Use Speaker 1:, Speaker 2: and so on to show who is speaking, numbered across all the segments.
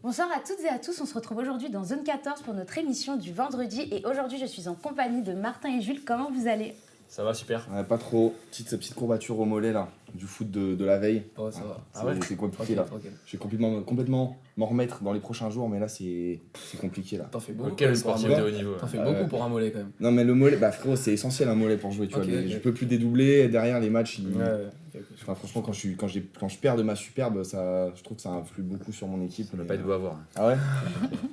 Speaker 1: Bonsoir à toutes et à tous, on se retrouve aujourd'hui dans Zone 14 pour notre émission du vendredi et aujourd'hui je suis en compagnie de Martin et Jules, comment vous allez ?
Speaker 2: Ça va, super.
Speaker 3: Ouais, pas trop. Petite courbature au mollet là, du foot de la veille.
Speaker 2: Ouais, ça va.
Speaker 3: C'est compliqué là. Je vais complètement m'en remettre dans les prochains jours, mais là c'est compliqué là.
Speaker 2: T'en fais beaucoup.
Speaker 4: Quel sportif de haut niveau.
Speaker 2: T'en fais beaucoup pour un mollet quand même.
Speaker 3: Non mais le mollet, bah frérot, c'est essentiel un mollet pour jouer, tu vois. Je peux plus dédoubler, derrière les matchs, enfin, franchement quand je perds de ma superbe, ça, je trouve que ça influe beaucoup sur mon équipe.
Speaker 4: Ça n'a pas été beau à voir.
Speaker 3: Ah ouais.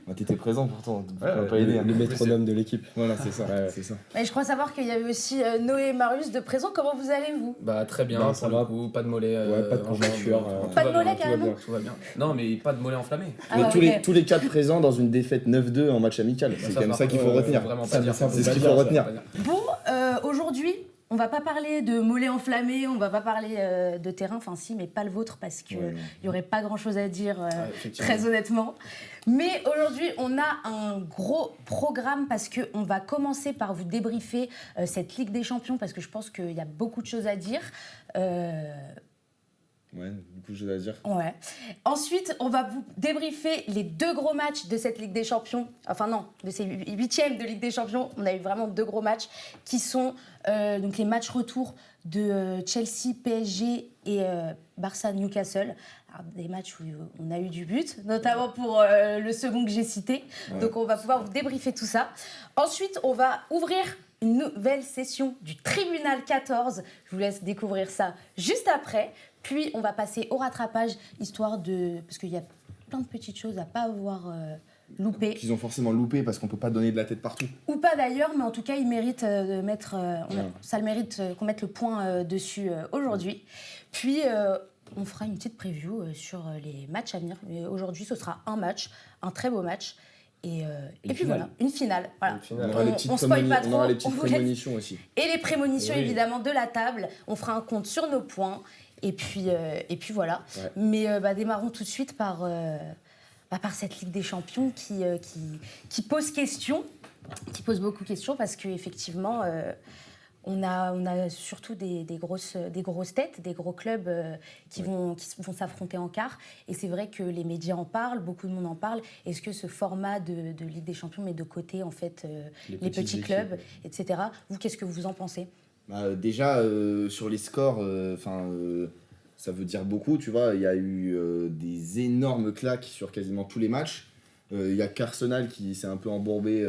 Speaker 3: Bah, t'étais présent pourtant, tu m'as pas aidé.
Speaker 4: Le métronome de l'équipe.
Speaker 3: Voilà, c'est ça. C'est ça.
Speaker 1: Et je crois savoir qu'il y avait aussi Noé et Marius de présent, comment vous allez vous ?
Speaker 2: Bah très bien,
Speaker 4: Bah,
Speaker 2: ça va. Coup, pas de mollet.
Speaker 4: Pas de conjoncture.
Speaker 1: Pas de mollet carrément ?
Speaker 2: Tout va bien. Non mais pas de mollet enflammé.
Speaker 1: Ah
Speaker 3: Mais
Speaker 1: ouais,
Speaker 3: tous les 4 présents dans une défaite 9-2 en match amical, c'est quand même ça qu'il faut retenir. C'est ce qu'il faut retenir.
Speaker 1: Bon, aujourd'hui, on va pas parler de mollets enflammés, on va pas parler de terrain, enfin si, mais pas le vôtre parce qu'il y aurait pas grand chose à dire, très honnêtement. Mais aujourd'hui, on a un gros programme parce qu'on va commencer par vous débriefer cette Ligue des Champions parce que je pense qu'il y a beaucoup de choses à dire.
Speaker 3: Ouais, beaucoup de choses à dire.
Speaker 1: Ouais. Ensuite, on va vous débriefer les 2 gros matchs de cette Ligue des Champions. Enfin non, de ces 8e de Ligue des Champions. On a eu vraiment 2 gros matchs qui sont donc les matchs retour de Chelsea, PSG et Barça-Newcastle. Alors, des matchs où on a eu du but, notamment pour le second que j'ai cité. Ouais. Donc on va pouvoir vous débriefer tout ça. Ensuite, on va ouvrir une nouvelle session du Tribunal 14. Je vous laisse découvrir ça juste après. Puis, on va passer au rattrapage, histoire de... Parce qu'il y a plein de petites choses à pas avoir loupées.
Speaker 3: Qu'ils ont forcément loupé parce qu'on peut pas donner de la tête partout.
Speaker 1: Ou pas d'ailleurs, mais en tout cas, ils méritent de mettre... ça le mérite qu'on mette le point dessus aujourd'hui. Puis, on fera une petite preview sur les matchs à venir. Mais aujourd'hui, ce sera un match, un très beau match. Et puis voilà, une finale. Voilà. On spoil pas trop.
Speaker 3: On aura les petites prémonitions aussi.
Speaker 1: Et les prémonitions, évidemment, de la table. On fera un compte sur nos points. Et puis voilà. Ouais. Mais démarrons tout de suite par cette Ligue des Champions qui pose question, qui pose beaucoup de questions parce qu'effectivement, on a surtout des grosses têtes, des gros clubs qui vont s'affronter en quart. Et c'est vrai que les médias en parlent, beaucoup de monde en parle. Est-ce que ce format de Ligue des Champions met de côté en fait, les petits clubs, etc. Vous, qu'est-ce que vous en pensez ?
Speaker 3: Déjà, sur les scores, ça veut dire beaucoup, tu vois. Il y a eu des énormes claques sur quasiment tous les matchs. Il y a qu'Arsenal qui s'est un peu embourbé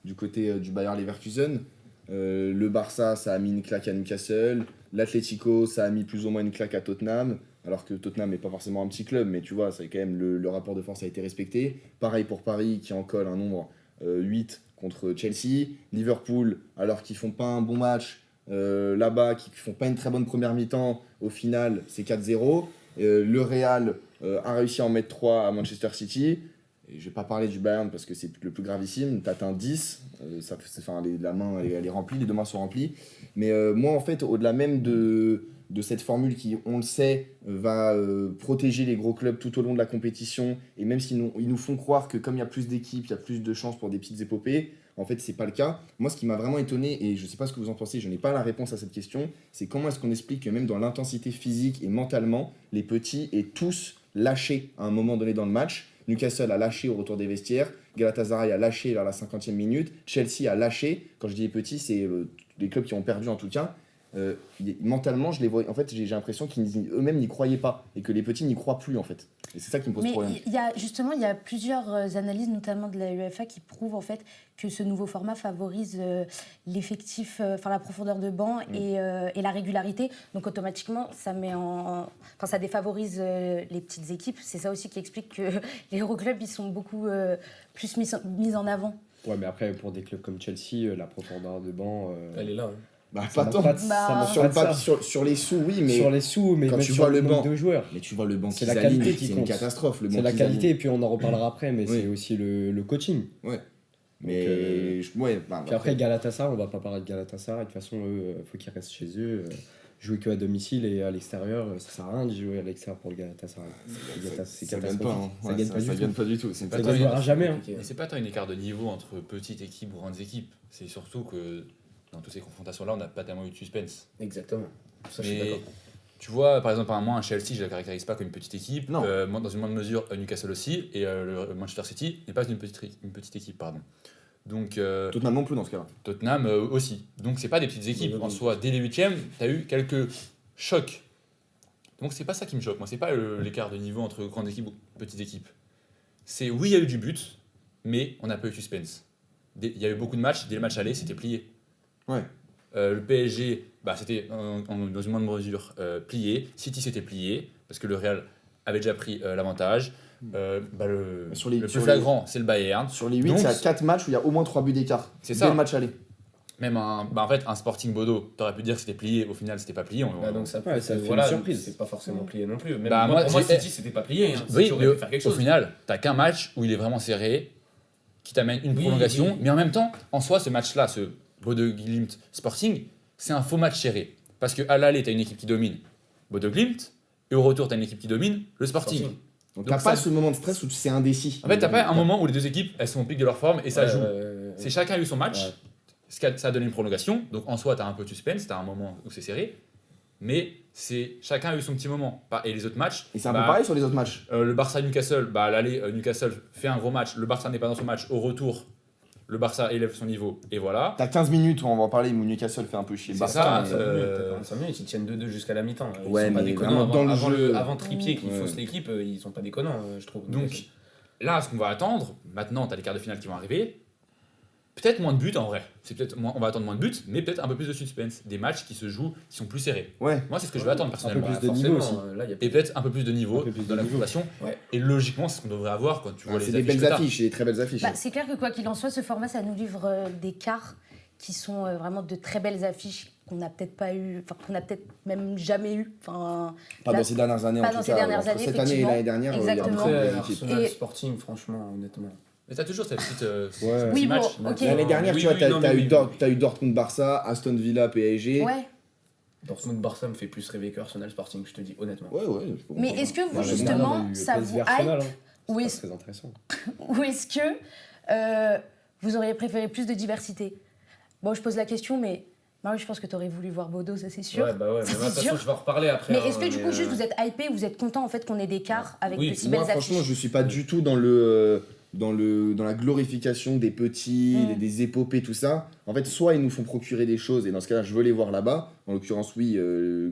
Speaker 3: du côté du Bayer Leverkusen. Le Barça, ça a mis une claque à Newcastle. L'Atlético, ça a mis plus ou moins une claque à Tottenham. Alors que Tottenham n'est pas forcément un petit club, mais tu vois, c'est quand même le rapport de force a été respecté. Pareil pour Paris, qui en colle un nombre 8 contre Chelsea. Liverpool, alors qu'ils font pas un bon match, là-bas, qui font pas une très bonne première mi-temps, au final c'est 4-0. Le Real a réussi à en mettre 3 à Manchester City. Et je vais pas parler du Bayern parce que c'est le plus gravissime. T'atteins 10, la main elle est remplie, les 2 mains sont remplies. Mais moi en fait, au-delà même de cette formule qui, on le sait, va protéger les gros clubs tout au long de la compétition, et même s'ils nous font croire que comme il y a plus d'équipes, il y a plus de chances pour des petites épopées, en fait, c'est pas le cas. Moi, ce qui m'a vraiment étonné, et je sais pas ce que vous en pensez, je n'ai pas la réponse à cette question, c'est comment est-ce qu'on explique que même dans l'intensité physique et mentalement, les petits aient tous lâché à un moment donné dans le match. Newcastle a lâché au retour des vestiaires, Galatasaray a lâché vers la 50e minute, Chelsea a lâché. Quand je dis les petits, c'est les clubs qui ont perdu en tout cas. Mentalement, je les vois. En fait, j'ai l'impression qu'eux-mêmes n'y croyaient pas et que les petits n'y croient plus en fait. Et c'est ça qui me pose problème.
Speaker 1: Il y a plusieurs analyses, notamment de la UEFA, qui prouvent en fait que ce nouveau format favorise l'effectif, la profondeur de banc et la régularité. Donc automatiquement, ça défavorise les petites équipes. C'est ça aussi qui explique que les gros clubs ils sont beaucoup plus mis en avant.
Speaker 4: Ouais, mais après pour des clubs comme Chelsea, la profondeur de banc,
Speaker 2: elle est là.
Speaker 3: Pas tant. Sur les sous, oui, mais
Speaker 4: sur les sous, mais
Speaker 3: quand
Speaker 4: même
Speaker 3: tu
Speaker 4: sur
Speaker 3: vois
Speaker 4: le
Speaker 3: banc
Speaker 4: de joueurs.
Speaker 3: Mais tu vois le banc
Speaker 4: c'est
Speaker 3: qu'ils
Speaker 4: la qualité
Speaker 3: alignent,
Speaker 4: qui
Speaker 3: c'est
Speaker 4: compte.
Speaker 3: une catastrophe.
Speaker 4: C'est la qualité, et puis on en reparlera après, mais c'est aussi le coaching.
Speaker 3: Ouais. Mais
Speaker 4: puis après Galatasaray, on va pas parler de Galatasaray. De toute façon, faut qu'ils restent chez eux. Jouer que à domicile et à l'extérieur, ça sert à rien de jouer à l'extérieur pour le Galatasaray.
Speaker 3: Ça gagne pas. Ça gagne pas du tout.
Speaker 4: Ça gagnera jamais.
Speaker 5: Mais c'est pas tant une écart de niveau entre petites équipes ou grandes équipes. C'est surtout que dans toutes ces confrontations-là, on n'a pas tellement eu de suspense.
Speaker 2: Exactement. Ça,
Speaker 5: mais
Speaker 2: je suis d'accord.
Speaker 5: Tu vois, par exemple, moi, un Chelsea, je ne la caractérise pas comme une petite équipe.
Speaker 3: Non.
Speaker 5: Moi, dans une moindre mesure, Newcastle aussi. Et le Manchester City n'est pas une petite équipe, pardon. Donc,
Speaker 3: Tottenham non plus dans ce cas-là.
Speaker 5: Tottenham aussi. Donc, c'est pas des petites équipes.
Speaker 4: Oui,
Speaker 5: En
Speaker 4: oui.
Speaker 5: soi, dès les huitièmes, tu as eu quelques chocs. Donc, c'est pas ça qui me choque. Moi, c'est pas l'écart de niveau entre grandes équipes ou petites équipes. C'est oui, il y a eu du but, mais on n'a pas eu de suspense. Il y a eu beaucoup de matchs. Dès le match aller, c'était plié.
Speaker 3: Ouais.
Speaker 5: Le PSG, c'était dans une moindre mesure plié. City s'était plié parce que le Real avait déjà pris l'avantage.
Speaker 3: Sur les-
Speaker 5: Le plus
Speaker 3: sur les-
Speaker 5: flagrant, c'est le Bayern.
Speaker 3: Sur les 8,
Speaker 5: Donc,
Speaker 3: il y a 4 matchs où il y a au moins 3 buts d'écart.
Speaker 5: C'est
Speaker 3: Dès
Speaker 5: ça.
Speaker 3: le match aller.
Speaker 5: Même en fait, un Sporting Bodo, t'aurais pu dire que c'était plié, au final c'était pas plié.
Speaker 6: Donc ça,
Speaker 4: Ouais, ça fait
Speaker 6: voilà,
Speaker 4: une surprise.
Speaker 6: c'est pas forcément plié non plus. Même
Speaker 5: Bah,
Speaker 6: moi,
Speaker 5: moi,
Speaker 6: pour moi,
Speaker 5: j'ai-
Speaker 6: City, c'était pas plié. Hein.
Speaker 5: Oui,
Speaker 6: City aurait
Speaker 5: mais
Speaker 6: pu faire quelque
Speaker 5: au
Speaker 6: chose.
Speaker 5: final, t'as qu'un match où il est vraiment serré, qui t'amène une
Speaker 6: Oui,
Speaker 5: prolongation,
Speaker 6: oui.
Speaker 5: mais en même temps, en soi, ce match-là, ce Bodo Glimt Sporting, c'est un faux match serré. Parce qu'à l'aller, t'as une équipe qui domine, Bodo Glimt, et au retour, t'as une équipe qui domine, le Sporting.
Speaker 6: Sporting.
Speaker 3: Donc,
Speaker 5: Donc
Speaker 3: t'as pas
Speaker 5: ça-
Speaker 3: ce moment de stress où c'est indécis.
Speaker 5: En fait, t'as pas un moment où les deux équipes, elles sont au pic de leur forme et ça
Speaker 6: Ouais,
Speaker 5: joue.
Speaker 6: ouais.
Speaker 5: C'est chacun a eu son match.
Speaker 4: Ouais.
Speaker 5: Ça a donné une prolongation. Donc en soi, tu as un peu de suspense, tu as un moment où c'est serré. Mais chacun a eu son petit moment. Et les autres matchs.
Speaker 3: Et c'est un peu pareil sur les autres matchs.
Speaker 5: Le Barça-Newcastle, à l'aller, Newcastle fait un gros match. Le Barça n'est pas dans son match. Au retour, le Barça élève son niveau. Et voilà.
Speaker 3: T'as 15 minutes, on va en parler, où Newcastle fait un peu chier le
Speaker 5: C'est
Speaker 3: Barça.
Speaker 5: ça,
Speaker 3: mais-
Speaker 6: T'as 45 minutes, ils tiennent 2-2 jusqu'à la mi-temps. Ils
Speaker 3: Ouais,
Speaker 6: sont pas
Speaker 3: mais
Speaker 6: déconnants.
Speaker 3: vraiment dans le
Speaker 6: Avant,
Speaker 3: jeu.
Speaker 6: avant Trippier qui
Speaker 3: Ouais.
Speaker 6: fausse l'équipe, ils sont pas déconnants, je trouve.
Speaker 5: Donc là, ce qu'on va attendre, maintenant, tu as les quarts de finale qui vont arriver. Peut-être moins de buts en vrai. On va attendre moins de buts, mais peut-être un peu plus de suspense. Des matchs qui se jouent, qui sont plus serrés.
Speaker 3: Ouais.
Speaker 5: Moi, c'est ce que je vais attendre personnellement.
Speaker 4: plus de niveau aussi.
Speaker 6: Là, il y a
Speaker 5: Et peut-être un peu plus de niveau
Speaker 4: Un peu plus de
Speaker 5: dans la
Speaker 4: niveau.
Speaker 5: confrontation.
Speaker 6: Ouais.
Speaker 5: Et logiquement, c'est ce qu'on devrait avoir quand tu vois les
Speaker 3: C'est des
Speaker 5: affiches
Speaker 3: belles
Speaker 5: que t'as.
Speaker 3: affiches, c'est des très belles affiches.
Speaker 1: Bah, c'est clair que quoi qu'il en soit, ce format, ça nous livre des quarts qui sont vraiment de très belles affiches qu'on n'a peut-être pas eu, enfin qu'on n'a peut-être même jamais eu. Enfin,
Speaker 3: Pas
Speaker 1: là-
Speaker 3: dans ces dernières années
Speaker 1: pas
Speaker 3: en
Speaker 1: dans
Speaker 3: tout
Speaker 1: ces
Speaker 3: cas.
Speaker 1: dernières
Speaker 3: Entre
Speaker 1: années,
Speaker 3: cette année et
Speaker 1: effectivement.
Speaker 3: l'année dernière, il y a
Speaker 1: Exactement.
Speaker 3: beaucoup
Speaker 6: Après,
Speaker 3: de équipes.
Speaker 6: Arsenal
Speaker 1: Et-
Speaker 6: Sporting, franchement, honnêtement.
Speaker 5: Mais t'as toujours cette petite.
Speaker 4: Ouais.
Speaker 1: Oui, bon,
Speaker 5: match.
Speaker 1: ok.
Speaker 3: L'année dernière,
Speaker 6: Oui,
Speaker 3: tu vois,
Speaker 6: oui,
Speaker 3: t'as
Speaker 6: non,
Speaker 3: t'as
Speaker 6: mais
Speaker 3: eu
Speaker 6: oui.
Speaker 3: t'as eu Dortmund-Barça, Aston Villa, PSG.
Speaker 1: Ouais.
Speaker 6: Dortmund-Barça me fait plus rêver que Arsenal Sporting, je te dis honnêtement.
Speaker 3: Ouais, ouais. je peux
Speaker 1: Mais
Speaker 3: comprendre.
Speaker 1: est-ce que vous,
Speaker 3: Ouais, mais
Speaker 1: justement,
Speaker 4: On a eu
Speaker 1: ça
Speaker 4: PSV
Speaker 1: vous
Speaker 4: Arsenal,
Speaker 1: hype
Speaker 4: hein.
Speaker 1: ou
Speaker 4: C'est
Speaker 1: est-ce
Speaker 4: pas très intéressant.
Speaker 1: ou est-ce que vous auriez préféré plus de diversité? Bon, je pose la question, mais Marie, je pense que tu aurais voulu voir Bodo, ça c'est sûr.
Speaker 6: Ouais, bah ouais, mais
Speaker 1: Ça,
Speaker 6: de toute
Speaker 1: c'est
Speaker 6: façon,
Speaker 1: sûr.
Speaker 6: je vais en reparler après.
Speaker 1: Mais
Speaker 6: hein,
Speaker 1: est-ce que du coup, juste vous
Speaker 6: euh,
Speaker 1: êtes hypé, vous êtes content en fait qu'on ait des quarts avec
Speaker 6: Oui,
Speaker 1: de si
Speaker 3: Moi,
Speaker 1: belles
Speaker 3: franchement,
Speaker 1: affiches?
Speaker 3: je suis pas du tout dans la glorification des petits, des épopées, tout ça. En fait, soit ils nous font procurer des choses, et dans ce cas-là, je veux les voir là-bas. En l'occurrence, oui,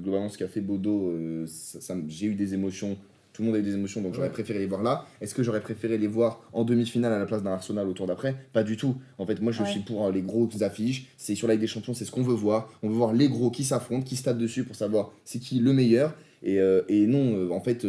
Speaker 3: globalement, ce qu'a fait Bodo, j'ai eu des émotions. Tout le monde a eu des émotions, donc j'aurais préféré les voir là. Est-ce que j'aurais préféré les voir en demi-finale à la place d'un Arsenal au tour d'après? Pas du tout. En fait, moi, je
Speaker 1: Ouais.
Speaker 3: suis pour les grosses affiches. C'est sur la Ligue des Champions, c'est ce qu'on veut voir. On veut voir les gros qui s'affrontent, qui se tapent dessus pour savoir c'est qui le meilleur. Et non, en fait,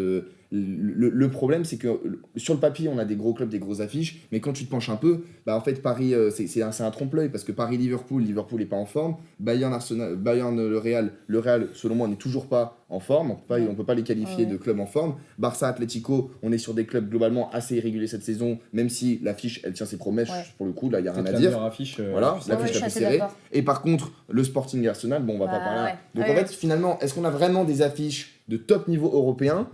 Speaker 3: le problème, c'est que sur le papier, on a des gros clubs, des grosses affiches, mais quand tu te penches un peu, en fait, Paris, c'est un trompe-l'œil, parce que Paris-Liverpool n'est pas en forme. Bayern-Arsenal, le Real, selon moi, n'est toujours pas en forme. On peut pas les qualifier
Speaker 1: Ouais.
Speaker 3: de clubs en forme. Barça-Atlético, on est sur des clubs globalement assez irréguliers cette saison, même si l'affiche, elle tient ses promesses,
Speaker 1: Ouais.
Speaker 3: pour le coup, là, il n'y a rien
Speaker 4: Peut-être
Speaker 3: à
Speaker 4: la
Speaker 3: dire.
Speaker 4: meilleure affiche.
Speaker 3: Voilà,
Speaker 4: puisse
Speaker 3: la
Speaker 1: Ouais,
Speaker 3: affiche
Speaker 1: je
Speaker 3: la
Speaker 1: suis
Speaker 3: plus
Speaker 1: assez
Speaker 3: serrée.
Speaker 1: d'accord.
Speaker 3: Et par contre, le Sporting et Arsenal, bon, on va pas
Speaker 1: Bah,
Speaker 3: parler là.
Speaker 1: ouais.
Speaker 3: Donc
Speaker 1: Ouais,
Speaker 3: en fait, finalement, est-ce qu'on a vraiment des affiches de top niveau européen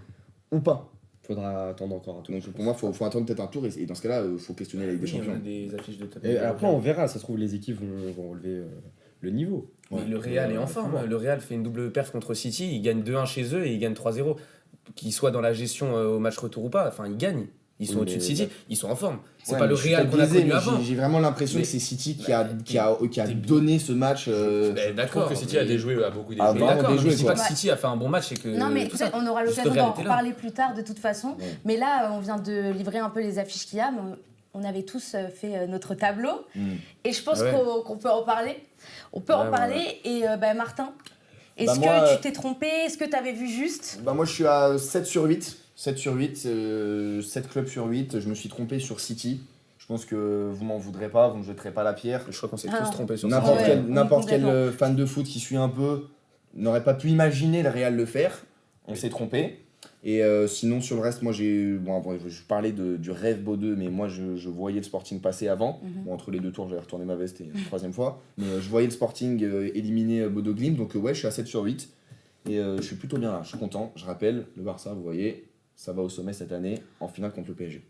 Speaker 3: ou pas?
Speaker 4: Faudra attendre encore un tout.
Speaker 3: Donc pour moi, il faut attendre peut-être un tour, et dans ce cas-là, il faut questionner la Ligue des
Speaker 6: oui, on a
Speaker 3: Champions.
Speaker 6: des affiches de top.
Speaker 4: Et après, on verra. Ça se trouve, les équipes vont relever le niveau.
Speaker 6: Oui, le Real est en forme.
Speaker 4: Ouais.
Speaker 6: Le Real fait une double perf contre City. Ils gagnent 2-1 chez eux et ils gagnent 3-0. Qu'ils soient dans la gestion au match retour ou pas, enfin, ils gagnent. Ils sont
Speaker 4: Oui,
Speaker 6: au-dessus de
Speaker 4: mais
Speaker 6: City.
Speaker 4: bah-
Speaker 6: Ils sont en forme. C'est
Speaker 3: Ouais,
Speaker 6: pas
Speaker 3: mais
Speaker 6: le
Speaker 3: je suis
Speaker 6: Real
Speaker 3: peut-être
Speaker 6: qu'on a
Speaker 3: biaisé,
Speaker 6: connu
Speaker 3: mais
Speaker 6: avant.
Speaker 3: j'ai vraiment l'impression
Speaker 6: Mais-
Speaker 3: que c'est City qui
Speaker 6: bah,
Speaker 3: a
Speaker 6: t'es-
Speaker 3: donné ce match.
Speaker 6: Ben,
Speaker 5: Je trouve
Speaker 6: d'accord.
Speaker 5: que City a déjoué à beaucoup
Speaker 3: Ah,
Speaker 5: déjoué.
Speaker 6: Mais
Speaker 3: vraiment
Speaker 6: d'accord,
Speaker 3: déjoué,
Speaker 6: je dis
Speaker 3: quoi.
Speaker 6: pas que City a fait un bon match et que.
Speaker 1: Non, mais
Speaker 6: tout ça.
Speaker 1: on aura
Speaker 6: Juste
Speaker 1: l'occasion
Speaker 6: le Real
Speaker 1: d'en
Speaker 6: était là.
Speaker 1: reparler plus tard de toute façon.
Speaker 3: Ouais.
Speaker 1: Mais là, on vient de livrer un peu les affiches qu'il y a. Mais on avait tous fait notre tableau.
Speaker 3: Mm.
Speaker 1: Et je pense
Speaker 6: Ouais.
Speaker 1: qu'on peut en parler. On peut
Speaker 6: Ouais,
Speaker 1: en
Speaker 6: ouais,
Speaker 1: parler. Et Martin, est-ce
Speaker 3: Bah,
Speaker 1: que
Speaker 3: moi,
Speaker 1: tu t'es trompé? Est-ce que tu avais vu juste?
Speaker 3: Moi, je suis à 7 sur 8. 7 sur 8, 7 clubs sur 8. Je me suis trompé sur City. Je pense que vous m'en voudrez pas, vous ne me jeterez pas la pierre.
Speaker 6: Je crois qu'on s'est
Speaker 1: Ah.
Speaker 6: tous trompés sur
Speaker 3: N'importe
Speaker 6: ça.
Speaker 1: Ouais,
Speaker 3: quel,
Speaker 1: oui,
Speaker 3: n'importe quel
Speaker 1: complètement.
Speaker 3: fan de foot qui suit un peu n'aurait pas pu imaginer le Real le faire. On s'est trompé. Et sinon, sur le reste, moi, je parlais du rêve Bodeux, mais moi, je voyais le Sporting passer avant.
Speaker 1: Mhm.
Speaker 3: Bon, entre les deux tours, j'avais retourné ma veste une troisième fois. Mais je voyais le Sporting éliminer Bodo Glimt. Donc, ouais, je suis à 7 sur 8. Et je suis plutôt bien là. Je suis content. Je rappelle, le Barça, vous voyez, ça va au sommet cette année, en finale contre le PSG.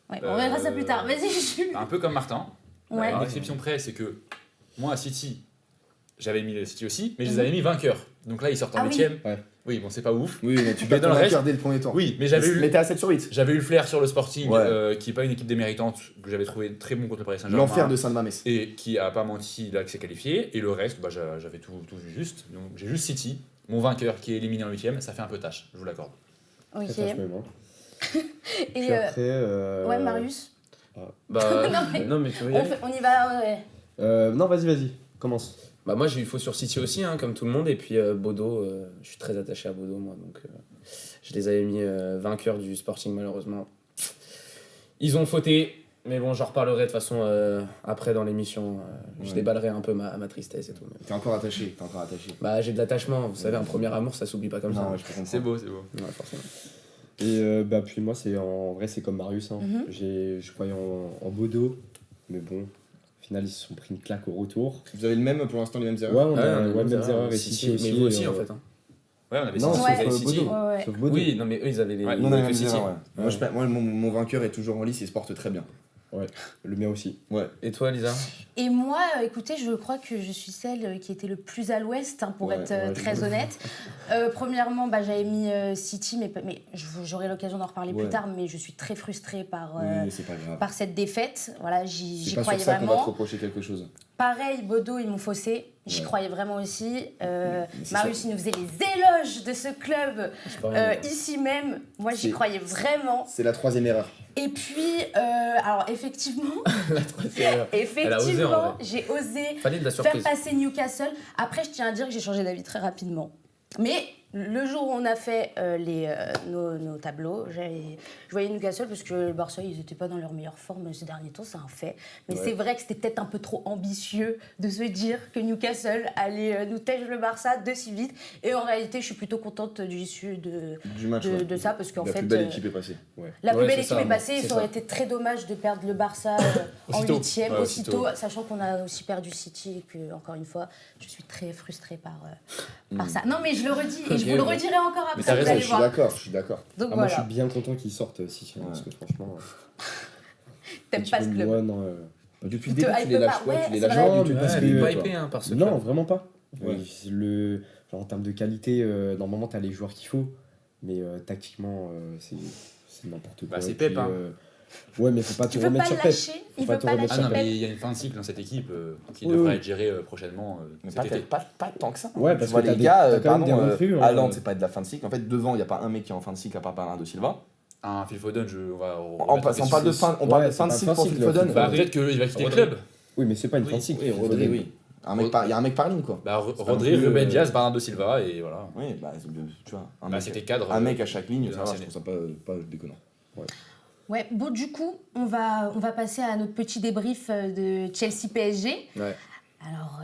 Speaker 1: Ouais, on verra ça plus tard. Vas-y, Jules.
Speaker 5: Un peu comme Martin.
Speaker 1: Ouais.
Speaker 5: Une exception près, c'est que moi à City, j'avais mis le City aussi, mais je les avais mis vainqueurs. Donc là, ils sortent en
Speaker 1: Ah oui.
Speaker 5: 8ème.
Speaker 4: Ouais.
Speaker 5: Oui, bon, c'est pas ouf.
Speaker 3: Oui, mais tu
Speaker 5: Mais
Speaker 3: perds
Speaker 5: dans
Speaker 3: ton
Speaker 5: le reste-
Speaker 3: vainqueur dès le premier tour.
Speaker 5: Oui, mais j'avais
Speaker 3: Mais
Speaker 5: eu,
Speaker 3: t'es à 7 sur 8.
Speaker 5: j'avais eu le flair sur le Sporting,
Speaker 3: Ouais.
Speaker 5: qui n'est pas une équipe déméritante, que j'avais trouvé très bon contre le Paris Saint-Germain.
Speaker 3: L'enfer de Saint-Mamès.
Speaker 5: Et qui a pas menti là que c'est qualifié. Et le reste, bah, j'avais tout vu juste. Donc j'ai juste City, mon vainqueur qui est éliminé en 8ème. Ça fait un peu tâche, je vous l'accorde.
Speaker 1: Ok.
Speaker 4: Très franchement.
Speaker 1: Et
Speaker 4: Puis après.
Speaker 1: ouais, Marius.
Speaker 6: Bah,
Speaker 1: Non, mais-
Speaker 6: non, mais tu veux y aller
Speaker 1: On y va. Ouais.
Speaker 4: Non, vas-y, commence.
Speaker 6: Bah moi j'ai eu faux sur City aussi, hein, comme tout le monde, et puis Bodo, je suis très attaché à Bodo moi, donc je les avais mis vainqueurs du Sporting malheureusement. Ils ont fauté, mais bon j'en reparlerai de toute façon après dans l'émission, je
Speaker 3: Ouais.
Speaker 6: déballerai un peu ma tristesse et tout. Mais...
Speaker 3: T'es encore attaché.
Speaker 6: Bah j'ai de l'attachement, vous savez, un premier amour ça s'oublie pas comme ça.
Speaker 3: Non, ouais, je peux comprendre.
Speaker 5: C'est beau, c'est beau.
Speaker 6: Ouais, forcément.
Speaker 4: Et puis moi, en vrai, c'est comme Marius. Hein.
Speaker 1: Mhm.
Speaker 4: Je croyais en Bodo, mais bon, au final, ils se sont pris une claque au retour.
Speaker 3: Vous avez le même pour l'instant, les mêmes
Speaker 4: Ouais,
Speaker 3: erreurs
Speaker 4: on
Speaker 6: Ouais,
Speaker 4: a
Speaker 6: on a
Speaker 4: ouais,
Speaker 6: des
Speaker 4: mêmes
Speaker 6: erreurs,
Speaker 4: erreurs et
Speaker 6: City,
Speaker 4: City aussi.
Speaker 6: mais vous aussi
Speaker 4: et,
Speaker 6: en fait. Hein.
Speaker 5: Ouais, on avait
Speaker 4: Non,
Speaker 5: City,
Speaker 1: sauf
Speaker 5: on avait City.
Speaker 4: Bodo.
Speaker 1: Ouais, ouais.
Speaker 4: Sauf Bodo.
Speaker 6: Oui, non mais eux ils avaient les
Speaker 5: Ouais,
Speaker 3: Non,
Speaker 6: mieux
Speaker 3: on a
Speaker 6: que
Speaker 3: les mêmes
Speaker 6: City.
Speaker 3: erreurs, ouais. Moi, mon vainqueur est toujours en lice et se porte très bien.
Speaker 4: Le mien aussi.
Speaker 3: Ouais.
Speaker 6: Et toi Lisa?
Speaker 1: Et moi, écoutez, je crois que je suis celle qui était le plus à l'ouest, hein, pour
Speaker 3: Ouais,
Speaker 1: être
Speaker 4: ouais,
Speaker 1: très
Speaker 4: je-
Speaker 1: honnête. Premièrement, bah, j'avais mis City, mais j'aurai l'occasion d'en reparler
Speaker 3: Ouais.
Speaker 1: plus tard, mais je suis très frustrée par,
Speaker 3: Oui, mais c'est pas grave.
Speaker 1: par cette défaite. Voilà, j'y
Speaker 3: C'est pas sur
Speaker 1: croyais
Speaker 3: ça qu'on va te
Speaker 1: vraiment.
Speaker 3: reprocher quelque chose.
Speaker 1: Pareil, Bodo, ils m'ont faussé. J'y
Speaker 3: Ouais.
Speaker 1: croyais vraiment aussi.
Speaker 3: Mais c'est
Speaker 1: Marius,
Speaker 3: ça.
Speaker 1: il nous faisait les éloges de ce club
Speaker 6: C'est pas vrai.
Speaker 1: ici même. Moi, j'y
Speaker 3: C'est-
Speaker 1: croyais vraiment.
Speaker 3: C'est la troisième erreur.
Speaker 1: Et puis, alors effectivement,
Speaker 6: La troisième erreur. a osé, en
Speaker 1: effectivement,
Speaker 6: vrai.
Speaker 1: j'ai osé
Speaker 6: Fallait de la
Speaker 1: faire
Speaker 6: surprise.
Speaker 1: passer Newcastle. Après, je tiens à dire que j'ai changé d'avis très rapidement. Mais le jour où on a fait nos tableaux, je voyais Newcastle parce que le Barça, ils n'étaient pas dans leur meilleure forme ces derniers temps, c'est un fait. Mais
Speaker 3: Ouais.
Speaker 1: c'est vrai que c'était peut-être un peu trop ambitieux de se dire que Newcastle allait nous tèche le Barça de si vite. Et en réalité, je suis plutôt contente du issue
Speaker 3: Du match. ouais.
Speaker 1: de ça parce qu'en
Speaker 3: La
Speaker 1: fait,
Speaker 3: plus belle équipe est passée.
Speaker 1: la
Speaker 6: Ouais,
Speaker 1: plus belle
Speaker 6: c'est
Speaker 1: équipe
Speaker 6: ça,
Speaker 1: est passée.
Speaker 6: c'est
Speaker 1: Ça aurait
Speaker 6: ça.
Speaker 1: été très dommage de perdre le Barça en
Speaker 5: Aussitôt.
Speaker 1: 8e,
Speaker 5: Ouais,
Speaker 1: aussitôt,
Speaker 5: aussitôt.
Speaker 1: sachant qu'on a aussi perdu City et que, encore une fois, je suis très frustrée par ça. Non, mais je le redis et je vous le redirai encore
Speaker 5: Mais
Speaker 1: après,
Speaker 5: t'as
Speaker 1: vous
Speaker 5: raison,
Speaker 1: allez
Speaker 3: Je suis
Speaker 1: voir.
Speaker 3: d'accord, je suis d'accord.
Speaker 1: Donc
Speaker 4: Ah, moi, je
Speaker 1: voilà,
Speaker 4: suis bien content qu'ils sortent City, hein, parce que franchement.
Speaker 1: t'aimes pas ce club.
Speaker 4: Ouais, non.
Speaker 3: Depuis
Speaker 1: Il
Speaker 3: le
Speaker 1: te
Speaker 3: début, tu
Speaker 1: hype
Speaker 3: les lâches
Speaker 1: pas,
Speaker 3: pas,
Speaker 1: ouais,
Speaker 3: tu les
Speaker 1: c'est
Speaker 3: lâches
Speaker 1: vrai.
Speaker 3: pas
Speaker 4: Non,
Speaker 3: du tout.
Speaker 4: mais parce
Speaker 6: Ouais,
Speaker 4: que-
Speaker 6: il est pas
Speaker 3: toi.
Speaker 6: hypé hein, par ce
Speaker 4: Non,
Speaker 6: club.
Speaker 4: vraiment pas.
Speaker 3: Ouais.
Speaker 4: Genre, en termes de qualité, normalement, t'as les joueurs qu'il faut, mais tactiquement, c'est n'importe quoi.
Speaker 5: Bah, c'est
Speaker 4: Et puis,
Speaker 5: Pep, hein.
Speaker 4: Ouais, mais faut pas
Speaker 1: Tu
Speaker 4: te
Speaker 1: veux
Speaker 4: remettre
Speaker 1: pas
Speaker 4: sur
Speaker 1: le
Speaker 4: Pep.
Speaker 1: lâcher Il
Speaker 4: Faut pas
Speaker 1: veut
Speaker 4: te
Speaker 1: pas
Speaker 4: remettre
Speaker 5: Ah
Speaker 1: lâcher
Speaker 5: non, mais
Speaker 1: Pep.
Speaker 5: il y a une fin de cycle dans cette équipe qui
Speaker 4: Oui,
Speaker 5: devrait
Speaker 4: oui.
Speaker 5: être gérée prochainement.
Speaker 3: Mais
Speaker 5: cet été.
Speaker 3: pas tant que ça.
Speaker 4: Ouais,
Speaker 3: Tu
Speaker 4: parce
Speaker 3: vois,
Speaker 4: que t'as
Speaker 3: les
Speaker 4: des-
Speaker 3: gars,
Speaker 4: t'as quand même
Speaker 3: pardon,
Speaker 4: des recrues,
Speaker 3: Haaland,
Speaker 4: hein.
Speaker 3: c'est pas de la fin de cycle. En fait, devant, il n'y a pas un mec qui est en fin de cycle à part Bernardo Silva.
Speaker 5: Un Phil Foden, on va.
Speaker 3: On parle de fin, on parle de
Speaker 4: Ouais,
Speaker 3: fin de
Speaker 4: c'est
Speaker 3: cycle
Speaker 4: pas
Speaker 3: pour
Speaker 4: fin de
Speaker 3: Phil
Speaker 4: cycle,
Speaker 3: Foden.
Speaker 4: le
Speaker 5: Bah,
Speaker 4: Foden.
Speaker 5: peut-être qu'il va quitter le
Speaker 6: Rodri.
Speaker 5: club.
Speaker 4: Oui, mais c'est pas une
Speaker 5: Oui,
Speaker 4: fin de cycle.
Speaker 3: Oui, Rodri, oui. Il y a un mec par ligne, quoi.
Speaker 5: Bah,
Speaker 3: pas
Speaker 5: Rodri,
Speaker 3: non plus,
Speaker 5: Ruben Diaz, Bernardo Silva, et voilà.
Speaker 3: Oui, bah, tu vois,
Speaker 5: Bah, c'était cadre.
Speaker 3: un mec à chaque ligne,
Speaker 5: de
Speaker 3: ça va, je
Speaker 5: l'ancienne.
Speaker 3: trouve ça pas déconnant.
Speaker 1: Ouais, bon, du coup, on va passer à notre petit débrief de Chelsea-PSG.
Speaker 6: Ouais.
Speaker 1: Alors,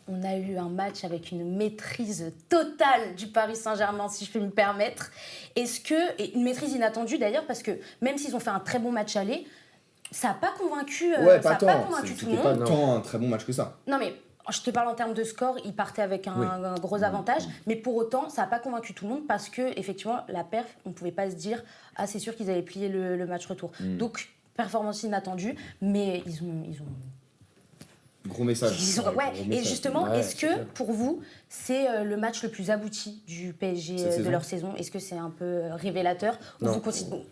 Speaker 1: on a eu un match avec une maîtrise totale du Paris Saint-Germain, si je peux me permettre. Et une maîtrise inattendue d'ailleurs, parce que même s'ils ont fait un très bon match aller, ça n'a pas convaincu,
Speaker 3: Ouais,
Speaker 1: ça
Speaker 3: pas
Speaker 1: a pas
Speaker 3: tant.
Speaker 1: convaincu tout le
Speaker 3: C'était
Speaker 1: monde.
Speaker 3: pas tant un très bon match que ça.
Speaker 1: Non mais je te parle en termes de score, ils partaient avec un gros avantage, mais pour autant, ça n'a pas convaincu tout le monde parce que effectivement, la perf, on ne pouvait pas se dire ah c'est sûr qu'ils avaient plié le match retour. Donc performance inattendue, mais ils ont
Speaker 3: Gros message.
Speaker 1: ouais,
Speaker 4: gros
Speaker 1: et
Speaker 4: message.
Speaker 1: justement,
Speaker 6: Ouais,
Speaker 1: est-ce
Speaker 6: c'est
Speaker 1: que
Speaker 6: clair.
Speaker 1: pour vous, c'est le match le plus abouti du PSG
Speaker 3: Cette
Speaker 1: de
Speaker 3: saison
Speaker 1: leur saison? Est-ce que c'est un peu révélateur ou
Speaker 6: Non.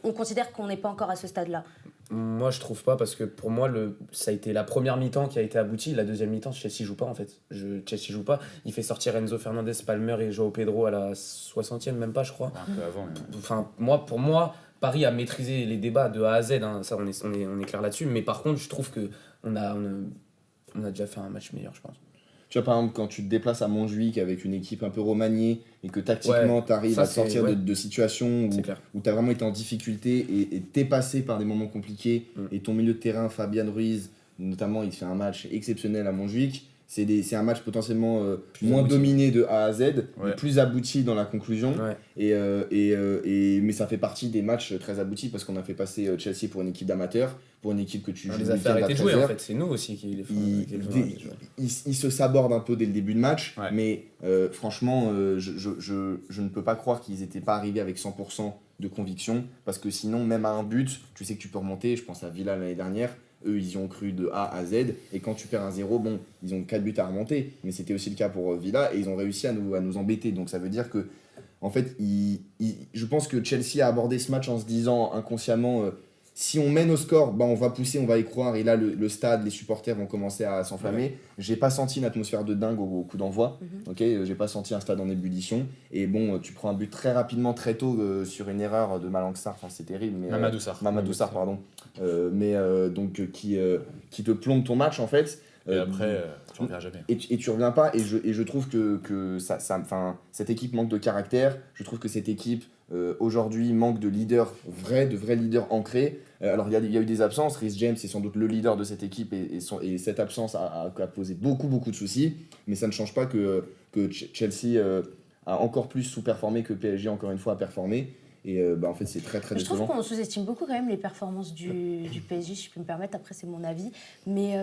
Speaker 1: on considère qu'on n'est pas encore à ce stade-là?
Speaker 6: Moi, je trouve pas parce que pour moi, ça a été la première mi-temps qui a été aboutie. La deuxième mi-temps, Chelsea joue pas en fait. Chelsea joue pas. Il fait sortir Enzo Fernandez, Palmer et Joao Pedro à la 60e, même pas, je crois.
Speaker 5: Un peu avant. mais-
Speaker 6: Enfin, pour moi, Paris a maîtrisé les débats de A à Z. Hein, ça, on est clair là-dessus. Mais par contre, je trouve que on a déjà fait un match meilleur, je pense.
Speaker 3: Tu vois, par exemple, quand tu te déplaces à Montjuic avec une équipe un peu remaniée et que tactiquement,
Speaker 6: Ouais,
Speaker 3: tu arrives
Speaker 6: ça,
Speaker 3: à te sortir
Speaker 6: c'est- ouais.
Speaker 3: de situations
Speaker 6: C'est clair.
Speaker 3: où tu as vraiment été en difficulté et t'es passé par des moments compliqués et ton milieu de terrain, Fabian Ruiz, notamment, il fait un match exceptionnel à Montjuic. C'est un match potentiellement moins
Speaker 6: abouti.
Speaker 3: dominé de A à Z, mais
Speaker 5: Ouais.
Speaker 3: plus abouti dans la conclusion.
Speaker 6: Ouais.
Speaker 3: Mais ça fait partie des matchs très aboutis parce qu'on a fait passer Chelsea pour une équipe d'amateurs, pour une équipe que tu
Speaker 6: On
Speaker 3: joues
Speaker 6: les
Speaker 3: le
Speaker 6: a fait
Speaker 3: week-end à
Speaker 6: arrêter de jouer
Speaker 3: 13
Speaker 6: en
Speaker 3: heures.
Speaker 6: fait. C'est nous aussi qui les font.
Speaker 3: Il,
Speaker 6: qui les font
Speaker 3: dé-
Speaker 6: arrêter de jouer.
Speaker 3: il se saborde un peu dès le début de match,
Speaker 5: Ouais.
Speaker 3: mais franchement, je ne peux pas croire qu'ils n'étaient pas arrivés avec 100% de conviction, parce que sinon, même à un but, tu sais que tu peux remonter. Je pense à Villa l'année dernière, eux, ils y ont cru de A à Z. Et quand tu perds 1-0, bon, ils ont 4 buts à remonter. Mais c'était aussi le cas pour Villa et ils ont réussi à nous embêter. Donc ça veut dire que, en fait, je pense que Chelsea a abordé ce match en se disant inconsciemment si on mène au score, bah, on va pousser, on va y croire. Et là, le stade, les supporters vont commencer à s'enflammer. J'ai pas senti une atmosphère de dingue au coup d'envoi. Ok, j'ai pas senti un stade en ébullition. Et bon, tu prends un but très rapidement, très tôt, sur une erreur de Malang Sarr. Enfin, c'est terrible. Mais, Mamadou Sarr, pardon. Donc, qui te plombe ton match, en fait.
Speaker 5: Et après, tu reviens jamais.
Speaker 3: Et tu reviens pas. Et je trouve que cette équipe manque de caractère. Je trouve que cette équipe, aujourd'hui, manque de leaders vrais, de vrais leaders ancrés. Alors, il y a eu des absences. Rhys James est sans doute le leader de cette équipe. Et cette absence a posé beaucoup de soucis. Mais ça ne change pas que Chelsea a encore plus sous-performé que PSG, encore une fois, a performé. Et en fait, c'est très
Speaker 1: Je
Speaker 3: décevant.
Speaker 1: trouve qu'on sous-estime beaucoup quand même les performances du PSG, si je peux me permettre. Après, c'est mon avis. Mais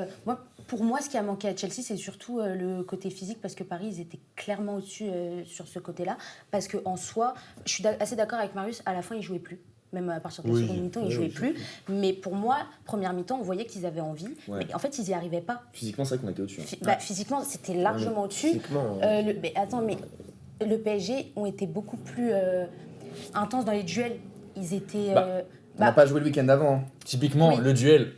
Speaker 1: pour moi, ce qui a manqué à Chelsea, c'est surtout le côté physique, parce que Paris, ils étaient clairement au-dessus sur ce côté-là. Parce qu'en soi, je suis assez d'accord avec Marius, à la fin, ils ne jouaient plus. Même à partir de la seconde mi-temps, ils ne jouaient plus. Mais pour moi, première mi-temps, on voyait qu'ils avaient envie.
Speaker 3: Ouais.
Speaker 1: Mais en fait, ils n'y arrivaient pas.
Speaker 3: Physiquement, c'est vrai qu'on était au-dessus.
Speaker 1: Physiquement, c'était largement au-dessus.
Speaker 4: Physiquement,
Speaker 1: Mais le PSG ont été beaucoup plus intenses dans les duels. Ils étaient...
Speaker 3: On n'a pas joué le week-end d'avant. Hein.
Speaker 5: Typiquement,
Speaker 1: Oui.
Speaker 5: le duel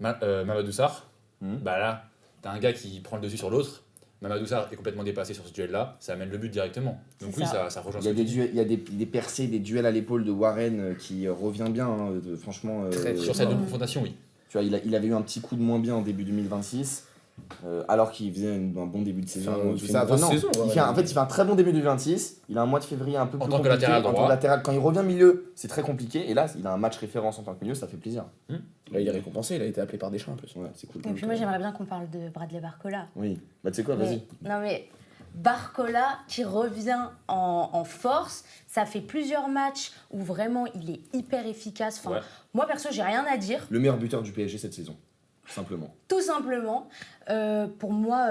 Speaker 5: Gvara-Mamadou Sarr,
Speaker 3: Mhm.
Speaker 5: bah là, t'as un gars qui prend le dessus sur l'autre. Mamadou Sarr est complètement dépassé sur ce duel-là, ça amène le but directement. Donc
Speaker 1: C'est
Speaker 5: oui,
Speaker 1: ça.
Speaker 5: ça rejoint
Speaker 3: Il y a
Speaker 5: ce que tu dis.
Speaker 3: il y a des percées, des duels à l'épaule de Warren qui revient bien, hein, franchement.
Speaker 5: Sur cette double confrontation, oui.
Speaker 3: Tu vois, il avait eu un petit coup de moins bien en début 2026, alors qu'il faisait un bon début de saison.
Speaker 4: Enfin,
Speaker 3: tout
Speaker 4: il fait
Speaker 3: ça.
Speaker 4: une grosse
Speaker 3: Non,
Speaker 4: saison,
Speaker 3: il
Speaker 4: ouais.
Speaker 3: fait il fait un très bon début 2026. Il a un mois de février un peu
Speaker 5: En
Speaker 3: plus
Speaker 5: tant que
Speaker 3: compliqué.
Speaker 5: latéral
Speaker 3: En tant
Speaker 5: droit.
Speaker 3: que latéral, quand il revient milieu, c'est très compliqué. Et là, il a un match référence en tant que milieu, ça fait plaisir.
Speaker 6: Là, il est récompensé, il a été appelé par Deschamps en plus.
Speaker 3: Ouais, c'est cool.
Speaker 1: Et puis moi, j'aimerais bien qu'on parle de Bradley Barcola.
Speaker 3: Oui, bah tu sais quoi, vas-y.
Speaker 1: Non mais Barcola qui revient en force, ça fait plusieurs matchs où vraiment il est hyper efficace. Enfin,
Speaker 5: Ouais.
Speaker 1: moi perso, j'ai rien à dire,
Speaker 3: Le meilleur buteur du PSG cette saison, simplement.
Speaker 1: tout simplement. Pour moi,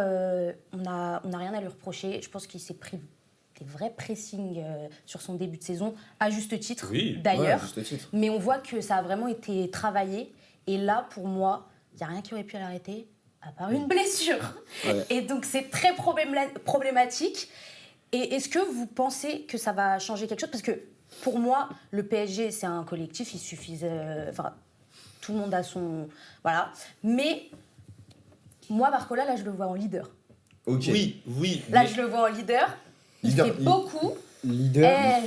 Speaker 1: on n'a rien à lui reprocher. Je pense qu'il s'est pris des vrais pressings sur son début de saison, à juste titre
Speaker 5: Oui,
Speaker 1: d'ailleurs.
Speaker 6: Ouais, juste titre.
Speaker 1: Mais on voit que ça a vraiment été travaillé. Et là, pour moi, il n'y a rien qui aurait pu l'arrêter, à part une blessure.
Speaker 3: Ouais.
Speaker 1: Et donc, c'est très problématique. Et est-ce que vous pensez que ça va changer quelque chose ? Parce que, pour moi, le PSG, c'est un collectif. Il suffit... Enfin, tout le monde a son... Voilà. Mais, moi, Barcola, là, je le vois en leader.
Speaker 3: Ok.
Speaker 5: Oui.
Speaker 1: Là,
Speaker 5: mais-
Speaker 1: je le vois en leader. Il
Speaker 3: Leader,
Speaker 1: fait beaucoup.
Speaker 4: Leader.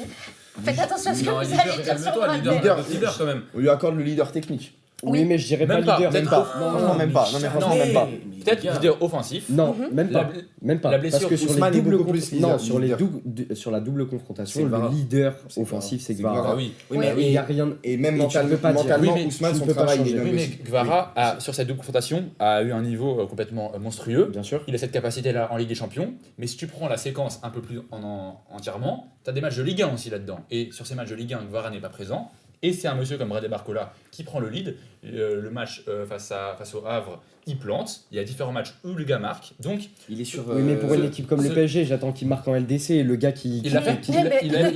Speaker 1: Faites attention à ce que
Speaker 2: Non,
Speaker 1: vous
Speaker 2: leader,
Speaker 1: allez dire sur
Speaker 2: calme-toi,
Speaker 1: Bradley.
Speaker 2: leader quand même.
Speaker 3: On lui accorde le leader technique.
Speaker 4: Oui,
Speaker 1: Oui.
Speaker 4: mais je dirais pas
Speaker 5: Même pas,
Speaker 4: leader.
Speaker 5: peut-être
Speaker 4: Même
Speaker 5: pas.
Speaker 4: pas.
Speaker 3: Franchement, même pas. Non, mais franchement, même pas.
Speaker 5: Peut-être leader offensif.
Speaker 4: Non,
Speaker 1: Mhm.
Speaker 4: même pas.
Speaker 5: La-
Speaker 4: Même pas.
Speaker 5: la blessure,
Speaker 4: Parce que sur
Speaker 3: Ousmane
Speaker 4: les
Speaker 3: est
Speaker 4: doubles
Speaker 3: beaucoup plus leader.
Speaker 4: non, sur la double confrontation,
Speaker 3: C'est
Speaker 4: le
Speaker 3: Gvara.
Speaker 4: leader
Speaker 3: C'est
Speaker 4: offensif, c'est
Speaker 3: Gvara.
Speaker 4: Gvara.
Speaker 5: Ah oui.
Speaker 3: Oui,
Speaker 1: Oui,
Speaker 3: mais
Speaker 4: Il y a rien.
Speaker 3: Et même
Speaker 4: Et tu peux pas dire.
Speaker 3: mentalement,
Speaker 5: Oui, mais
Speaker 3: Ousmane,
Speaker 4: tu
Speaker 3: son
Speaker 4: peux pas
Speaker 3: travail, il est
Speaker 4: changer.
Speaker 3: dingue
Speaker 5: Oui, mais
Speaker 3: aussi.
Speaker 5: Gvara, sur cette double confrontation, a eu un niveau complètement monstrueux.
Speaker 4: Bien sûr.
Speaker 5: Il a cette capacité-là en Ligue des Champions. Mais si tu prends la séquence un peu plus entièrement, tu as des matchs de Ligue 1 aussi là-dedans. Et sur ces matchs de Ligue 1, Gvara n'est pas présent. Et c'est un monsieur comme Bradley Barcola qui prend le lead. Le match face au Havre, il plante. Il y a différents matchs où le gars marque. Donc,
Speaker 3: Il est sur.
Speaker 4: Oui, mais pour une équipe comme le PSG, j'attends qu'il marque en LDC et le gars qui.
Speaker 5: il l'a fait.
Speaker 1: qui-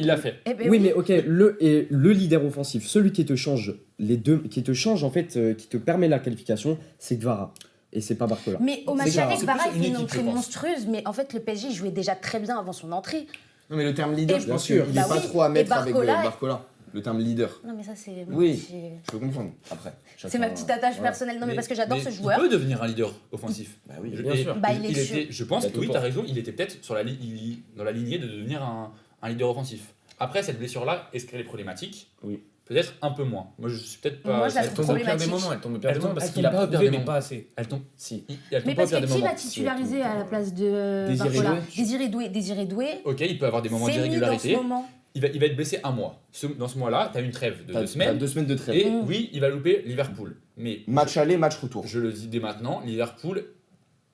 Speaker 5: Il l'a fait.
Speaker 1: Eh ben
Speaker 4: Oui, mais ok, le leader offensif, celui qui te change les deux, qui te change en fait, qui te permet la qualification, c'est Gvara. Et c'est pas Barcola.
Speaker 1: Mais au
Speaker 4: C'est
Speaker 1: match
Speaker 4: grave.
Speaker 1: avec
Speaker 5: C'est
Speaker 1: Gvara,
Speaker 5: plus
Speaker 1: il
Speaker 5: une
Speaker 1: fait une
Speaker 5: équipe,
Speaker 1: entrée
Speaker 5: je pense.
Speaker 1: monstrueuse, mais en fait, le PSG jouait déjà très bien avant son entrée.
Speaker 3: Non, mais le terme leader,
Speaker 1: Et-
Speaker 3: je pense
Speaker 4: Bien sûr.
Speaker 3: qu'il n'est
Speaker 1: Bah
Speaker 3: pas
Speaker 1: oui.
Speaker 3: trop à
Speaker 1: Et
Speaker 3: mettre avec
Speaker 1: Barcola-
Speaker 3: Barcola. Le terme leader.
Speaker 1: Non, mais ça, c'est.
Speaker 3: Oui.
Speaker 1: c'est-
Speaker 3: Je peux comprendre. Après.
Speaker 1: C'est ma petite attache personnelle. Non, mais parce que j'adore ce joueur.
Speaker 5: Il peut devenir un leader offensif.
Speaker 3: Bah oui.
Speaker 6: Bien sûr.
Speaker 1: Bah, il est sûr.
Speaker 5: Je pense
Speaker 6: Il a
Speaker 5: que
Speaker 6: tout
Speaker 5: oui,
Speaker 6: pour.
Speaker 5: tu as raison, il était peut-être dans la lignée de devenir un leader offensif. Après, cette blessure-là, est-ce qu'elle est problématique
Speaker 6: Oui.
Speaker 5: Peut-être un peu moins. Moi, je suis peut-être pas.
Speaker 1: Moi, je la
Speaker 2: Elle
Speaker 1: trouve
Speaker 2: tombe au pire des
Speaker 1: problématique.
Speaker 2: moments, elle tombe au pire des
Speaker 5: Elle
Speaker 2: moments
Speaker 5: tombe-
Speaker 2: parce
Speaker 5: elle
Speaker 2: qu'il
Speaker 5: tombe
Speaker 2: a
Speaker 5: pas au pire
Speaker 2: prouvé,
Speaker 5: des
Speaker 2: mais
Speaker 5: moments.
Speaker 2: pas assez.
Speaker 5: Elle tombe. Si. Elle tombe
Speaker 1: Mais
Speaker 5: pas au
Speaker 1: parce
Speaker 5: pire
Speaker 1: que
Speaker 5: des
Speaker 1: qui
Speaker 5: moments.
Speaker 1: va titulariser à la place de
Speaker 6: Désiré
Speaker 1: Barcola
Speaker 6: Doué.
Speaker 1: Désiré Doué.
Speaker 5: Ok, il peut avoir des moments
Speaker 1: C'est mis dans ce
Speaker 5: d'irrégularité.
Speaker 1: moment.
Speaker 5: Il va être blessé un mois. Dans ce mois-là, tu as une trêve de 2
Speaker 3: T'as
Speaker 5: semaines.
Speaker 3: 2 semaines de trêve.
Speaker 5: Et oui, il va louper Liverpool. Mais
Speaker 3: Match aller, match retour.
Speaker 5: je le dis dès maintenant, Liverpool,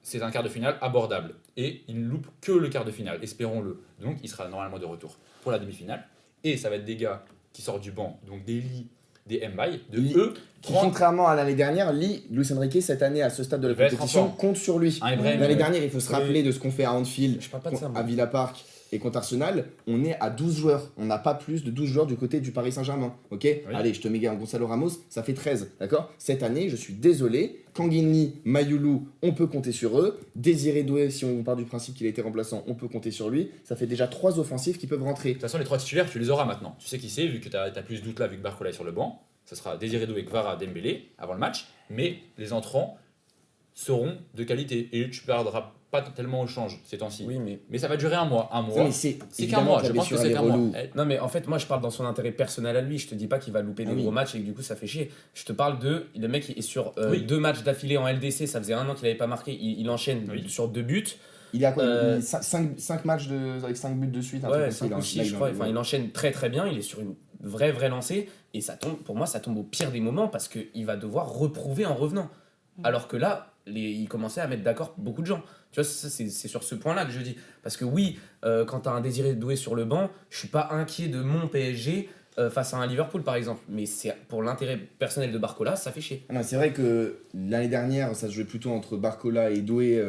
Speaker 5: c'est un quart de finale abordable. Et il ne loupe que le quart de finale, espérons-le. Donc il sera normalement de retour pour la demi-finale. Et ça va être des gars qui sortent du banc, donc des Lee, des Mbaye, de
Speaker 3: Lee,
Speaker 5: eux,
Speaker 3: Qui,
Speaker 5: 30.
Speaker 3: contrairement à l'année dernière, Luis Enrique, cette année, à ce stade de la
Speaker 5: Il va être
Speaker 3: compétition,
Speaker 5: en forme.
Speaker 3: compte sur lui.
Speaker 5: Un Ibrahim,
Speaker 3: L'année dernière, il faut se rappeler de ce qu'on fait à Anfield,
Speaker 6: Je parle pas de ça, moi.
Speaker 3: à Villa Park. Et contre Arsenal, on est à 12 joueurs. On n'a pas plus de 12 joueurs du côté du Paris Saint-Germain. Ok, allez, je te mets Gonzalo Ramos, ça fait 13. D'accord. Cette année, je suis désolé. Kanguinli, Mayoulou, on peut compter sur eux. Désiré Doué, si on part du principe qu'il a été remplaçant, on peut compter sur lui. Ça fait déjà 3 offensifs qui peuvent rentrer.
Speaker 5: De toute façon, les 3 titulaires, tu les auras maintenant. Tu sais qui c'est, vu que tu as plus de doute là, vu que Barcola est sur le banc. Ça sera Désiré Doué, Kvara, Dembélé avant le match. Mais les entrants seront de qualité. Et tu perdras pas tellement au change ces temps-ci.
Speaker 6: Oui,
Speaker 5: Mais ça va durer un mois.
Speaker 3: Non, mais
Speaker 5: C'est qu'un
Speaker 3: évidemment
Speaker 5: mois.
Speaker 3: que
Speaker 5: Je
Speaker 3: la
Speaker 5: pense que
Speaker 3: blessure,
Speaker 5: c'est
Speaker 3: elle est
Speaker 5: qu'un mois.
Speaker 3: relou.
Speaker 6: Non, mais en fait, moi, je parle dans son intérêt personnel à lui. Je te dis pas qu'il va louper des
Speaker 3: oui.
Speaker 6: gros matchs et que du coup, ça fait chier. Je te parle de. Le mec est sur
Speaker 5: Oui.
Speaker 6: 2 matchs d'affilée en LDC. Ça faisait 1 an qu'il avait pas marqué. Il enchaîne
Speaker 5: Oui.
Speaker 6: sur 2 buts.
Speaker 3: Il a quoi
Speaker 6: Euh,
Speaker 3: 5 matchs avec 5 buts de suite. un truc
Speaker 6: Ouais,
Speaker 3: comme ça,
Speaker 6: 5 ou 6, je crois. Enfin, il enchaîne très très bien. Il est sur une vraie lancée. Et ça tombe, pour moi, ça tombe au pire des moments parce qu'il va devoir reprouver en revenant. Alors que là, il commençait à mettre d'accord beaucoup de gens. Tu vois, c'est sur ce point-là que je dis. Parce que oui, quand tu as un Désiré Doué sur le banc, je suis pas inquiet de mon PSG face à un Liverpool, par exemple. Mais c'est pour l'intérêt personnel de Barcola, ça fait chier.
Speaker 3: Ah non, c'est vrai que l'année dernière, ça se jouait plutôt entre Barcola et Doué.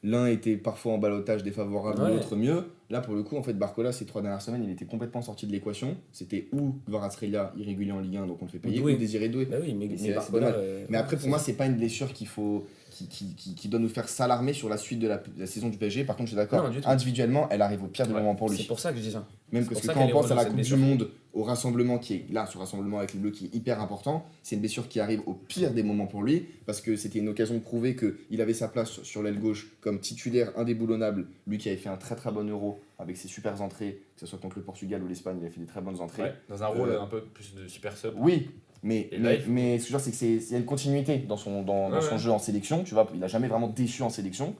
Speaker 3: L'un était parfois en ballottage défavorable,
Speaker 6: Ouais.
Speaker 3: l'autre mieux. Là, pour le coup, en fait, Barcola, ces 3 dernières semaines, il était complètement sorti de l'équation. C'était ou Kvaratskhelia, irrégulier en Ligue 1, donc on le fait payer,
Speaker 6: Doué.
Speaker 3: ou Désiré Doué.
Speaker 6: Bah oui, mais
Speaker 3: c'est
Speaker 6: Barcola.
Speaker 3: dommage. Mais après, pour moi, c'est pas une blessure qu'il faut, qui doit nous faire s'alarmer sur la suite de la saison du PSG. Par contre, je suis d'accord,
Speaker 6: Non, du tout.
Speaker 3: individuellement, elle arrive au pire des
Speaker 5: Ouais,
Speaker 3: moments pour lui.
Speaker 6: C'est pour ça que je dis ça.
Speaker 3: Même
Speaker 6: c'est
Speaker 3: parce
Speaker 6: pour
Speaker 3: que
Speaker 6: ça
Speaker 3: quand on
Speaker 6: qu'elle est
Speaker 3: pense à la
Speaker 6: relou,
Speaker 3: Coupe
Speaker 6: cette
Speaker 3: du
Speaker 6: blessure.
Speaker 3: Monde, au rassemblement qui est là, ce rassemblement avec les Bleus qui est hyper important, c'est une blessure qui arrive au pire des moments pour lui, parce que c'était une occasion de prouver qu'il avait sa place sur l'aile gauche comme titulaire indéboulonnable, lui qui avait fait un très très bon Euro avec ses super entrées, que ce soit contre le Portugal ou l'Espagne, il a fait des très bonnes entrées.
Speaker 5: Ouais, dans un rôle un peu plus de super sub.
Speaker 3: Oui, mais
Speaker 5: Et là, il faut-
Speaker 3: ce que je veux dire, c'est qu'il y a une continuité dans son
Speaker 5: Ouais.
Speaker 3: jeu en sélection, tu vois, il a jamais vraiment déçu en sélection.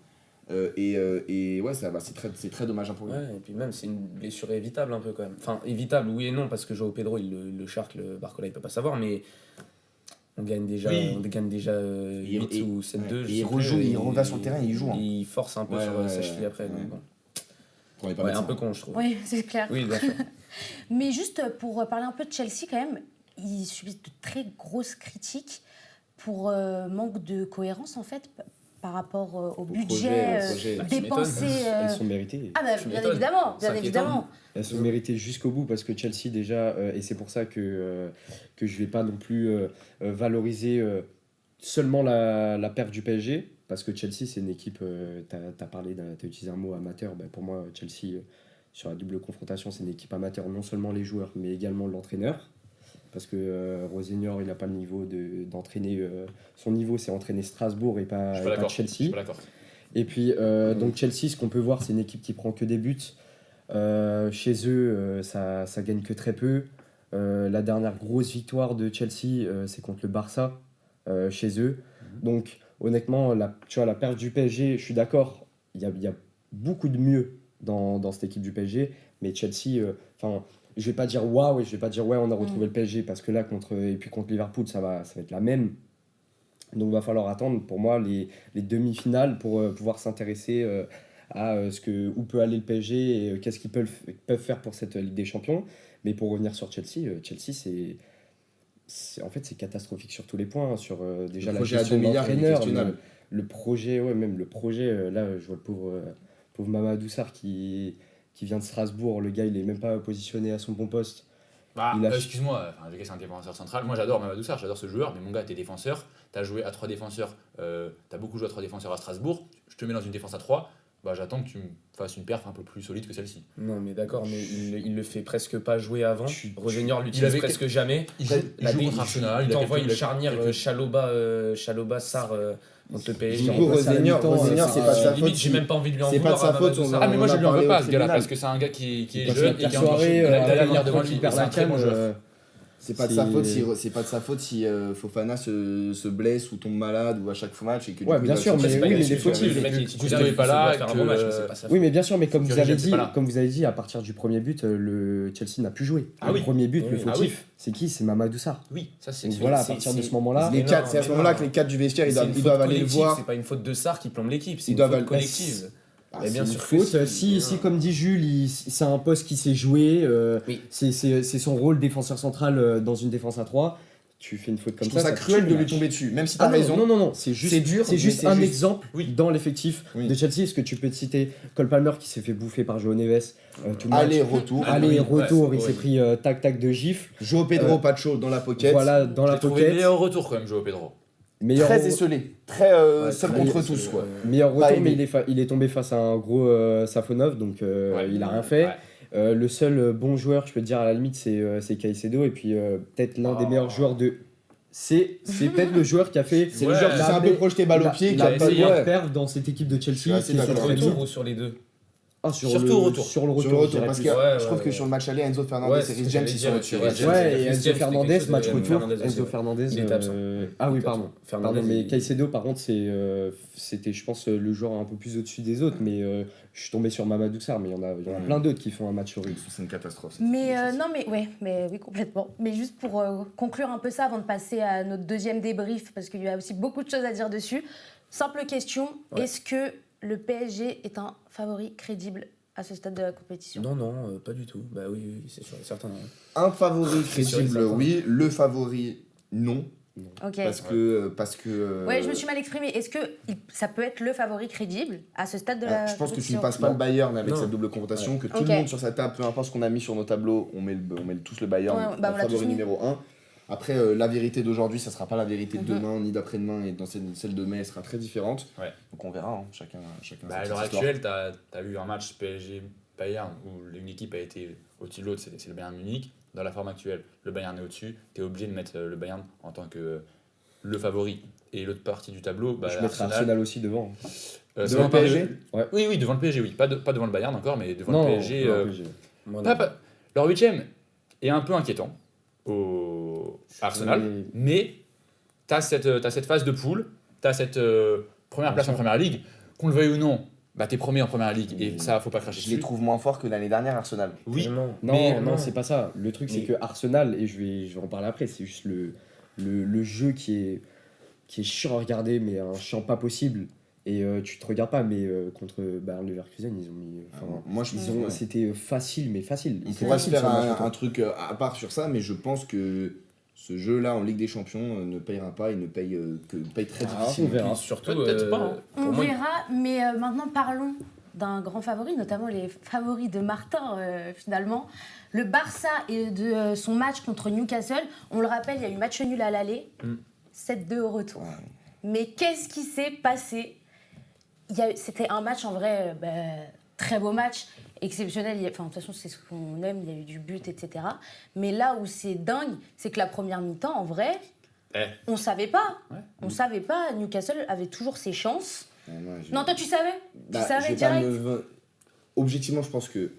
Speaker 3: Et ouais, c'est très dommage pour lui.
Speaker 6: Ouais, et puis même, c'est une blessure évitable un peu quand même. Enfin, évitable, oui et non, parce que Joao Pedro, il le charque, le Barcola, il peut pas savoir, mais on gagne déjà,
Speaker 5: Oui.
Speaker 6: 8
Speaker 3: Et-
Speaker 6: ou 7-2.
Speaker 3: ouais.
Speaker 6: je
Speaker 3: Et il
Speaker 6: sais plus,
Speaker 3: rejoue, il
Speaker 6: et
Speaker 3: revient sur le terrain, il joue. Hein.
Speaker 6: Il force un peu
Speaker 3: Ouais,
Speaker 6: sur
Speaker 3: ouais,
Speaker 6: sa cheville
Speaker 3: ouais.
Speaker 6: après.
Speaker 3: Ouais.
Speaker 6: Donc bon.
Speaker 3: On est pas
Speaker 6: Ouais, un
Speaker 3: médecin.
Speaker 6: peu con, je trouve.
Speaker 1: Oui, c'est clair.
Speaker 6: Oui, bien sûr.
Speaker 1: Mais juste pour parler un peu de Chelsea, quand même, ils subissent de très grosses critiques pour manque de cohérence, en fait, par rapport au budget
Speaker 3: projet.
Speaker 6: Bah, qui
Speaker 1: dépensé.
Speaker 4: Elles sont méritées.
Speaker 1: Ah, bah,
Speaker 6: Tu
Speaker 1: bien
Speaker 6: m'étonnes.
Speaker 1: évidemment, bien
Speaker 6: Ça
Speaker 1: évidemment.
Speaker 4: Elles sont méritées jusqu'au bout parce que Chelsea déjà, et c'est pour ça que je vais pas non plus valoriser seulement la perte du PSG, parce que Chelsea c'est une équipe, t'as utilisé un mot amateur, ben pour moi Chelsea sur la double confrontation c'est une équipe amateur, non seulement les joueurs mais également l'entraîneur, parce que Rosignor il n'a pas le niveau d'entraîner, son niveau c'est entraîner Strasbourg et
Speaker 5: Je
Speaker 4: pas,
Speaker 5: suis
Speaker 4: et
Speaker 5: pas
Speaker 4: pas
Speaker 5: d'accord. Je
Speaker 4: Chelsea.
Speaker 5: suis pas d'accord.
Speaker 4: Et puis, donc Chelsea, ce qu'on peut voir, c'est une équipe qui prend que des buts. Chez eux, ça gagne que très peu. La dernière grosse victoire de Chelsea, c'est contre le Barça, chez eux. Donc, honnêtement, tu vois, la perte du PSG, je suis d'accord, il y a beaucoup de mieux dans cette équipe du PSG. Mais Chelsea, je vais pas dire waouh, et je vais pas dire ouais, on a retrouvé le PSG, parce que là, contre Liverpool, ça va être la même. Donc il va falloir attendre pour moi les demi-finales pour pouvoir s'intéresser à où peut aller le PSG et qu'est-ce qu'ils peuvent faire pour cette Ligue des Champions. Mais pour revenir sur Chelsea, en fait c'est catastrophique sur tous les points, hein, sur déjà
Speaker 3: Le
Speaker 4: la
Speaker 3: projet à
Speaker 4: gestion
Speaker 3: 2 milliards, il est
Speaker 4: d'entraîneur,
Speaker 3: questionnable.
Speaker 4: le projet, ouais, même le projet, là je vois le pauvre Mamadou Sarr qui vient de Strasbourg, le gars il est même pas positionné à son bon poste.
Speaker 5: Bah,
Speaker 4: Il a-
Speaker 5: excuse-moi, le gars c'est un défenseur central. Moi j'adore Mamadou Sarr, j'adore ce joueur, mais mon gars, t'es défenseur, t'as joué à 3 défenseurs, t'as beaucoup joué à 3 défenseurs à Strasbourg, je te mets dans une défense à 3, bah j'attends que tu me fasses une perf un peu plus solide que celle-ci.
Speaker 6: Non, mais d'accord, mais il le fait presque pas jouer avant.
Speaker 4: Tu-
Speaker 6: Rosignor
Speaker 5: il
Speaker 6: l'utilise
Speaker 5: avait-
Speaker 6: presque jamais.
Speaker 5: Il joue contre Arsenal, il a
Speaker 6: t'envoie
Speaker 5: quelques-
Speaker 6: une charnière
Speaker 5: quelques-
Speaker 6: Chaloba-Sarr contre le PSG.
Speaker 3: Du coup, Rosignor, c'est pas de sa
Speaker 6: Limite,
Speaker 3: faute.
Speaker 6: j'ai même pas envie de lui en
Speaker 3: C'est pas
Speaker 6: vouloir.
Speaker 3: de sa
Speaker 6: à
Speaker 3: faute,
Speaker 6: Mamadou
Speaker 3: on
Speaker 6: Sarr.
Speaker 5: Ah mais moi
Speaker 3: en
Speaker 5: je
Speaker 3: a
Speaker 5: lui en veux
Speaker 3: parlé
Speaker 5: pas
Speaker 3: au
Speaker 5: ce gars-là,
Speaker 3: tribunal.
Speaker 5: parce que c'est un gars qui est
Speaker 4: Parce
Speaker 5: jeune
Speaker 4: que
Speaker 5: et qui
Speaker 4: la
Speaker 5: a
Speaker 4: soirée,
Speaker 5: il a
Speaker 4: après
Speaker 5: l'avenir devant
Speaker 4: Macron qui
Speaker 5: lui,
Speaker 4: perd
Speaker 5: c'est un
Speaker 4: la
Speaker 5: très bon
Speaker 4: canne,
Speaker 5: joueur.
Speaker 3: C'est pas de sa faute si Fofana se blesse ou tombe malade ou à chaque match et que du
Speaker 4: Ouais,
Speaker 3: coup,
Speaker 4: bien
Speaker 3: il va
Speaker 4: sûr,
Speaker 3: se-
Speaker 4: mais
Speaker 6: C'est pas
Speaker 4: oui,
Speaker 6: une
Speaker 4: mais les
Speaker 6: excuse,
Speaker 4: fautifs.
Speaker 6: le mec, il
Speaker 5: Cousin est pas là,
Speaker 6: faire un
Speaker 5: que-
Speaker 6: bon match, mais c'est pas sa faute.
Speaker 4: Oui, mais bien sûr, mais comme vous
Speaker 5: Furiel,
Speaker 4: avez
Speaker 5: c'est
Speaker 4: dit,
Speaker 5: pas là.
Speaker 4: à partir du premier but, le Chelsea n'a plus joué.
Speaker 5: Ah
Speaker 4: le
Speaker 5: oui.
Speaker 4: premier but,
Speaker 6: Oui,
Speaker 4: le
Speaker 6: oui.
Speaker 4: fautif, c'est qui? C'est Mamadou Sarr.
Speaker 5: Oui, ça c'est
Speaker 4: Donc voilà, à
Speaker 6: c'est-
Speaker 4: partir de
Speaker 6: c'est-
Speaker 4: ce moment-là,
Speaker 3: Les
Speaker 6: énorme,
Speaker 3: quatre, c'est à ce moment-là que les 4 du vestiaire, ils
Speaker 6: C'est une
Speaker 3: doivent
Speaker 6: faute
Speaker 3: aller le
Speaker 6: collective,
Speaker 3: voir.
Speaker 6: c'est pas une faute de Sarr qui plombe l'équipe, c'est
Speaker 3: Ils
Speaker 6: une
Speaker 3: doivent
Speaker 6: faute
Speaker 3: aller-
Speaker 6: collective.
Speaker 3: Ah,
Speaker 6: Mais bien
Speaker 3: c'est
Speaker 6: sûr
Speaker 3: une
Speaker 6: que
Speaker 4: faute,
Speaker 6: si.
Speaker 4: si, comme dit Jules, c'est un poste qui s'est joué,
Speaker 6: Oui.
Speaker 4: c'est son rôle défenseur central dans une défense à 3. tu fais une faute
Speaker 3: Je
Speaker 4: comme
Speaker 3: trouve ça
Speaker 4: ça
Speaker 3: cruel
Speaker 4: tue
Speaker 3: de
Speaker 4: le
Speaker 3: lui
Speaker 4: match.
Speaker 3: tomber dessus. Même si
Speaker 4: Ah
Speaker 3: t'as
Speaker 4: non,
Speaker 3: raison.
Speaker 4: non, c'est juste,
Speaker 3: C'est dur,
Speaker 4: c'est
Speaker 3: mais
Speaker 4: juste
Speaker 3: c'est
Speaker 4: un
Speaker 3: juste.
Speaker 4: exemple
Speaker 5: Oui.
Speaker 4: dans l'effectif
Speaker 3: Oui.
Speaker 4: de Chelsea. Est-ce que tu peux te citer Cole Palmer qui s'est fait bouffer par Joao Neves tout le match.
Speaker 3: Aller-retour.
Speaker 5: Ah, oui,
Speaker 4: Aller-retour,
Speaker 5: ouais,
Speaker 4: il
Speaker 5: c'est
Speaker 4: s'est pris tac-tac de gifs.
Speaker 3: Joe Pedro Pacho dans la pocket.
Speaker 4: Voilà, dans
Speaker 5: Je
Speaker 4: la
Speaker 5: l'ai trouvé
Speaker 4: pocket.
Speaker 5: meilleur retour quand même, Joao Pedro.
Speaker 4: Meilleur
Speaker 3: Très
Speaker 4: re-
Speaker 3: esselé. Très seul
Speaker 4: très
Speaker 3: contre
Speaker 4: esselé,
Speaker 3: tous, quoi.
Speaker 4: Meilleur
Speaker 3: Pas
Speaker 4: retour, mais
Speaker 3: aimé.
Speaker 4: il est tombé face à un gros Safonov, donc il a rien fait.
Speaker 5: Ouais.
Speaker 4: Le seul bon joueur, je peux te dire à la limite, c'est Caicedo, et puis peut-être l'un des meilleurs joueurs de. C'est peut-être le joueur qui a fait.
Speaker 3: C'est le joueur qui s'est un peu projeté balle au pied, qui
Speaker 4: la
Speaker 3: a pas
Speaker 4: meilleure
Speaker 3: ouais.
Speaker 4: perf dans cette équipe de Chelsea.
Speaker 3: suis assez
Speaker 4: qui est
Speaker 3: d'accord
Speaker 4: sur
Speaker 6: Sur le
Speaker 3: avec
Speaker 4: le
Speaker 6: retour ou sur les deux?
Speaker 5: Surtout
Speaker 4: le
Speaker 5: au retour.
Speaker 4: Sur le retour,
Speaker 3: Sur le
Speaker 4: je
Speaker 3: retour,
Speaker 4: dirais
Speaker 3: parce
Speaker 4: plus.
Speaker 3: que
Speaker 6: Ouais,
Speaker 3: je trouve
Speaker 6: ouais,
Speaker 3: que sur le match aller, Enzo Fernandez
Speaker 6: Ouais,
Speaker 3: et
Speaker 6: c'est
Speaker 3: Reece
Speaker 6: ce que
Speaker 3: James,
Speaker 6: j'allais
Speaker 3: ils
Speaker 6: dire,
Speaker 3: sont au-dessus.
Speaker 6: ouais.
Speaker 3: Ouais.
Speaker 4: Ouais, et
Speaker 6: James,
Speaker 4: Enzo
Speaker 6: c'était
Speaker 4: Fernandez,
Speaker 6: quelque chose
Speaker 4: match
Speaker 6: de-
Speaker 4: retour.
Speaker 6: Fernandez aussi,
Speaker 4: Enzo
Speaker 6: ouais.
Speaker 4: Fernandez.
Speaker 6: Il était absent.
Speaker 4: Ah oui,
Speaker 6: Il était
Speaker 4: pardon.
Speaker 6: absent. Fernandez,
Speaker 4: Mais
Speaker 6: il-
Speaker 4: Caicedo, par contre, c'était, je pense, le joueur un peu plus au-dessus des autres. Mais je suis tombé sur Mamadou Sarr, mais il y en a plein d'autres qui font un match horrible.
Speaker 3: C'est une catastrophe.
Speaker 1: Mais non, mais oui, complètement. Mais juste pour conclure un peu ça avant de passer à notre deuxième débrief, parce qu'il y a aussi beaucoup de choses à dire dessus. Simple question,
Speaker 6: Ouais.
Speaker 1: est-ce que le PSG est un favori crédible à ce stade de la compétition?
Speaker 6: Non, pas du tout. Bah oui, c'est sûr, certain.
Speaker 3: Un favori crédible,
Speaker 6: certain.
Speaker 3: oui. Le favori, non.
Speaker 1: Ok.
Speaker 3: Parce que.
Speaker 1: Ouais, je me suis mal exprimée. Est-ce que ça peut être le favori crédible à ce stade de la
Speaker 3: Je pense que tu ne
Speaker 1: compétition?
Speaker 3: passes pas le Bayern avec
Speaker 6: Non.
Speaker 3: cette double confrontation, que tout
Speaker 1: Ok.
Speaker 3: le monde sur sa table, peu importe ce qu'on a mis sur nos tableaux, on met tous le Bayern
Speaker 1: Ouais, bah,
Speaker 3: en
Speaker 1: on l'a tous
Speaker 3: favori
Speaker 1: mis.
Speaker 3: numéro 1. Après, la vérité d'aujourd'hui, ça sera pas la vérité de
Speaker 1: Mhm.
Speaker 3: demain, ni d'après-demain, et dans celle de mai, elle sera très différente.
Speaker 5: Ouais.
Speaker 3: Donc on verra, hein. chacun
Speaker 5: Bah,
Speaker 3: sa
Speaker 5: à
Speaker 3: petite
Speaker 5: l'heure
Speaker 3: histoire.
Speaker 5: actuelle, t'as eu un match PSG-Bayern où une équipe a été au-dessus de l'autre, c'est le Bayern Munich. Dans la forme actuelle, le Bayern est au-dessus, t'es obligé de mettre le Bayern en tant que le favori. Et l'autre partie du tableau, bah,
Speaker 4: Je mettrais Arsenal aussi devant.
Speaker 5: ça
Speaker 3: Devant
Speaker 5: va
Speaker 3: le
Speaker 5: pas-
Speaker 3: PSG
Speaker 5: Oui, devant le PSG, oui. Pas devant le Bayern encore, mais devant
Speaker 4: Non,
Speaker 5: le PSG.
Speaker 4: non, PSG.
Speaker 6: Moi,
Speaker 5: Pas-
Speaker 6: non.
Speaker 5: pas- Leur huitième est un peu inquiétant à Arsenal, mais t'as cette phase de poule, t'as cette première place en première ligue, qu'on le veuille ou non, bah t'es premier en première ligue et ça faut pas cracher
Speaker 3: Je les
Speaker 5: dessus.
Speaker 3: trouve moins forts que l'année dernière, Arsenal.
Speaker 5: Oui,
Speaker 6: Vraiment.
Speaker 4: Non,
Speaker 6: Mais
Speaker 4: c'est pas ça. Le truc, c'est
Speaker 6: Mais-
Speaker 4: que Arsenal, et je vais en parler après, c'est juste le jeu qui est chiant à regarder, mais un chiant pas possible. Et tu te regardes pas, mais contre Bayern Leverkusen, ils ont mis.
Speaker 3: Moi, je
Speaker 4: C'était facile, mais facile.
Speaker 3: On
Speaker 4: C'était
Speaker 3: pourra se
Speaker 4: facile
Speaker 3: faire
Speaker 4: sur le match
Speaker 3: un
Speaker 4: retour.
Speaker 3: truc à part sur ça, mais je pense que ce jeu-là en Ligue des Champions ne payera pas, il ne paye, paye très
Speaker 4: Ah,
Speaker 3: difficilement.
Speaker 4: on verra.
Speaker 6: Puis surtout,
Speaker 5: Peut-être pas, hein.
Speaker 6: pour
Speaker 1: On
Speaker 6: moi,
Speaker 1: verra, mais maintenant parlons d'un grand favori, notamment les favoris de Martin finalement. Le Barça et de son match contre Newcastle, on le rappelle, il y a eu match nul à l'aller, 7-2 au retour.
Speaker 3: Ouais.
Speaker 1: Mais qu'est-ce qui s'est passé? C'était un match en vrai, très beau match, exceptionnel. Enfin, de toute façon, c'est ce qu'on aime, il y a eu du but, etc. Mais là où c'est dingue, c'est que la première mi-temps, en vrai, on savait pas.
Speaker 5: Ouais.
Speaker 1: On savait pas. Newcastle avait toujours ses chances.
Speaker 3: Ouais,
Speaker 1: Non, toi, tu savais?
Speaker 3: Bah,
Speaker 1: Tu savais
Speaker 3: je vais pas
Speaker 1: direct?
Speaker 3: Objectivement, je pense que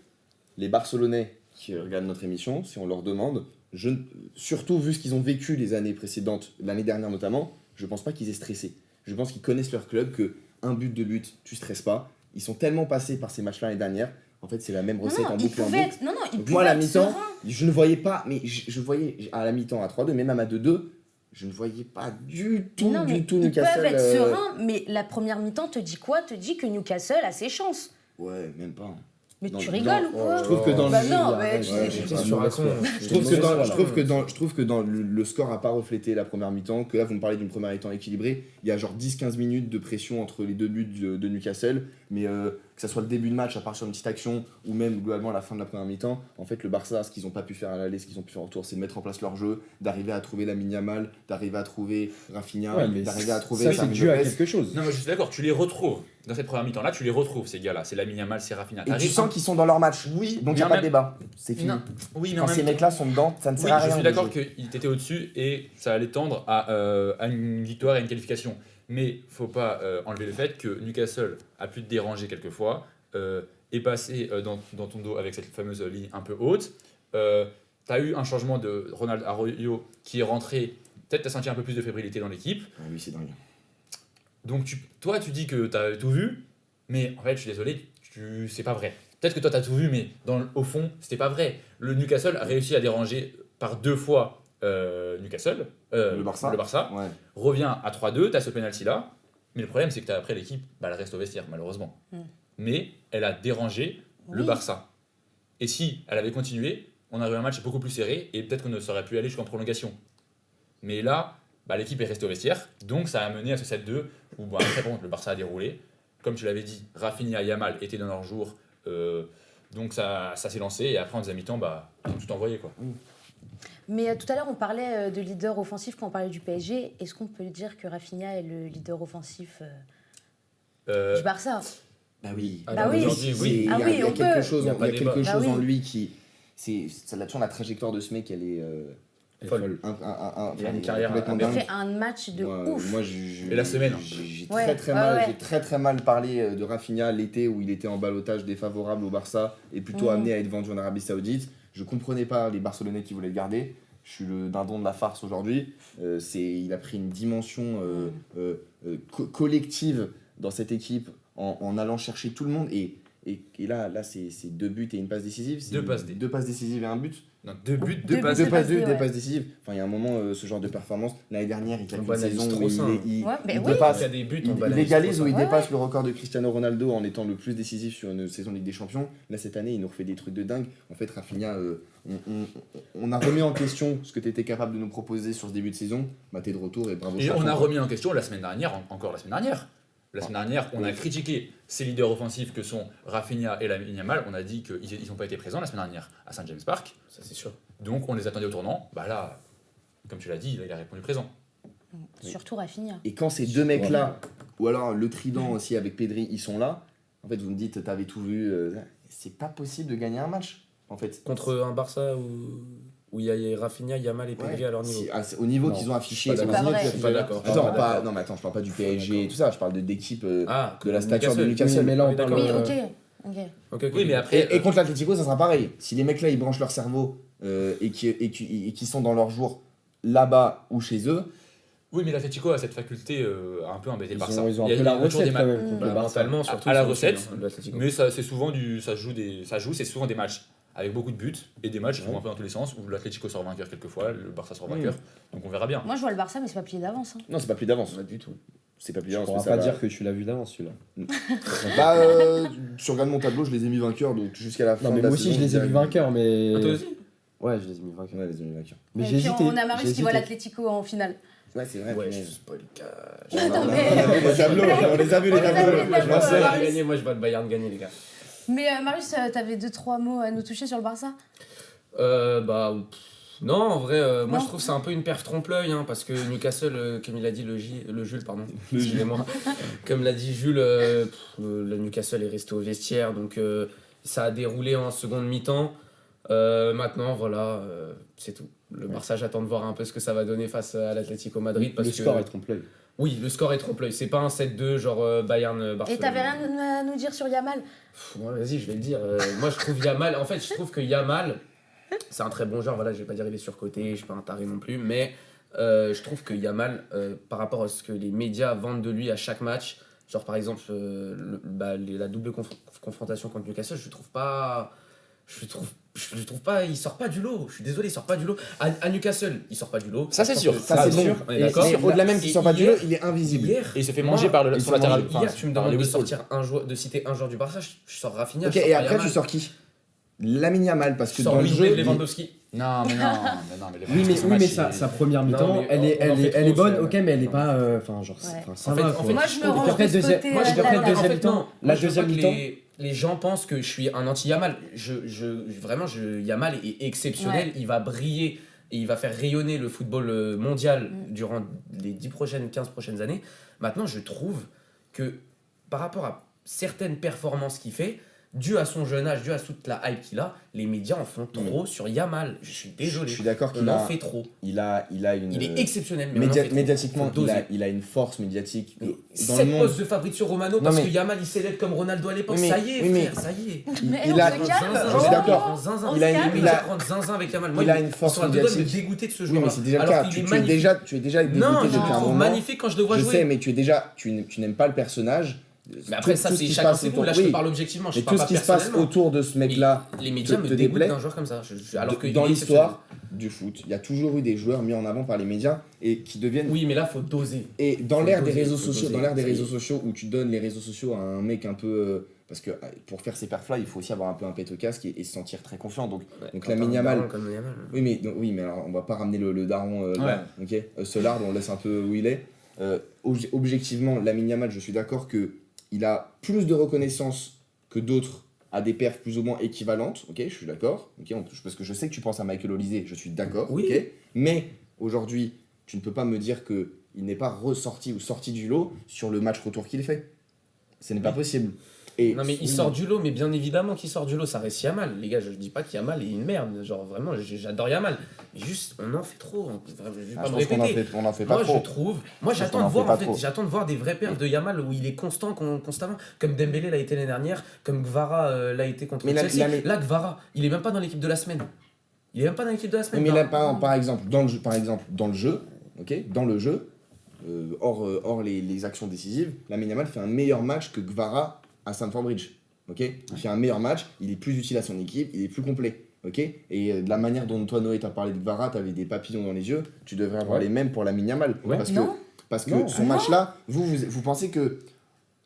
Speaker 3: les Barcelonais qui regardent notre émission, si on leur demande, surtout vu ce qu'ils ont vécu les années précédentes, l'année dernière notamment, je pense pas qu'ils aient stressé. Je pense qu'ils connaissent leur club, que un but, deux buts, tu stresses pas. Ils sont tellement passés par ces matchs-là l'année dernière. En fait, c'est la même recette en
Speaker 1: il
Speaker 3: boucle et en
Speaker 1: pouvait
Speaker 3: boucle.
Speaker 1: être, non, il
Speaker 3: Donc
Speaker 1: pouvait
Speaker 3: moi, à la
Speaker 1: être
Speaker 3: mi-temps,
Speaker 1: serein.
Speaker 3: je ne voyais pas, mais je voyais à la mi-temps à 3-2, mais même à 2-2, je ne voyais pas du tout,
Speaker 1: Non, mais
Speaker 3: du tout
Speaker 1: ils
Speaker 3: Newcastle.
Speaker 1: peuvent être sereins, mais la première mi-temps te dit quoi? Te dit que Newcastle a ses chances.
Speaker 3: Ouais, même pas.
Speaker 1: Mais
Speaker 3: Non,
Speaker 1: tu
Speaker 3: non,
Speaker 1: rigoles ou quoi?
Speaker 3: Je trouve que dans
Speaker 1: Bah
Speaker 3: le
Speaker 1: non,
Speaker 3: jeu,
Speaker 1: mais
Speaker 3: ouais,
Speaker 1: tu-
Speaker 3: ouais,
Speaker 1: je-
Speaker 3: j'ai
Speaker 6: je
Speaker 3: pas
Speaker 6: suis
Speaker 3: de mauvaise
Speaker 6: racon.
Speaker 3: foi.
Speaker 6: Je
Speaker 3: Je trouve que dans le score n'a pas reflété la première mi-temps, que là vous me parlez d'une première mi-temps équilibrée, il y a genre 10-15 minutes de pression entre les deux buts de Newcastle, mais que ça soit le début de match à part sur une petite action ou même globalement à la fin de la première mi-temps, en fait le Barça, ce qu'ils n'ont pas pu faire à l'aller, ce qu'ils ont pu faire en retour, c'est de mettre en place leur jeu, d'arriver à trouver Lamine Yamal, d'arriver à trouver Rafinha,
Speaker 4: Ouais, mais
Speaker 3: d'arriver à trouver
Speaker 4: ça, c'est
Speaker 3: Fermin
Speaker 4: dû à
Speaker 3: Lopez.
Speaker 4: quelque chose.
Speaker 5: Non, mais je suis d'accord, tu les retrouves. Dans cette première mi-temps-là, tu les retrouves, ces gars-là. C'est Lamine Yamal, c'est Rafinha.
Speaker 3: Et tu
Speaker 5: T'arrives-
Speaker 3: sens qu'ils sont dans leur match.
Speaker 5: Oui,
Speaker 3: Donc il n'y
Speaker 5: mais
Speaker 3: a
Speaker 5: en
Speaker 3: pas de
Speaker 5: même-
Speaker 3: débat. C'est fini.
Speaker 5: Non, oui, mais en
Speaker 3: Quand ces
Speaker 5: même temps.
Speaker 3: mecs-là sont dedans, ça ne sert
Speaker 5: Oui,
Speaker 3: à
Speaker 5: je
Speaker 3: rien.
Speaker 5: suis
Speaker 3: de
Speaker 5: d'accord
Speaker 3: jouer.
Speaker 5: qu'il était au-dessus et ça allait tendre à une victoire et à une qualification. Mais faut pas enlever le fait que Newcastle a pu te déranger quelquefois, est passé dans ton dos avec cette fameuse ligne un peu haute. Tu as eu un changement de Ronald Arroyo qui est rentré. Peut-être tu as senti un peu plus de fébrilité dans l'équipe.
Speaker 3: Ah oui, c'est dingue.
Speaker 5: Donc toi, tu dis que tu as tout vu, mais en fait, je suis désolé, c'est pas vrai. Peut-être que toi, tu as tout vu, mais au fond, c'était pas vrai. Le Newcastle a réussi à déranger par 2 fois Newcastle,
Speaker 3: Le Barça. Ouais.
Speaker 5: revient à 3-2, tu as ce penalty-là, mais le problème, c'est que après, l'équipe, elle reste au vestiaire, malheureusement. Mais elle a dérangé le
Speaker 1: Oui.
Speaker 5: Barça. Et si elle avait continué, on aurait eu un match beaucoup plus serré, et peut-être qu'on ne serait pu aller jusqu'en prolongation. Mais là, l'équipe est restée au vestiaire, donc ça a mené à ce 7-2 où après, bon, le Barça a déroulé. Comme tu l'avais dit, Rafinha et Yamal étaient dans leur jour, donc ça s'est lancé. Et après, en deuxième mi-temps, ils ont tout envoyé, quoi.
Speaker 1: Mais tout à l'heure, on parlait de leader offensif quand on parlait du PSG. Est-ce qu'on peut dire que Rafinha est le leader offensif du Barça?
Speaker 3: Bah oui.
Speaker 1: Bah oui.
Speaker 5: Aujourd'hui, oui.
Speaker 3: Il y a,
Speaker 1: Ah oui,
Speaker 3: il y a
Speaker 1: on
Speaker 3: quelque
Speaker 1: peut.
Speaker 3: chose,
Speaker 5: Il y a pas
Speaker 3: il y a
Speaker 5: débat.
Speaker 3: quelque
Speaker 1: Bah
Speaker 3: chose
Speaker 1: oui.
Speaker 3: en lui qui... Là-dessus, la trajectoire de ce mec, elle est...
Speaker 4: Folle.
Speaker 6: Il a une carrière
Speaker 3: complètement
Speaker 1: Il
Speaker 3: dingue.
Speaker 1: fait un match de ouf.
Speaker 3: Moi,
Speaker 5: Et la semaine.
Speaker 3: J'ai
Speaker 1: Ouais,
Speaker 3: très mal parlé de Rafinha l'été où il était en ballottage défavorable au Barça et plutôt amené à être vendu en Arabie Saoudite. Je comprenais pas les Barcelonais qui voulaient le garder. Je suis le dindon de la farce aujourd'hui. Il a pris une dimension collective dans cette équipe en allant chercher tout le monde. Et là c'est 2 buts et une passe décisive. C'est 2 passes décisives et un but.
Speaker 5: Non, 2 buts,
Speaker 1: Deux
Speaker 5: 2 passes.
Speaker 1: buts.
Speaker 3: Deux
Speaker 1: ouais.
Speaker 3: passes décisives. Enfin, il y a un moment, ce genre de performance. L'année dernière, il claque
Speaker 6: On
Speaker 3: une
Speaker 6: banalise
Speaker 3: saison
Speaker 6: trop
Speaker 3: où
Speaker 6: ça,
Speaker 3: il
Speaker 1: Ouais, mais oui.
Speaker 3: dépasse.
Speaker 6: Il y a des buts,
Speaker 3: Il
Speaker 6: on banalise
Speaker 3: égalise
Speaker 6: trop
Speaker 3: ou il
Speaker 6: ça.
Speaker 1: Ouais,
Speaker 3: dépasse le record de Cristiano Ronaldo en étant le plus décisif sur une saison de Ligue des Champions. Là, cette année, il nous refait des trucs de dingue. En fait, Rafinha, on a remis en question ce que tu étais capable de nous proposer sur ce début de saison. T'es de retour et bravo.
Speaker 5: Et
Speaker 3: champion.
Speaker 5: on a remis en question la semaine dernière, encore la semaine dernière. La semaine dernière, on a critiqué ces leaders offensifs que sont Rafinha et Lamine Yamal. On a dit qu'ils n'ont pas été présents la semaine dernière à Saint James Park.
Speaker 6: Ça, c'est sûr.
Speaker 5: Donc on les attendait au tournant. Là, comme tu l'as dit, il a répondu présent.
Speaker 1: Surtout Rafinha.
Speaker 3: Et quand ces deux mecs-là, ou alors le trident aussi avec Pedri, ils sont là, en fait, vous me dites, t'avais tout vu. C'est pas possible de gagner un match, en fait.
Speaker 6: Contre un Barça où il y a Rafinha, Yamal et Pedri à leur niveau.
Speaker 3: C'est au niveau
Speaker 4: Non,
Speaker 3: qu'ils ont affiché.
Speaker 4: je suis pas
Speaker 3: c'est
Speaker 1: d'accord.
Speaker 3: au niveau
Speaker 1: C'est
Speaker 3: que-
Speaker 6: Je suis pas d'accord.
Speaker 3: Attends, non, mais attends, je parle pas du PSG et tout ça, je parle d'équipe de la stature de
Speaker 6: Newcastle.
Speaker 3: Newcastle.
Speaker 4: Oui, mais là, on
Speaker 6: Oui,
Speaker 4: parle.
Speaker 6: d'accord.
Speaker 1: Oui, ok.
Speaker 6: Ok.
Speaker 5: Oui, mais après,
Speaker 3: Et contre l'Atlético, ça sera pareil. Si les mecs là, ils branchent leur cerveau et qui sont dans leur jour là-bas ou chez eux,
Speaker 5: oui, mais l'Atlético a cette faculté à un peu embêter le Barça.
Speaker 4: Ils ont un
Speaker 5: Il y a-
Speaker 4: peu
Speaker 5: il y a
Speaker 4: la
Speaker 5: toujours des
Speaker 4: recette quand
Speaker 5: ma-
Speaker 4: même contre le Barça.
Speaker 6: Mentalement, surtout.
Speaker 5: à la
Speaker 6: c'est aussi,
Speaker 5: recette,
Speaker 6: hein, l'Atlético.
Speaker 5: Mais c'est souvent c'est souvent des matchs avec beaucoup de buts et des matchs qui vont un peu dans tous les sens où l'Atlético sort vainqueur quelquefois, le Barça sort vainqueur. Donc on verra bien.
Speaker 1: Moi, je vois le Barça, mais c'est pas plié d'avance. Hein.
Speaker 3: non, c'est pas plus d'avance.
Speaker 6: Pas du tout.
Speaker 3: C'est pas plus
Speaker 4: Tu
Speaker 3: d'avance.
Speaker 4: pourras
Speaker 3: mais ça
Speaker 4: pas
Speaker 3: va.
Speaker 4: dire que tu l'as vu d'avance celui-là.
Speaker 3: Tu regardes mon tableau, je les ai mis vainqueurs, donc jusqu'à la fin
Speaker 4: Non, mais
Speaker 3: de la
Speaker 4: moi aussi
Speaker 3: saison,
Speaker 4: je les ai
Speaker 3: dirais-
Speaker 4: vus vainqueurs, mais.
Speaker 6: Ah, toi aussi
Speaker 4: Ouais, je les ai mis vainqueurs.
Speaker 3: Ouais, les ai mis vainqueurs.
Speaker 4: Mais
Speaker 1: Et
Speaker 4: j'ai
Speaker 1: puis
Speaker 4: hésité.
Speaker 1: on a Marius
Speaker 4: j'ai
Speaker 1: qui voit
Speaker 4: hésité.
Speaker 1: l'Atlético en finale.
Speaker 3: Ouais, c'est vrai.
Speaker 6: Ouais,
Speaker 3: mais-
Speaker 6: je suis pas le cas.
Speaker 1: Attends,
Speaker 3: On a
Speaker 1: mais-
Speaker 3: vu les tableaux, on les a vus les
Speaker 1: On les a
Speaker 3: tableaux.
Speaker 1: vus, les tableaux.
Speaker 3: Je vois ça.
Speaker 1: Marius.
Speaker 6: Gagner, moi je vois le Bayern gagner, les gars.
Speaker 1: Mais Marius, t'avais 2-3 mots à nous toucher sur le Barça?
Speaker 6: Non, en vrai, moi
Speaker 1: Non.
Speaker 6: je trouve que c'est un peu une perf trompe-l'œil, hein, parce que Newcastle, comme il a dit le Jules, pardon, excusez-moi, comme l'a dit Jules, le Newcastle est resté au vestiaire, donc ça a déroulé en seconde mi-temps. Maintenant, voilà, c'est tout. Le Barça, j'attends de voir un peu ce que ça va donner face à l'Atlético Madrid. Parce
Speaker 4: Le
Speaker 6: que,
Speaker 4: score est trompe-l'œil.
Speaker 6: Oui, le score est trompe-l'œil. C'est pas un 7-2 genre Bayern-Barcelone.
Speaker 1: Et t'avais rien à nous dire sur Yamal?
Speaker 6: Ouais, vas-y, je vais le dire. Moi, je trouve Yamal. En fait, je trouve que Yamal, c'est un très bon joueur. Voilà, je vais pas dire il est surcoté, je suis pas un taré non plus. Mais je trouve que Yamal, par rapport à ce que les médias vendent de lui à chaque match, genre par exemple la double confrontation contre Newcastle, je trouve pas. Je trouve pas, il sort pas du lot. Je suis désolé, il sort pas du lot. À Newcastle, il sort pas du lot.
Speaker 2: Ça, c'est sûr.
Speaker 3: Ça, c'est
Speaker 6: sûr,
Speaker 3: bon.
Speaker 6: on est
Speaker 3: Et
Speaker 6: d'accord.
Speaker 3: au-delà même
Speaker 6: Et
Speaker 3: qu'il sort pas du
Speaker 6: hier-
Speaker 3: lot, il est invisible.
Speaker 6: Hier,
Speaker 5: Et il se fait
Speaker 6: moi,
Speaker 5: manger par
Speaker 3: il se
Speaker 5: son latéral.
Speaker 3: fait
Speaker 6: hier, tu me
Speaker 5: par
Speaker 6: demandes de
Speaker 5: Lewis Hall.
Speaker 6: sortir de citer un joueur du Barça, je sors Rafinha.
Speaker 3: Ok,
Speaker 6: je sors
Speaker 3: et
Speaker 6: pas
Speaker 3: après,
Speaker 6: Yamal.
Speaker 3: tu sors qui Lamine Yamal, parce que
Speaker 6: Je sors
Speaker 3: dans le
Speaker 6: le doublé
Speaker 3: jeu.
Speaker 6: de Lewandowski.
Speaker 5: Non, mais
Speaker 4: Oui, mais sa première mi-temps,
Speaker 6: mais
Speaker 4: elle
Speaker 6: on en fait
Speaker 4: est
Speaker 6: trop,
Speaker 4: bonne,
Speaker 6: c'est-
Speaker 4: ok, mais elle est
Speaker 6: non.
Speaker 4: pas. Enfin, genre,
Speaker 1: Ouais.
Speaker 4: ça
Speaker 6: En fait-
Speaker 4: va.
Speaker 6: en
Speaker 4: quoi.
Speaker 6: fait,
Speaker 1: Moi, je me range
Speaker 4: après
Speaker 1: de ce
Speaker 4: deuxième-
Speaker 1: côté.
Speaker 4: moi, je
Speaker 1: de
Speaker 4: après
Speaker 1: la-
Speaker 4: le deuxième
Speaker 6: En fait,
Speaker 4: mi-temps,
Speaker 6: non.
Speaker 4: la
Speaker 6: Moi, je veux
Speaker 4: deuxième
Speaker 6: pas que
Speaker 4: mi-temps.
Speaker 6: les gens pensent que je suis un anti-Yamal. Vraiment, Yamal est exceptionnel.
Speaker 1: Ouais.
Speaker 6: Il va briller et il va faire rayonner le football mondial durant les 15 prochaines années. Maintenant, je trouve que par rapport à certaines performances qu'il fait, dû à son jeune âge, dû à toute la hype qu'il a, les médias en font trop sur Yamal. Je suis désolé.
Speaker 3: Je suis d'accord
Speaker 6: On
Speaker 3: qu'il
Speaker 6: en
Speaker 3: a,
Speaker 6: fait trop.
Speaker 3: il a une.
Speaker 6: Il est exceptionnel, mais on en fait trop.
Speaker 3: Médiatiquement,
Speaker 6: Faut doser.
Speaker 3: il a une force médiatique dans le
Speaker 6: 7
Speaker 3: monde.
Speaker 6: postes de Fabrizio Romano parce
Speaker 3: mais-
Speaker 6: que Yamal il célèbre comme Ronaldo à l'époque.
Speaker 3: Oui, mais-
Speaker 6: Ça y est,
Speaker 3: oui, mais-
Speaker 6: frère, ça y est.
Speaker 1: Mais
Speaker 3: il
Speaker 1: on
Speaker 3: a-
Speaker 1: se calme.
Speaker 3: je suis d'accord.
Speaker 6: En zinzin.
Speaker 3: Il a une-
Speaker 6: Les
Speaker 3: il
Speaker 6: médias
Speaker 3: a-
Speaker 6: prennent zinzin avec Yamal. Moi,
Speaker 3: il a
Speaker 6: ils
Speaker 3: une force
Speaker 6: sont à deux doigts de me
Speaker 3: médiatique.
Speaker 6: dégoûter de ce
Speaker 3: Oui,
Speaker 6: joueur.
Speaker 3: mais c'est déjà le
Speaker 6: Alors
Speaker 3: cas.
Speaker 6: qu'il
Speaker 3: Tu
Speaker 6: est
Speaker 3: es
Speaker 6: magnifique.
Speaker 3: déjà dégoûté
Speaker 6: Non, je
Speaker 3: depuis
Speaker 6: le
Speaker 3: un
Speaker 6: trouve
Speaker 3: moment.
Speaker 6: magnifique quand je le vois
Speaker 3: Je
Speaker 6: jouer.
Speaker 3: sais, mais tu n'aimes pas le personnage.
Speaker 6: Mais après,
Speaker 3: Tout
Speaker 6: ça,
Speaker 3: ce
Speaker 6: c'est
Speaker 3: qui se
Speaker 6: chacun
Speaker 3: passe
Speaker 6: ses goûts.
Speaker 3: autour-
Speaker 6: Là, je te
Speaker 3: oui.
Speaker 6: parle objectivement. Je
Speaker 3: Mais
Speaker 6: parle
Speaker 3: tout ce
Speaker 6: pas
Speaker 3: qui se passe
Speaker 6: personnellement.
Speaker 3: autour de ce mec-là,
Speaker 6: Les médias
Speaker 3: te
Speaker 6: me dégoûtent
Speaker 3: déplaît.
Speaker 6: d'un joueur comme ça. Alors que
Speaker 3: dans l'histoire du foot, il y a toujours eu des joueurs mis en avant par les médias et qui deviennent.
Speaker 6: Oui, mais là, faut doser.
Speaker 3: Et dans
Speaker 6: Faut
Speaker 3: l'ère des
Speaker 6: doser,
Speaker 3: réseaux
Speaker 6: faut
Speaker 3: sociaux,
Speaker 6: doser,
Speaker 3: dans l'ère des
Speaker 6: ça y est.
Speaker 3: réseaux sociaux où tu donnes les réseaux sociaux à un mec un peu Parce que pour faire ces perfs-là, il faut aussi avoir un peu un pet au casque et se sentir très confiant. Donc
Speaker 6: quand
Speaker 3: Lamine
Speaker 6: t'as un
Speaker 3: Yamal-
Speaker 6: daron comme Yamal.
Speaker 3: oui, mais alors on va pas ramener le daron là, ok. Solar, on le laisse un peu où il est. Objectivement, Lamine Yamal, je suis d'accord que il a plus de reconnaissance que d'autres à des perfs plus ou moins équivalentes, ok, je suis d'accord, ok, parce que je sais que tu penses à Michael Olise, je suis d'accord,
Speaker 6: Oui.
Speaker 3: ok, mais aujourd'hui, tu ne peux pas me dire qu'il n'est pas ressorti ou sorti du lot sur le match retour qu'il fait. Ce n'est pas possible. Et
Speaker 6: Non mais il sort du lot, mais bien évidemment qu'il sort du lot, ça reste Yamal. Les gars, je dis pas qu'Yamal est une merde, genre vraiment, j'adore Yamal. Mais juste, on en fait trop, je vais pas
Speaker 3: je
Speaker 6: me
Speaker 3: pense qu'on
Speaker 6: répéter.
Speaker 3: on en fait pas
Speaker 6: Moi
Speaker 3: trop.
Speaker 6: je trouve, moi
Speaker 3: Je
Speaker 6: j'attends
Speaker 3: pense
Speaker 6: de
Speaker 3: qu'on en
Speaker 6: voir
Speaker 3: fait
Speaker 6: en
Speaker 3: pas
Speaker 6: fait,
Speaker 3: trop.
Speaker 6: j'attends de voir des vrais perfs de Yamal où il est constant constamment, comme Dembélé l'a été l'année dernière, comme Gvara l'a été contre
Speaker 3: Mais
Speaker 6: Chelsea.
Speaker 3: mais-
Speaker 6: Là Gvara, il est même pas dans l'équipe de la semaine. Il est même pas dans l'équipe de la semaine.
Speaker 3: Mais là, par exemple, dans le jeu, ok, dans le jeu, hors les actions décisives, Lamine Yamal fait un meilleur match que Gvara à Stamford Bridge. Ok, il fait un meilleur match, il est plus utile à son équipe, il est plus complet. Ok, et de la manière dont toi Noé t'as parlé de Gvara, t'avais des papillons dans les yeux, tu devrais avoir les mêmes pour Lamine Yamal.
Speaker 6: Ouais.
Speaker 1: Non.
Speaker 3: Parce que
Speaker 4: Non.
Speaker 3: son match-là, vous pensez que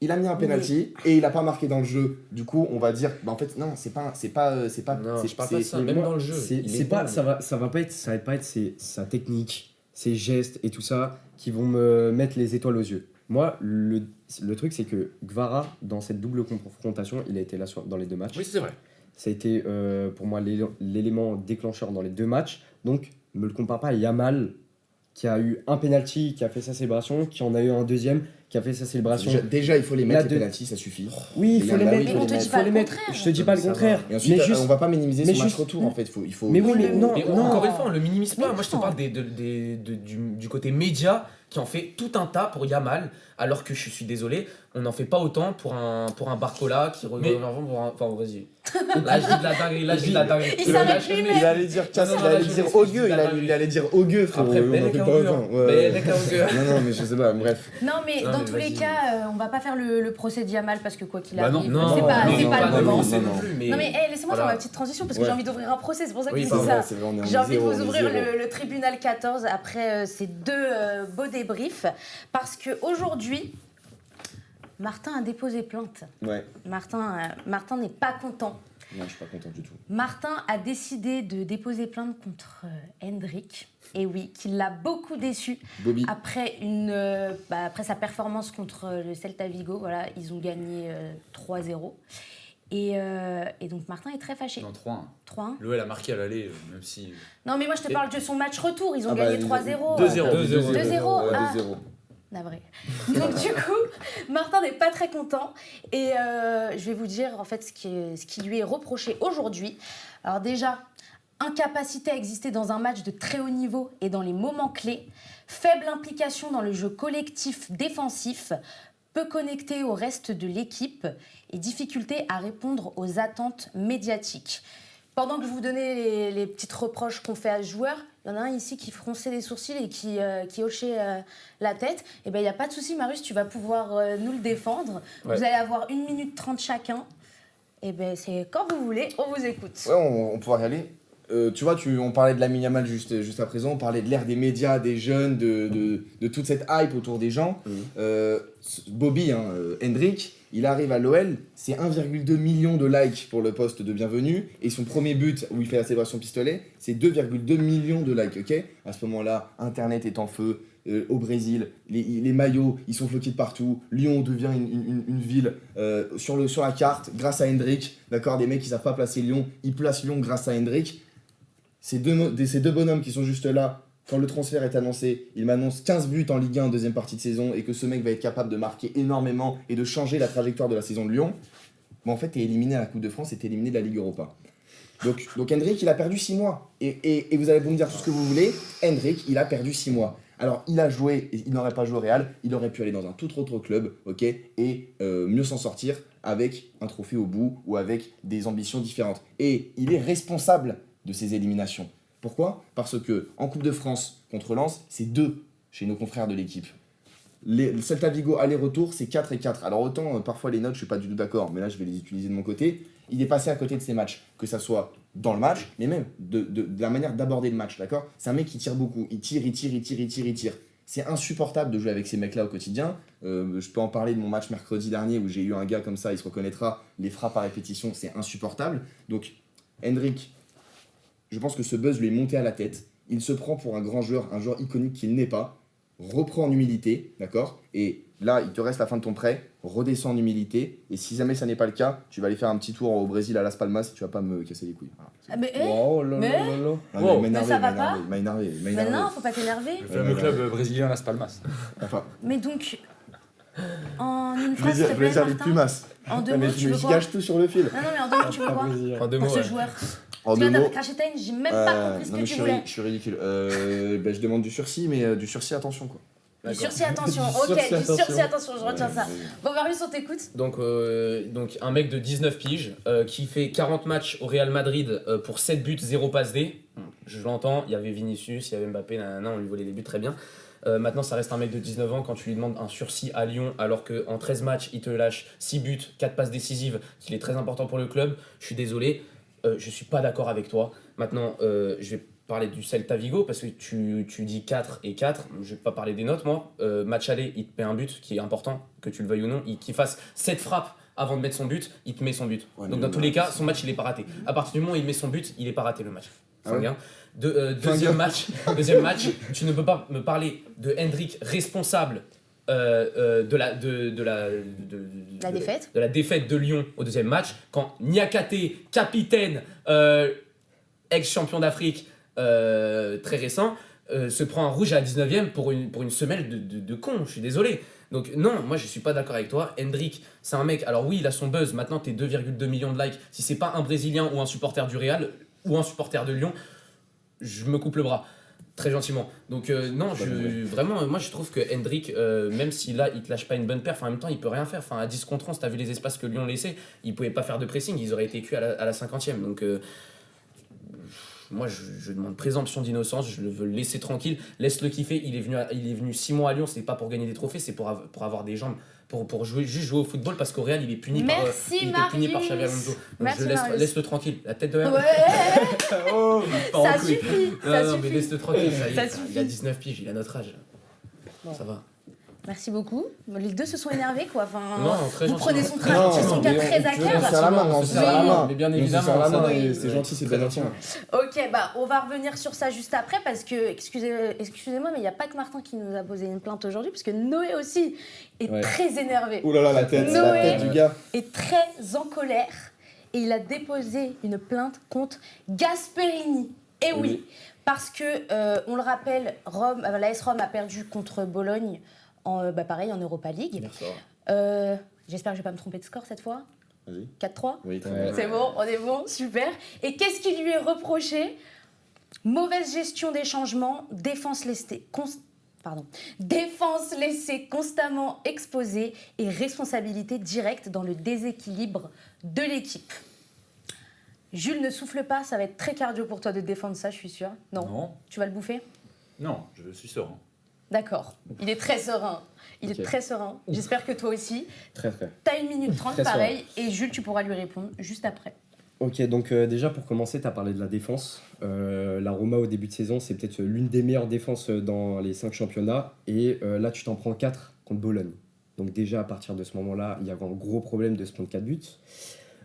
Speaker 3: il a mis un penalty et il a pas marqué dans le jeu. Du coup, on va dire, bah en fait non, c'est pas,
Speaker 6: Non,
Speaker 3: c'est
Speaker 6: je parle pas de ça,
Speaker 3: c'est-
Speaker 6: même dans le jeu.
Speaker 4: C'est
Speaker 6: il est
Speaker 4: pas,
Speaker 6: bon.
Speaker 4: ça va pas être sa technique, ses gestes et tout ça qui vont me mettre les étoiles aux yeux. Moi, le truc, c'est que Gvara, dans cette double confrontation, il a été là dans les deux matchs.
Speaker 5: Oui, c'est vrai.
Speaker 4: Ça a été pour moi l'élément déclencheur dans les deux matchs. Donc, me le compare pas à Yamal, qui a eu un penalty, qui a fait sa célébration, qui en a eu un deuxième, qui a fait sa célébration.
Speaker 3: déjà, il faut les mettre,
Speaker 4: Là,
Speaker 3: les
Speaker 4: de-
Speaker 3: penalties, ça suffit.
Speaker 4: Oui, il
Speaker 3: Et
Speaker 4: faut les
Speaker 3: là, oui,
Speaker 4: mettre.
Speaker 3: il faut
Speaker 1: on te
Speaker 3: les
Speaker 1: dit
Speaker 3: mettre.
Speaker 1: pas
Speaker 4: Faut les
Speaker 1: le
Speaker 4: mettre.
Speaker 1: contraire.
Speaker 4: Je te dis pas le
Speaker 6: Ça va.
Speaker 4: contraire.
Speaker 3: Et ensuite,
Speaker 4: mais juste,
Speaker 3: on va pas minimiser
Speaker 4: mais
Speaker 3: son match
Speaker 4: juste-
Speaker 3: retour en fait. Faut...
Speaker 4: Mais oui, mais
Speaker 1: Oui,
Speaker 4: non,
Speaker 6: Mais
Speaker 4: non.
Speaker 6: encore une fois, on le minimise pas.
Speaker 1: Mais
Speaker 6: Moi, je te
Speaker 1: non.
Speaker 6: parle du côté média qui en fait tout un tas pour Yamal, alors que je suis désolé, on n'en fait pas autant pour un Barcola qui
Speaker 5: Mais-
Speaker 6: Enfin, vas-y. Là, je dis de la dinguerie. Là, je dis de la dinguerie.
Speaker 1: Il s'arrête
Speaker 6: Là, je
Speaker 1: lui-même.
Speaker 6: mets-
Speaker 3: Il allait dire casse,
Speaker 6: Non, non,
Speaker 3: il
Speaker 6: là,
Speaker 3: allait
Speaker 6: je
Speaker 3: dire
Speaker 6: m'excuse,
Speaker 3: Augueux,
Speaker 6: je dis la
Speaker 3: il allait dire Augueux, frérot.
Speaker 6: Après,
Speaker 3: on en
Speaker 6: Bellec
Speaker 3: fait
Speaker 6: à
Speaker 3: pas
Speaker 6: Augueux.
Speaker 3: autant. Ouais.
Speaker 6: Bellec à Augueux.
Speaker 3: Non, mais je sais pas, bref.
Speaker 1: Non, mais
Speaker 6: Non,
Speaker 1: dans
Speaker 6: mais
Speaker 1: tous les
Speaker 6: vas-y.
Speaker 1: cas, on va pas faire le procès de Yamal parce que quoi qu'il
Speaker 5: Bah non.
Speaker 1: arrive,
Speaker 6: Non,
Speaker 1: c'est pas,
Speaker 3: non,
Speaker 1: c'est
Speaker 3: non,
Speaker 1: pas
Speaker 3: non,
Speaker 1: le moment.
Speaker 3: non,
Speaker 6: c'est
Speaker 3: non.
Speaker 6: non plus, mais.
Speaker 1: Non mais laissez-moi faire
Speaker 6: Voilà.
Speaker 1: ma petite transition parce que
Speaker 3: Ouais.
Speaker 1: j'ai envie d'ouvrir un procès, c'est pour ça que
Speaker 6: Oui,
Speaker 1: je
Speaker 6: c'est
Speaker 1: dis
Speaker 6: vrai,
Speaker 1: ça.
Speaker 3: c'est vrai, on est en
Speaker 1: J'ai envie de
Speaker 3: zéro,
Speaker 1: vous
Speaker 3: on est
Speaker 1: ouvrir
Speaker 3: zéro.
Speaker 1: le tribunal 14 après ces deux beaux débriefs parce que aujourd'hui Martin a déposé plainte.
Speaker 3: Ouais,
Speaker 1: Martin n'est pas content.
Speaker 3: non, je suis pas content du tout.
Speaker 1: Martin a décidé de déposer plainte contre Hendrik. Et oui, qui l'a beaucoup déçu
Speaker 3: Bobby,
Speaker 1: après après sa performance contre le Celta Vigo. Voilà, ils ont gagné 3-0. Et donc Martin est très fâché.
Speaker 5: Non, 3-1.
Speaker 1: 3-1.
Speaker 5: L'OL a marqué à l'aller, même si.
Speaker 1: Non, mais moi je te
Speaker 5: Et-
Speaker 1: parle de son match retour. Ils ont
Speaker 3: Ah bah,
Speaker 1: gagné 3-0.
Speaker 5: 2-0.
Speaker 1: 2-0,
Speaker 3: Ouais,
Speaker 1: ah.
Speaker 3: 2-0.
Speaker 1: Navré. Donc du coup, Martin n'est pas très content et je vais vous dire en fait ce qui lui est reproché aujourd'hui. Alors déjà, incapacité à exister dans un match de très haut niveau et dans les moments clés, faible implication dans le jeu collectif défensif, peu connecté au reste de l'équipe et difficulté à répondre aux attentes médiatiques. Pendant que je vous donnais les petites reproches qu'on fait à ce joueur, il y en a un ici qui fronçait les sourcils et qui hochait la tête. Et ben il n'y a pas de souci, Marius, tu vas pouvoir nous le défendre.
Speaker 6: Ouais.
Speaker 1: Vous allez avoir 1 minute 30 chacun. Et ben c'est quand vous voulez, on vous écoute.
Speaker 3: Ouais, on pourra y aller. Tu vois, on parlait de Lamine Yamal juste à présent, on parlait de l'ère des médias, des jeunes, de toute cette hype autour des gens. Bobby, Hendrik, il arrive à l'OL, c'est 1,2 million de likes pour le post de bienvenue, et son premier but où il fait la célébration pistolet, c'est 2,2 millions de likes, ok. À ce moment-là, Internet est en feu. Au Brésil, les maillots, ils sont floqués de partout. Lyon devient une ville sur la carte grâce à Hendrik. D'accord, des mecs qui savent pas placer Lyon, ils placent Lyon grâce à Hendrik. Ces deux bonhommes qui sont juste là, quand le transfert est annoncé, ils m'annoncent 15 buts en Ligue 1 en deuxième partie de saison et que ce mec va être capable de marquer énormément et de changer la trajectoire de la saison de Lyon. Mais en fait, t'es éliminé à la Coupe de France et t'es éliminé de la Ligue Europa. Donc Hendrik, il a perdu 6 mois. Et vous allez vous me dire tout ce que vous voulez, Hendrik, il a perdu 6 mois. Alors, il a joué, il n'aurait pas joué au Real, il aurait pu aller dans un tout autre club, ok, et mieux s'en sortir avec un trophée au bout ou avec des ambitions différentes. Et il est responsable de ces éliminations. Pourquoi ? Parce que en Coupe de France contre Lens, c'est 2 chez nos confrères de l'équipe. Le Celta Vigo aller-retour, c'est 4 et 4. Alors autant, parfois les notes, je suis pas du tout d'accord, mais là je vais les utiliser de mon côté. Il est passé à côté de ces matchs, que ça soit dans le match, mais même de la manière d'aborder le match, d'accord ? C'est un mec qui tire beaucoup, il tire. C'est insupportable de jouer avec ces mecs-là au quotidien. Je peux en parler de mon match mercredi dernier où j'ai eu un gars comme ça, il se reconnaîtra. Les frappes à répétition, c'est insupportable. Donc, Hendrick, je pense que ce buzz lui est monté à la tête. Il se prend pour un grand joueur, un joueur iconique qu'il n'est pas. Reprends en humilité, d'accord ? Et là, il te reste la fin de ton prêt. Redescends en humilité. Et si jamais ça n'est pas le cas, tu vas aller faire un petit tour au Brésil à Las Palmas et tu vas pas me casser les couilles. Voilà.
Speaker 1: Ah, mais,
Speaker 4: Oh là
Speaker 1: mais-
Speaker 4: là là là.
Speaker 3: Ah,
Speaker 5: Wow.
Speaker 3: il m'a
Speaker 1: Mais ça va
Speaker 3: énervé, il m'a énervé.
Speaker 1: mais non, faut pas t'énerver.
Speaker 5: Le fameux club brésilien Las Palmas.
Speaker 3: Enfin,
Speaker 1: Mais donc, en une
Speaker 3: je voulais
Speaker 1: phrase, s'il
Speaker 3: dire,
Speaker 1: te
Speaker 3: je voulais
Speaker 1: plaît,
Speaker 3: dire les
Speaker 1: Martin.
Speaker 3: Pumas.
Speaker 1: En deux
Speaker 3: Ah, mais
Speaker 1: mots, tu veux
Speaker 3: je
Speaker 1: quoi?
Speaker 3: gâche tout sur le fil.
Speaker 1: Non, mais en deux mots, tu veux quoi?
Speaker 5: En deux
Speaker 1: Pour
Speaker 5: mots,
Speaker 1: ce
Speaker 5: ouais.
Speaker 1: joueur.
Speaker 3: En
Speaker 1: Tu
Speaker 3: deux
Speaker 1: viens
Speaker 3: mots.
Speaker 1: d'avoir craché ta haine, j'ai même pas compris ce
Speaker 3: non,
Speaker 1: que
Speaker 3: mais
Speaker 1: tu
Speaker 3: je
Speaker 1: voulais.
Speaker 3: suis ridicule. Je demande du sursis, mais du sursis, attention quoi.
Speaker 1: Du sursis, attention.
Speaker 4: Du
Speaker 1: Ok,
Speaker 4: sursis,
Speaker 1: du
Speaker 4: attention.
Speaker 1: sursis, attention, je retiens ça.
Speaker 3: Ouais,
Speaker 1: Bon, Marius, on t'écoute.
Speaker 6: Donc un mec de 19 piges qui fait 40 matchs au Real Madrid pour 7 buts, 0 passe D. Je l'entends, il y avait Vinicius, il y avait Mbappé, nanana, on lui volait les buts très bien. Maintenant, ça reste un mec de 19 ans quand tu lui demandes un sursis à Lyon alors qu'en 13 matchs, il te lâche 6 buts, 4 passes décisives, qu'il est très important pour le club. Je suis désolé, je suis pas d'accord avec toi. Maintenant, je vais parler du Celta Vigo parce que tu dis 4 et 4. Je vais pas parler des notes, moi. Match aller, il te met un but qui est important, que tu le veuilles ou non. Qu'il fasse 7 frappes avant de mettre son but, il te met son but.
Speaker 3: Ouais,
Speaker 6: Donc
Speaker 3: mais
Speaker 6: dans tous les cas, son match, il est pas raté. À partir du moment où il met son but, il est pas raté le match.
Speaker 3: Ah ouais.
Speaker 6: Finguin. Deuxième match, tu ne peux pas me parler de Hendrick responsable de la
Speaker 1: défaite.
Speaker 6: de la défaite de Lyon au deuxième match quand Niakate, capitaine, ex-champion d'Afrique très récent, se prend un rouge à la 19e pour une semelle de con, je suis désolé. Donc non, moi je suis pas d'accord avec toi. Hendrick, c'est un mec, alors oui, il a son buzz, maintenant t'es 2,2 millions de likes. Si c'est pas un Brésilien ou un supporter du Real ou un supporter de Lyon, je me coupe le bras. Très gentiment. Donc non, vraiment, moi je trouve que Hendrick, même si là il te lâche pas une bonne perf, en même temps il peut rien faire. Enfin, à 10 contre 11, t'as vu les espaces que Lyon laissait, ils pouvaient pas faire de pressing, ils auraient été cuits à la 50e. Donc moi je demande présomption d'innocence, je le veux le laisser tranquille, laisse-le kiffer. Il est venu 6 mois à Lyon, c'est pas pour gagner des trophées, c'est pour avoir des jambes. Pour juste jouer au football parce qu'au Real il est puni
Speaker 1: Merci,
Speaker 6: il était puni par Xavi Alonso. Donc
Speaker 1: Merci, Marius.
Speaker 6: laisse-le tranquille. La tête de Herbe.
Speaker 1: Ouais,
Speaker 6: Oh, part en
Speaker 1: ça
Speaker 6: couille.
Speaker 1: suffit,
Speaker 6: Non,
Speaker 1: ça
Speaker 6: non, mais
Speaker 1: suffit.
Speaker 6: laisse-le tranquille, ça y est,
Speaker 1: Ça
Speaker 6: il a
Speaker 1: suffit.
Speaker 6: 19 piges, il a notre âge.
Speaker 1: Bon.
Speaker 6: Ça va.
Speaker 1: Merci beaucoup. Les deux se sont énervés, quoi. Enfin,
Speaker 6: Non, très
Speaker 1: vous
Speaker 6: gentiment.
Speaker 1: prenez son,
Speaker 3: Non,
Speaker 1: son cas
Speaker 3: mais
Speaker 1: très à
Speaker 3: on
Speaker 1: cœur.
Speaker 3: se serre la main, on se serre la main.
Speaker 6: Mais bien
Speaker 3: On se
Speaker 6: évidemment,
Speaker 3: serre la
Speaker 6: ça
Speaker 3: main
Speaker 6: va.
Speaker 3: et c'est gentil, c'est
Speaker 6: Très
Speaker 3: bien gentil.
Speaker 1: Ok, bah on va revenir sur ça juste après parce que, excusez-moi, mais il n'y a pas que Martin qui nous a posé une plainte aujourd'hui, puisque Noé aussi est
Speaker 4: Ouais.
Speaker 1: très énervé,
Speaker 3: Ouh là là, la tête
Speaker 1: Noé.
Speaker 3: du gars.
Speaker 1: est très en colère et il a déposé une plainte contre Gasperini. Et oui, parce que, on le rappelle, l'AS Rome a perdu contre Bologne, pareil, en Europa League. J'espère que je ne vais pas me tromper de score cette fois.
Speaker 3: Vas-y.
Speaker 1: 4-3
Speaker 3: Oui, très
Speaker 4: Ouais.
Speaker 3: bien.
Speaker 1: C'est bon, on est bon, super. Et qu'est-ce qui lui est reproché? Mauvaise gestion des changements, défense laissée constamment exposée et responsabilité directe dans le déséquilibre de l'équipe. Jules, ne souffle pas, ça va être très cardio pour toi de défendre ça, je suis sûre. Non.
Speaker 5: Non,
Speaker 1: Tu vas le bouffer?
Speaker 5: non, je suis serein.
Speaker 1: D'accord. Il est très serein. Il est
Speaker 4: Ok.
Speaker 1: très serein. J'espère que toi aussi.
Speaker 4: Très très.
Speaker 1: T'as 1 minute 30,
Speaker 4: Très
Speaker 1: pareil, et Jules, tu pourras lui répondre juste après.
Speaker 4: Ok, donc déjà pour commencer, tu as parlé de la défense. La Roma au début de saison, c'est peut-être l'une des meilleures défenses dans les 5 championnats. Et là, tu t'en prends 4 contre Bologne. Donc déjà, à partir de ce moment-là, il y avait un gros problème de se prendre 4 buts.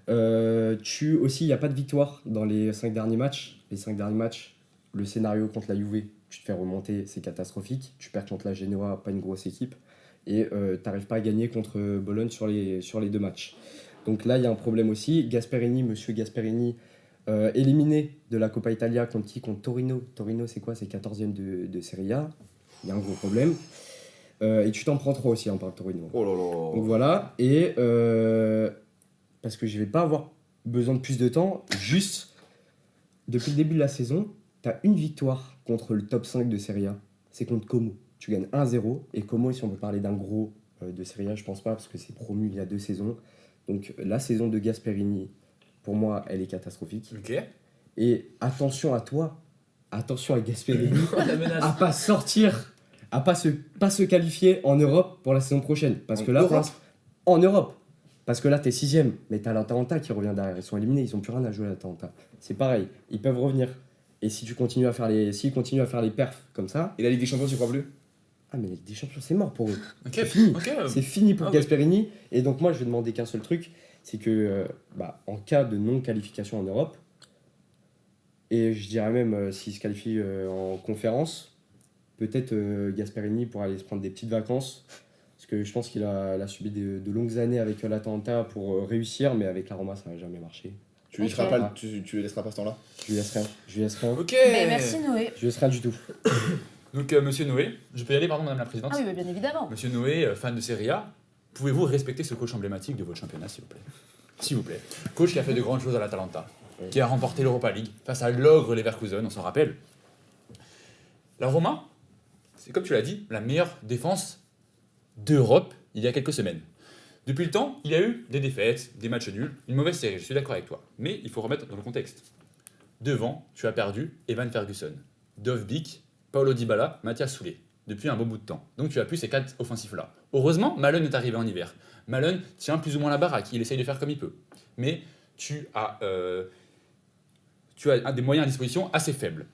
Speaker 4: Aussi, il n'y a pas de victoire dans les 5 derniers matchs. Les 5 derniers matchs, le scénario contre la Juve, tu te fais remonter, c'est catastrophique. Tu perds contre la Genoa, pas une grosse équipe. Et tu n'arrives pas à gagner contre Bologne sur les 2 matchs. Donc là, il y a un problème aussi. Monsieur Gasperini, éliminé de la Coppa Italia contre Torino. Torino, c'est quoi? C'est 14e de Serie A. Il y a un gros problème. Et tu t'en prends 3 aussi, on parle de Torino.
Speaker 3: Oh là
Speaker 4: Donc
Speaker 3: là.
Speaker 4: voilà. Et parce que je vais pas avoir besoin de plus de temps, juste depuis le début de la saison, tu as une victoire contre le top 5 de Serie A. C'est contre Como. Tu gagnes 1-0. Et Como, si on peut parler d'un gros de Serie A, je pense pas, parce que c'est promu il y a 2 saisons. Donc la saison de Gasperini, pour moi, elle est catastrophique.
Speaker 5: Ok.
Speaker 4: Et attention à toi, attention à Gasperini,
Speaker 6: La menace.
Speaker 4: à pas sortir, à pas se qualifier en Europe pour la saison prochaine. Parce
Speaker 3: En
Speaker 4: que là,
Speaker 3: Europe
Speaker 4: en Europe. Parce que là, t'es 6ème, mais t'as l'Atalanta qui revient derrière. Ils sont éliminés, ils ont plus rien à jouer à l'Atalanta. C'est pareil, ils peuvent revenir. Et si tu continues à faire s'ils continuent à faire les perfs comme ça,
Speaker 3: Et la Ligue des Champions, tu crois plus?
Speaker 4: Ah, mais Ligue des Champions, c'est mort pour eux.
Speaker 5: Ok,
Speaker 4: C'est fini.
Speaker 5: ok.
Speaker 4: C'est fini pour
Speaker 5: Ah ouais.
Speaker 4: Gasperini. Et donc, moi, je vais demander qu'un seul truc c'est que, en cas de non-qualification en Europe, et je dirais même s'il se qualifie en conférence, peut-être Gasperini pourra aller se prendre des petites vacances. Parce que je pense qu'il a subi de longues années avec l'Atalanta pour réussir, mais avec la Roma, ça n'a jamais marché.
Speaker 3: Tu laisseras
Speaker 1: Ok.
Speaker 3: pas, tu laisseras pas ce temps-là.
Speaker 4: Je lui laisse rien. Je lui laisse rien.
Speaker 5: Ok.
Speaker 1: Ben, merci Noé.
Speaker 4: Je lui laisse rien du tout.
Speaker 5: Donc, monsieur Noé, je peux y aller, pardon, madame la présidente.
Speaker 1: Ah oui, bien évidemment.
Speaker 5: Monsieur Noé, fan de Serie A, pouvez-vous respecter ce coach emblématique de votre championnat, s'il vous plaît? S'il vous plaît. Coach qui a fait de grandes choses à l'Atalanta, qui a remporté l'Europa League face à l'ogre Leverkusen, on s'en rappelle. La Roma, c'est comme tu l'as dit, la meilleure défense d'Europe il y a quelques semaines. Depuis le temps, il y a eu des défaites, des matchs nuls, une mauvaise série, je suis d'accord avec toi. Mais il faut remettre dans le contexte. Devant, tu as perdu Evan Ferguson, Dovbyk, Paulo Dybala, Mathias Soulé, depuis un beau bout de temps. Donc tu as plus ces 4 offensifs-là. Heureusement, Malone est arrivé en hiver. Malone tient plus ou moins la baraque, il essaye de faire comme il peut. Mais tu as des moyens à disposition assez faibles.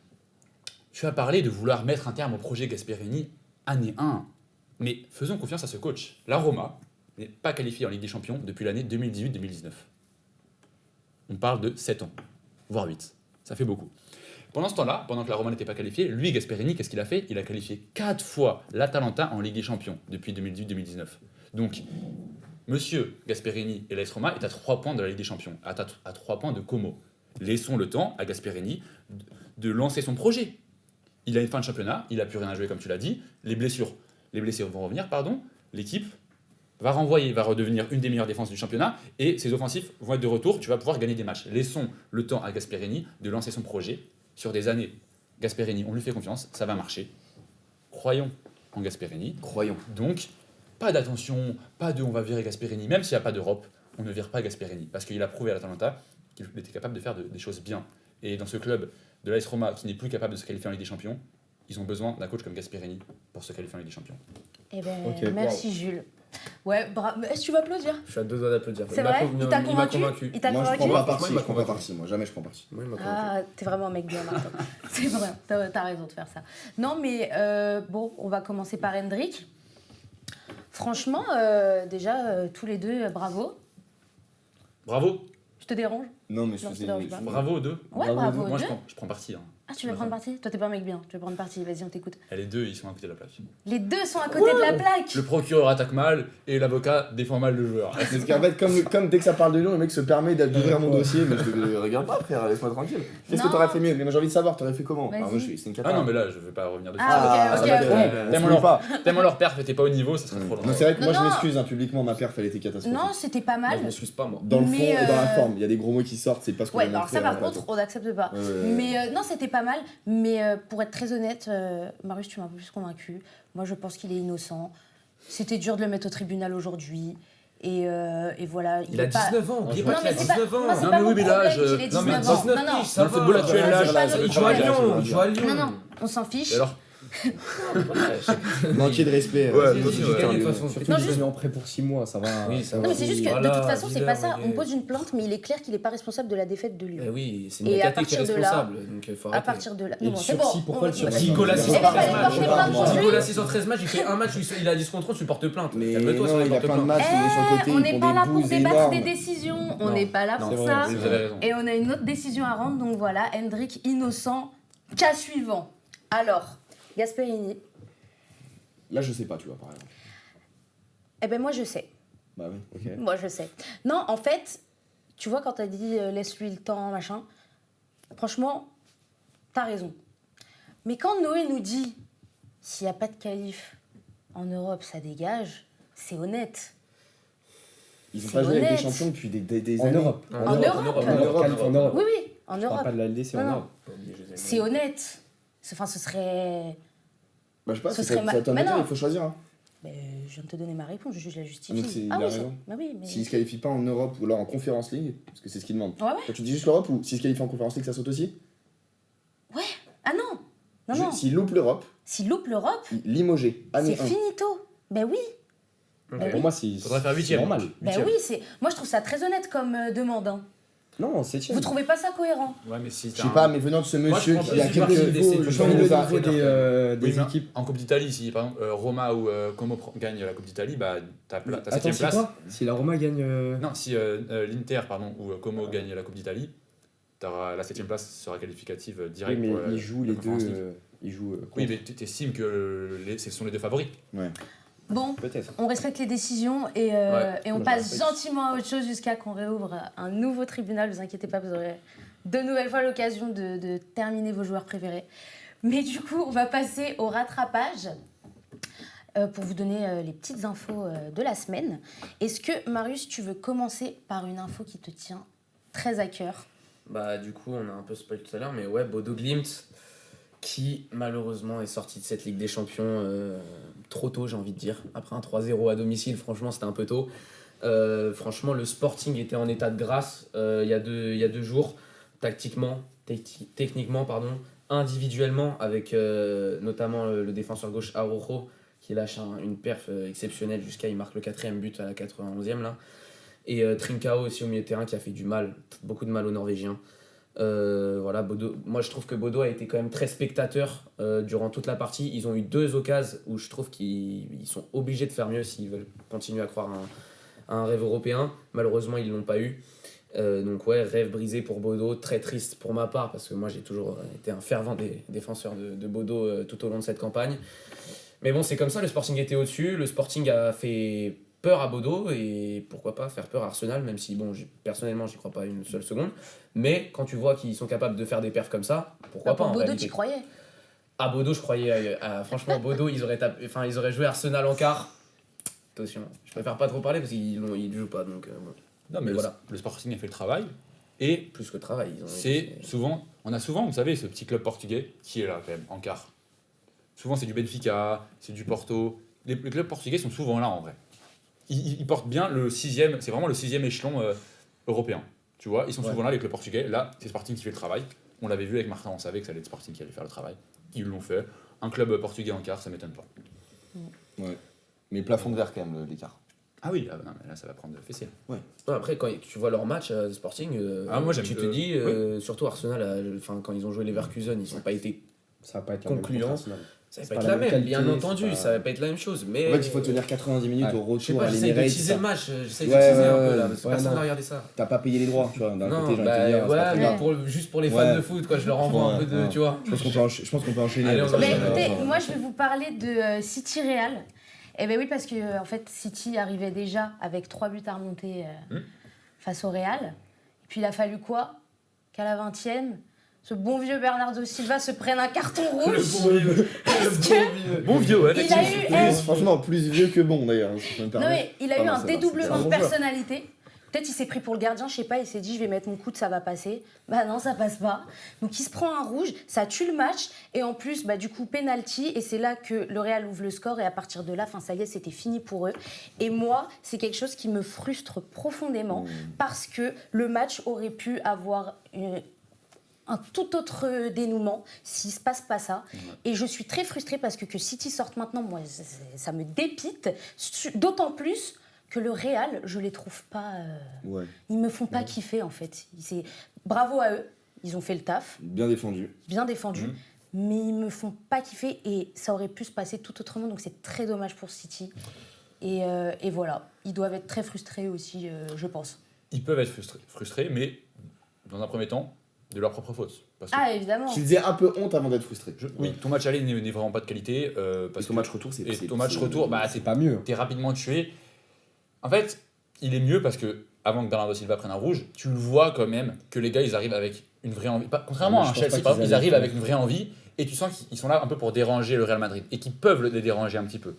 Speaker 5: Tu as parlé de vouloir mettre un terme au projet Gasperini année 1. Mais faisons confiance à ce coach. La Roma n'est pas qualifiée en Ligue des Champions depuis l'année 2018-2019. On parle de 7 ans, voire 8. Ça fait beaucoup. Pendant ce temps-là, pendant que la Roma n'était pas qualifiée, lui, Gasperini, qu'est-ce qu'il a fait? Il a qualifié 4 fois l'Atalanta en Ligue des Champions depuis 2018-2019. Donc, monsieur Gasperini et l'AS Roma est à 3 points de la Ligue des Champions, à 3 points de Como. Laissons le temps à Gasperini de lancer son projet. Il a une fin de championnat, il n'a plus rien à jouer comme tu l'as dit, les blessures vont revenir, l'équipe va redevenir une des meilleures défenses du championnat et ses offensifs vont être de retour, tu vas pouvoir gagner des matchs. Laissons le temps à Gasperini de lancer son projet sur des années. Gasperini, on lui fait confiance, ça va marcher. Croyons en Gasperini.
Speaker 2: Croyons.
Speaker 5: Donc, pas d'attention, pas de on va virer Gasperini, même s'il n'y a pas d'Europe, on ne vire pas Gasperini parce qu'il a prouvé à l'Atalanta qu'il était capable de faire des choses bien. Et dans ce club de l'AS Roma qui n'est plus capable de se qualifier en Ligue des Champions, ils ont besoin d'un coach comme Gasperini pour se qualifier en Ligue des Champions.
Speaker 1: Eh ben,
Speaker 4: Ok,
Speaker 1: merci Jules. Ouais, est-ce que tu vas applaudir?
Speaker 6: Je suis à 2 doigts d'applaudir.
Speaker 1: C'est vrai? Il t'a
Speaker 6: m'a
Speaker 1: convaincu? Il t'a
Speaker 3: Moi, je
Speaker 1: convaincu?
Speaker 3: prends pas parti.
Speaker 6: Moi, il m'a
Speaker 3: Je prends pas
Speaker 6: convaincu.
Speaker 3: parti. Moi, jamais je prends parti.
Speaker 6: Moi, il m'a convaincu.
Speaker 1: Ah, t'es vraiment un mec bien, Martin. C'est vrai, t'as raison de faire ça. Non, mais bon, on va commencer par Hendrik. Franchement, déjà, tous les deux, bravo.
Speaker 5: Bravo,
Speaker 1: Je te dérange?
Speaker 3: Non, mais
Speaker 1: Non, ça
Speaker 3: excusez
Speaker 1: dérange pas.
Speaker 5: bravo aux deux.
Speaker 1: Ouais, bravo aux
Speaker 5: Moi,
Speaker 1: deux.
Speaker 5: je prends parti. Hein.
Speaker 1: Ah, tu veux prendre parti? Toi, t'es pas un mec bien. Tu veux prendre parti. Vas-y, on t'écoute.
Speaker 5: Et les deux, ils sont à côté de la plaque.
Speaker 1: Les deux sont à côté de la plaque.
Speaker 5: Le procureur attaque mal et l'avocat défend mal le joueur.
Speaker 3: Parce qu'en fait, comme dès que ça parle de Lyon, le mec se permet d'ouvrir mon dossier, mais je regarde pas, frère, laisse-moi tranquille. Qu'est-ce que
Speaker 1: Non.
Speaker 3: t'aurais fait mieux? Mais moi, j'ai envie de savoir, t'aurais fait comment?
Speaker 1: Vas-y.
Speaker 3: Alors, moi, c'est une cata.
Speaker 5: Ah non, mais là, je vais pas revenir dessus.
Speaker 1: Ah, ok,
Speaker 3: ça va
Speaker 1: ok,
Speaker 3: être
Speaker 1: ok.
Speaker 3: bon.
Speaker 5: Tellement
Speaker 3: On se
Speaker 5: leur,
Speaker 3: pas.
Speaker 5: tellement leur perf était pas au niveau, ça serait trop long.
Speaker 3: Non, c'est vrai que moi,
Speaker 1: Non,
Speaker 3: je
Speaker 1: non.
Speaker 3: m'excuse publiquement, ma perf, elle était catastrophique.
Speaker 1: Non, c'était pas
Speaker 6: Moi, je
Speaker 1: mal.
Speaker 6: m'excuse pas, moi.
Speaker 3: Dans le fond
Speaker 1: Mais,
Speaker 3: et dans la
Speaker 1: euh,
Speaker 3: forme, il y a des gros mots qui sortent, c'est pas ce qu'on
Speaker 1: Ouais,
Speaker 3: a
Speaker 1: alors
Speaker 3: montré
Speaker 1: ça, par
Speaker 3: à la
Speaker 1: contre, on n'accepte pas.
Speaker 3: Ouais, ouais, ouais.
Speaker 1: Mais non, c'était pas mal. Mais pour être très honnête, Marius, tu m'as un peu plus convaincu. Moi, je pense qu'il est innocent. C'était dur de le mettre au tribunal aujourd'hui. Et voilà.
Speaker 6: Il a
Speaker 1: est pas-
Speaker 6: 19 ans, oubliez
Speaker 1: Non,
Speaker 6: pas qu'il
Speaker 1: mais
Speaker 6: a
Speaker 1: c'est pas,
Speaker 6: 19 ans.
Speaker 1: moi, c'est
Speaker 5: Non,
Speaker 1: pas
Speaker 5: mais
Speaker 1: mon
Speaker 5: oui, mais
Speaker 1: problème
Speaker 5: l'âge,
Speaker 1: qu'il ait
Speaker 6: Non, mais
Speaker 1: 19 ans.
Speaker 6: 19
Speaker 1: Non, non.
Speaker 6: ça
Speaker 5: Dans le football
Speaker 6: va.
Speaker 5: actuel,
Speaker 1: Ouais,
Speaker 5: l'âge,
Speaker 1: c'est pas
Speaker 5: c'est
Speaker 1: notre
Speaker 6: Il joue à
Speaker 1: problème.
Speaker 6: Lyon, il joue à Lyon.
Speaker 1: Non, non, on s'en fiche.
Speaker 5: Et alors,
Speaker 3: Manquer de respect.
Speaker 5: Ouais,
Speaker 6: Si,
Speaker 5: moi
Speaker 6: si,
Speaker 5: aussi,
Speaker 6: j'ai
Speaker 5: ouais.
Speaker 6: gagné de toute façon.
Speaker 4: Surtout
Speaker 1: Non,
Speaker 4: qu'il est
Speaker 1: juste-
Speaker 4: venu en prêt pour 6 mois, ça va.
Speaker 6: Oui,
Speaker 4: ça
Speaker 1: Non,
Speaker 4: va.
Speaker 1: mais c'est juste que
Speaker 6: Voilà,
Speaker 1: de toute façon, c'est pas ça.
Speaker 6: dealer,
Speaker 1: On pose une plainte, mais il est clair qu'il est pas responsable de la défaite de Lyon.
Speaker 6: Eh oui, c'est
Speaker 1: Et à
Speaker 6: Niakate qui est
Speaker 1: partir de là-
Speaker 6: responsable, donc faut
Speaker 1: À
Speaker 6: arrêter.
Speaker 1: partir de là.
Speaker 4: Et
Speaker 1: Non,
Speaker 4: le
Speaker 1: c'est
Speaker 4: sursis,
Speaker 1: bon.
Speaker 4: pourquoi le sursis
Speaker 6: Nicolas,
Speaker 1: Eh,
Speaker 6: c'est
Speaker 1: mais
Speaker 6: pas
Speaker 1: fallait
Speaker 6: mal.
Speaker 1: porter plainte pour lui.
Speaker 6: Nicolas 613 matchs, il fait un match, il a 10 contre 30, tu portes plainte.
Speaker 3: Mais
Speaker 6: Calme-toi,
Speaker 3: non,
Speaker 6: ça
Speaker 3: il a
Speaker 6: porte
Speaker 3: plein de
Speaker 6: plainte.
Speaker 3: matchs, il est sur le côté,
Speaker 1: On
Speaker 3: ils
Speaker 1: n'est
Speaker 3: font
Speaker 1: pas
Speaker 3: des
Speaker 1: là pour
Speaker 3: bouses
Speaker 1: débattre des
Speaker 3: énormes.
Speaker 1: décisions. On
Speaker 5: Non.
Speaker 1: n'est pas là
Speaker 5: Non,
Speaker 1: pour
Speaker 4: c'est
Speaker 1: ça.
Speaker 4: vrai,
Speaker 5: vous avez raison.
Speaker 1: Et on a une autre décision à rendre. Donc voilà, Hendrik innocent. Cas suivant. Alors, Gasperini.
Speaker 3: Là, je sais pas, tu vois, par exemple.
Speaker 1: Eh ben moi, je sais.
Speaker 3: Bah oui, ok.
Speaker 1: Moi, je sais. Non, en fait, tu vois, quand t'as dit laisse-lui le temps, machin, franchement, t'as raison. Mais quand Noé nous dit s'il n'y a pas de qualif en Europe, ça dégage, c'est honnête.
Speaker 3: Ils ont
Speaker 1: C'est
Speaker 3: pas joué avec des
Speaker 1: honnête.
Speaker 3: champions depuis des
Speaker 4: En
Speaker 3: années.
Speaker 4: Europe.
Speaker 1: En Europe.
Speaker 4: Qualif en Europe.
Speaker 1: Oui, oui, en
Speaker 4: Je parle
Speaker 1: Europe.
Speaker 4: pas de la LD, c'est en
Speaker 1: Non, non.
Speaker 4: Europe.
Speaker 1: C'est honnête. Enfin, ce serait.
Speaker 3: Bah, je sais pas,
Speaker 1: Ce
Speaker 3: c'est
Speaker 1: serait
Speaker 3: ça
Speaker 1: ma-
Speaker 3: t'en
Speaker 1: Mais
Speaker 3: dire,
Speaker 1: non.
Speaker 3: il faut choisir. Hein.
Speaker 1: Mais je viens de te donner ma réponse, je juge la
Speaker 3: Ah, mais
Speaker 1: justifie.
Speaker 3: il
Speaker 1: Ah
Speaker 3: a
Speaker 1: oui,
Speaker 3: raison.
Speaker 1: bah oui, mais.
Speaker 3: S'ils se qualifient pas en Europe ou alors en Conference League, parce que c'est ce qu'ils demandent.
Speaker 1: Ouais, ouais.
Speaker 3: Quand tu dis juste l'Europe ou s'ils se qualifient en Conference League, ça saute aussi?
Speaker 1: Ah non. Non, non.
Speaker 3: S'ils loupent l'Europe,
Speaker 1: S'il loupe l'Europe,
Speaker 3: limogé,
Speaker 1: c'est
Speaker 3: année 1.
Speaker 1: finito. Ben oui.
Speaker 6: Ok.
Speaker 1: Bah
Speaker 4: Pour moi, c'est
Speaker 5: Faudrait faire
Speaker 4: c'est
Speaker 5: huitième.
Speaker 4: normal.
Speaker 1: Ben oui, c'est. Moi, je trouve ça très honnête comme demande. Hein.
Speaker 4: Non, 7ème.
Speaker 1: Vous trouvez pas ça cohérent?
Speaker 5: Ouais, mais si
Speaker 3: Je sais pas, mais venant de ce
Speaker 5: Moi, je
Speaker 3: monsieur
Speaker 5: prends
Speaker 3: qui a
Speaker 5: plus
Speaker 3: quelques...
Speaker 5: du parti des
Speaker 3: je
Speaker 5: séries.
Speaker 3: pense
Speaker 4: Je
Speaker 3: qu'il
Speaker 4: le
Speaker 3: nous a-
Speaker 4: niveau des équipes.
Speaker 5: En Coupe d'Italie, si par exemple Roma ou Como gagne la Coupe d'Italie, bah t'as
Speaker 4: Attends,
Speaker 5: 7ème
Speaker 4: c'est
Speaker 5: place.
Speaker 4: quoi? Si la Roma gagne.
Speaker 5: Non, si l'Inter pardon, ou Como gagne la Coupe d'Italie, la 7ème place sera qualificative
Speaker 4: Oui,
Speaker 5: directe
Speaker 4: mais
Speaker 5: pour
Speaker 4: ils jouent
Speaker 5: la
Speaker 4: les
Speaker 5: Conference
Speaker 4: deux.
Speaker 5: League.
Speaker 4: Ils jouent.
Speaker 5: Oui, mais t'estimes que ce sont les deux favoris.
Speaker 1: Bon,
Speaker 4: Peut-être.
Speaker 1: on respecte les décisions et on
Speaker 4: Moi,
Speaker 1: passe
Speaker 4: je respecte.
Speaker 1: gentiment à autre chose jusqu'à qu'on réouvre un nouveau tribunal. Vous inquiétez pas, vous aurez de nouvelles fois l'occasion de terminer vos joueurs préférés. Mais du coup, on va passer au rattrapage pour vous donner les petites infos de la semaine. Est-ce que, Marius, tu veux commencer par une info qui te tient très à cœur?
Speaker 6: Bah du coup on a un peu spoilé tout à l'heure, mais ouais, Bodo Glimt qui malheureusement est sorti de cette Ligue des Champions trop tôt, j'ai envie de dire. Après un 3-0 à domicile, franchement c'était un peu tôt. Franchement le Sporting était en état de grâce il y a 2 jours, techniquement pardon, individuellement avec notamment le défenseur gauche Araujo qui lâche une perf exceptionnelle jusqu'à il marque le 4e but à la 91e là. Et Trincao aussi au milieu de terrain qui a fait beaucoup de mal aux Norvégiens. Voilà, moi je trouve que Bodo a été quand même très spectateur durant toute la partie. Ils ont eu 2 occasions où je trouve qu'ils sont obligés de faire mieux s'ils veulent continuer à croire à un rêve européen. Malheureusement, ils ne l'ont pas eu. Donc ouais, rêve brisé pour Bodo, très triste pour ma part parce que moi j'ai toujours été un fervent défenseur de Bodo tout au long de cette campagne. Mais bon, c'est comme ça, le Sporting était au-dessus, le Sporting a fait peur à Bodo et pourquoi pas faire peur à Arsenal, même si bon, personnellement j'y crois pas une seule seconde. Mais quand tu vois qu'ils sont capables de faire des perfs comme ça, pourquoi pas
Speaker 1: Pour
Speaker 6: en
Speaker 1: Bodo,
Speaker 6: réalité.
Speaker 1: tu croyais?
Speaker 6: À Bodo, je croyais. Franchement, Bodo, ils auraient joué Arsenal en quart. Attention, je préfère pas trop parler parce qu'ils ne jouent pas. Donc, bon.
Speaker 5: Non, mais
Speaker 6: voilà.
Speaker 5: le Sporting a fait le travail. Et
Speaker 6: Plus que travail.
Speaker 5: on a souvent, vous savez, ce petit club portugais qui est là quand même, en quart. Souvent c'est du Benfica, c'est du Porto. Les clubs portugais sont souvent là en vrai. Ils portent bien le 6e, c'est vraiment le 6e échelon européen. Tu vois, ils sont souvent là, les clubs portugais. Là, c'est Sporting qui fait le travail. On l'avait vu avec Martin, on savait que ça allait être Sporting qui allait faire le travail. Ils l'ont fait. Un club portugais en quart, ça m'étonne pas.
Speaker 3: Ouais. Mais plafond de verre quand même, l'écart.
Speaker 5: Ah oui, non, mais là ça va prendre le fessier.
Speaker 6: Ouais, après, quand tu vois leur match Sporting,
Speaker 5: moi, j'aime
Speaker 6: tu te
Speaker 5: le-
Speaker 6: dis, surtout Arsenal, quand ils ont joué les Leverkusen, ils n'ont pas été.
Speaker 4: Ça va pas être
Speaker 6: Concluant.
Speaker 4: la même contre Arsenal.
Speaker 6: Ça va
Speaker 4: C'est
Speaker 6: pas
Speaker 4: pas
Speaker 6: être
Speaker 4: la
Speaker 6: la
Speaker 4: même
Speaker 6: même,
Speaker 4: qualité,
Speaker 6: bien
Speaker 4: c'est
Speaker 6: entendu,
Speaker 4: pas-
Speaker 6: ça va pas être la même chose. Mais
Speaker 3: En fait, il faut tenir 90 minutes
Speaker 4: Ouais.
Speaker 3: au
Speaker 6: je sais
Speaker 3: retour
Speaker 6: pas,
Speaker 3: à
Speaker 6: j'essaie de
Speaker 3: l'Emirates.
Speaker 6: teaser le match, j'essaie de
Speaker 3: Ouais,
Speaker 6: teaser un
Speaker 3: ouais,
Speaker 6: peu là,
Speaker 3: ouais.
Speaker 6: parce que
Speaker 4: Ouais,
Speaker 6: personne
Speaker 4: non.
Speaker 6: n'a regardé ça.
Speaker 3: T'as pas payé les droits, tu vois. D'un
Speaker 6: Non,
Speaker 3: côté, j'ai envie de te dire, c'est pas
Speaker 6: ouais,
Speaker 3: très
Speaker 6: mais
Speaker 3: grave.
Speaker 6: juste pour les fans
Speaker 3: Ouais.
Speaker 6: de foot, quoi, je leur envoie un peu de,
Speaker 3: Ouais.
Speaker 6: tu vois.
Speaker 3: Je pense qu'on peut enchaîner.
Speaker 6: Allez, on
Speaker 3: parce que-
Speaker 1: Bah,
Speaker 6: enchaîne.
Speaker 1: écoutez, moi je vais vous parler de City Real. Eh ben oui, parce que en fait, City arrivait déjà avec 3 buts à remonter face au Real. Et puis il a fallu quoi? Qu'à la 20e, ce bon vieux Bernardo Silva se prenne un carton rouge. Parce que
Speaker 5: Bon vieux, ouais,
Speaker 1: il a eu,
Speaker 3: Franchement, plus vieux que bon d'ailleurs. si je peux me
Speaker 1: non
Speaker 3: permettre.
Speaker 1: mais il a eu
Speaker 3: non,
Speaker 1: un
Speaker 3: ça va, c'est
Speaker 1: dédoublement
Speaker 3: un
Speaker 1: de
Speaker 3: bon joueur.
Speaker 1: personnalité. Peut-être il s'est pris pour le gardien, je sais pas, il s'est dit je vais mettre mon coude, ça va passer. Bah non, ça passe pas. Donc il se prend un rouge, ça tue le match et en plus bah du coup penalty et c'est là que le Real ouvre le score et à partir de là, ça y est, c'était fini pour eux. Et moi, c'est quelque chose qui me frustre profondément parce que le match aurait pu avoir un tout autre dénouement s'il se passe pas ça. Et je suis très frustrée parce que City sorte maintenant, moi ça me dépite, d'autant plus que le Real, je les trouve pas...
Speaker 3: Ouais,
Speaker 1: Ils me font pas kiffer en fait. Bravo à eux, ils ont fait le taf,
Speaker 3: bien défendu.
Speaker 1: bien défendu, mais ils me font pas kiffer et ça aurait pu se passer tout autrement, donc c'est très dommage pour City. Et voilà, ils doivent être très frustrés aussi, je pense.
Speaker 5: Ils peuvent être frustrés, mais dans un premier temps, de leur propre faute. Parce que
Speaker 1: Ah évidemment.
Speaker 3: Qu'ils aient un peu honte avant d'être frustrés.
Speaker 5: oui, ton match aller n'est vraiment pas de qualité.
Speaker 3: Parce
Speaker 5: Parce
Speaker 3: que ton match retour, c'est.
Speaker 5: et ton match retour, bah,
Speaker 4: C'est pas mieux.
Speaker 5: t'es rapidement tué. En fait, il est mieux parce que avant que Bernardo Silva prenne un rouge, tu le vois quand même que les gars ils arrivent avec une vraie envie. Contrairement
Speaker 4: Mais
Speaker 5: à un
Speaker 4: je pense
Speaker 5: Chelsea,
Speaker 4: pas
Speaker 5: par exemple,
Speaker 4: qu'ils
Speaker 5: ils arrivent
Speaker 4: allaient
Speaker 5: avec une vraie envie et tu sens qu'ils sont là un peu pour déranger le Real Madrid et qu'ils peuvent les déranger un petit peu.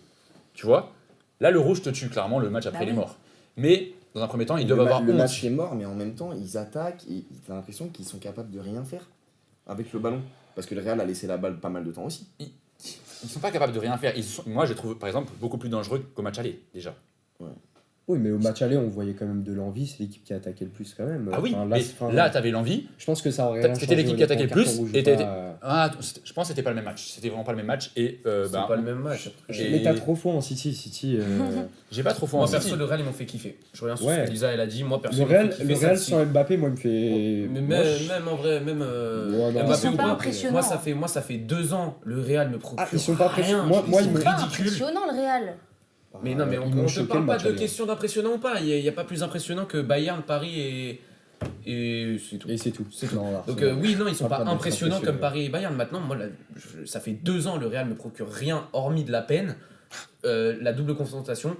Speaker 5: Tu vois? Là, le rouge te tue clairement, le match après
Speaker 1: Bah
Speaker 5: il est
Speaker 1: oui.
Speaker 5: mort. Mais dans un premier temps, ils doivent avoir
Speaker 3: Le
Speaker 5: honte.
Speaker 3: match est mort, mais en même temps, ils attaquent et t'as l'impression qu'ils sont capables de rien faire avec le ballon. Parce que le Real a laissé la balle pas mal de temps aussi.
Speaker 5: Ils sont pas capables de rien faire. Moi, je les trouve par exemple beaucoup plus dangereux qu'au match aller déjà.
Speaker 3: Ouais.
Speaker 4: Oui, mais au match aller, on voyait quand même de l'envie. C'est l'équipe qui a attaqué le plus quand même.
Speaker 5: Ah oui,
Speaker 4: Enfin,
Speaker 5: mais là, t'avais l'envie.
Speaker 4: je pense que ça aurait rien
Speaker 5: C'était
Speaker 4: changé,
Speaker 5: l'équipe qui attaquait le
Speaker 4: honnêtement,
Speaker 5: plus,
Speaker 4: carton rouge
Speaker 5: et
Speaker 4: ou
Speaker 5: t'étais-
Speaker 4: pas,
Speaker 5: Je pense que c'était pas le même match. C'était vraiment pas le même match. Et
Speaker 6: C'est
Speaker 5: bah,
Speaker 6: pas le même match.
Speaker 5: j'ai-
Speaker 4: Mais t'as trop foi en City. City
Speaker 5: j'ai pas trop foi en
Speaker 6: Moi,
Speaker 5: City.
Speaker 6: perso, le Real, ils m'ont fait kiffer. Je reviens sur
Speaker 4: Ouais.
Speaker 6: ce que Lisa, elle a dit. Moi, perso,
Speaker 4: le
Speaker 6: ils m'ont fait
Speaker 4: Real,
Speaker 6: kiffer,
Speaker 4: le
Speaker 6: ça
Speaker 4: Real
Speaker 6: aussi.
Speaker 4: sans Mbappé, moi, il me fait.
Speaker 6: Mais
Speaker 4: moi,
Speaker 6: même en vrai, même
Speaker 4: Ouais, non,
Speaker 1: Ils
Speaker 6: Mbappé
Speaker 1: sont
Speaker 6: ou
Speaker 1: pas
Speaker 6: pas,
Speaker 1: impressionnants.
Speaker 6: moi ça fait 2 ans, le Real me procure
Speaker 4: Ah, ils sont pas impressionnants.
Speaker 6: rien.
Speaker 4: Moi,
Speaker 6: Ils
Speaker 4: ils
Speaker 6: sont
Speaker 4: me-
Speaker 1: C'est pas
Speaker 6: ridicules.
Speaker 1: impressionnant le Real.
Speaker 6: Mais non, mais
Speaker 4: Ils
Speaker 6: on
Speaker 4: m'ont
Speaker 6: ne
Speaker 4: choqué
Speaker 6: parle
Speaker 4: le
Speaker 6: pas
Speaker 4: match
Speaker 6: de
Speaker 4: aller.
Speaker 6: question d'impressionnant ou pas. Il n'y a pas plus impressionnant que Bayern, Paris et c'est tout.
Speaker 4: Et c'est tout. Non, là,
Speaker 6: Donc
Speaker 4: c'est-
Speaker 6: oui, non, ils sont
Speaker 4: Pas
Speaker 6: pas
Speaker 4: d'être
Speaker 6: impressionnants comme
Speaker 4: impressionnant.
Speaker 6: Paris et Bayern. Maintenant, moi, ça fait 2 ans, le Real me procure rien hormis de la peine. La double confrontation,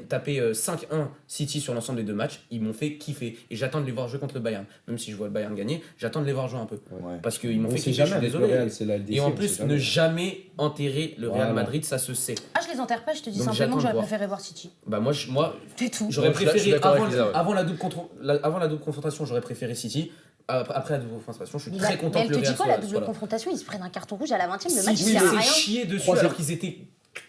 Speaker 6: taper 5-1 City sur l'ensemble des 2 matchs, ils m'ont fait kiffer. Et j'attends de les voir jouer contre le Bayern. Même si je vois le Bayern gagner, j'attends de les voir jouer un peu.
Speaker 3: Ouais.
Speaker 6: Parce qu'ils m'ont
Speaker 4: On
Speaker 6: fait
Speaker 4: sait
Speaker 6: kiffer,
Speaker 4: jamais
Speaker 6: je suis
Speaker 4: avec le
Speaker 6: désolé.
Speaker 4: Real, c'est la LDC,
Speaker 6: Et en
Speaker 4: on
Speaker 6: plus,
Speaker 4: sait
Speaker 6: ne
Speaker 4: jamais.
Speaker 6: jamais enterrer le Real
Speaker 4: Voilà.
Speaker 6: Madrid, ça se sait.
Speaker 1: Ah, je les enterre pas, je te dis
Speaker 6: Donc,
Speaker 1: simplement
Speaker 6: j'attends
Speaker 1: que
Speaker 6: de
Speaker 1: j'aurais
Speaker 6: voir.
Speaker 1: préféré voir City.
Speaker 6: Bah moi,
Speaker 1: C'est tout.
Speaker 6: j'aurais
Speaker 2: Ouais, je suis
Speaker 6: préféré,
Speaker 2: d'accord avec
Speaker 6: avant,
Speaker 2: Lisa, ouais.
Speaker 6: avant la double confrontation, j'aurais préféré City. Après la double confrontation, je suis
Speaker 1: Mais
Speaker 6: très content
Speaker 1: elle
Speaker 6: que
Speaker 1: te
Speaker 6: le
Speaker 1: dit
Speaker 6: Real
Speaker 1: quoi, la
Speaker 6: soit
Speaker 1: double
Speaker 6: là.
Speaker 1: confrontation? Ils se prennent un carton rouge à la 20ème, le
Speaker 6: Si,
Speaker 1: match il
Speaker 6: oui,
Speaker 1: sert à
Speaker 6: c'est
Speaker 1: rien.
Speaker 6: chié dessus
Speaker 4: 3-0.
Speaker 6: alors qu'ils étaient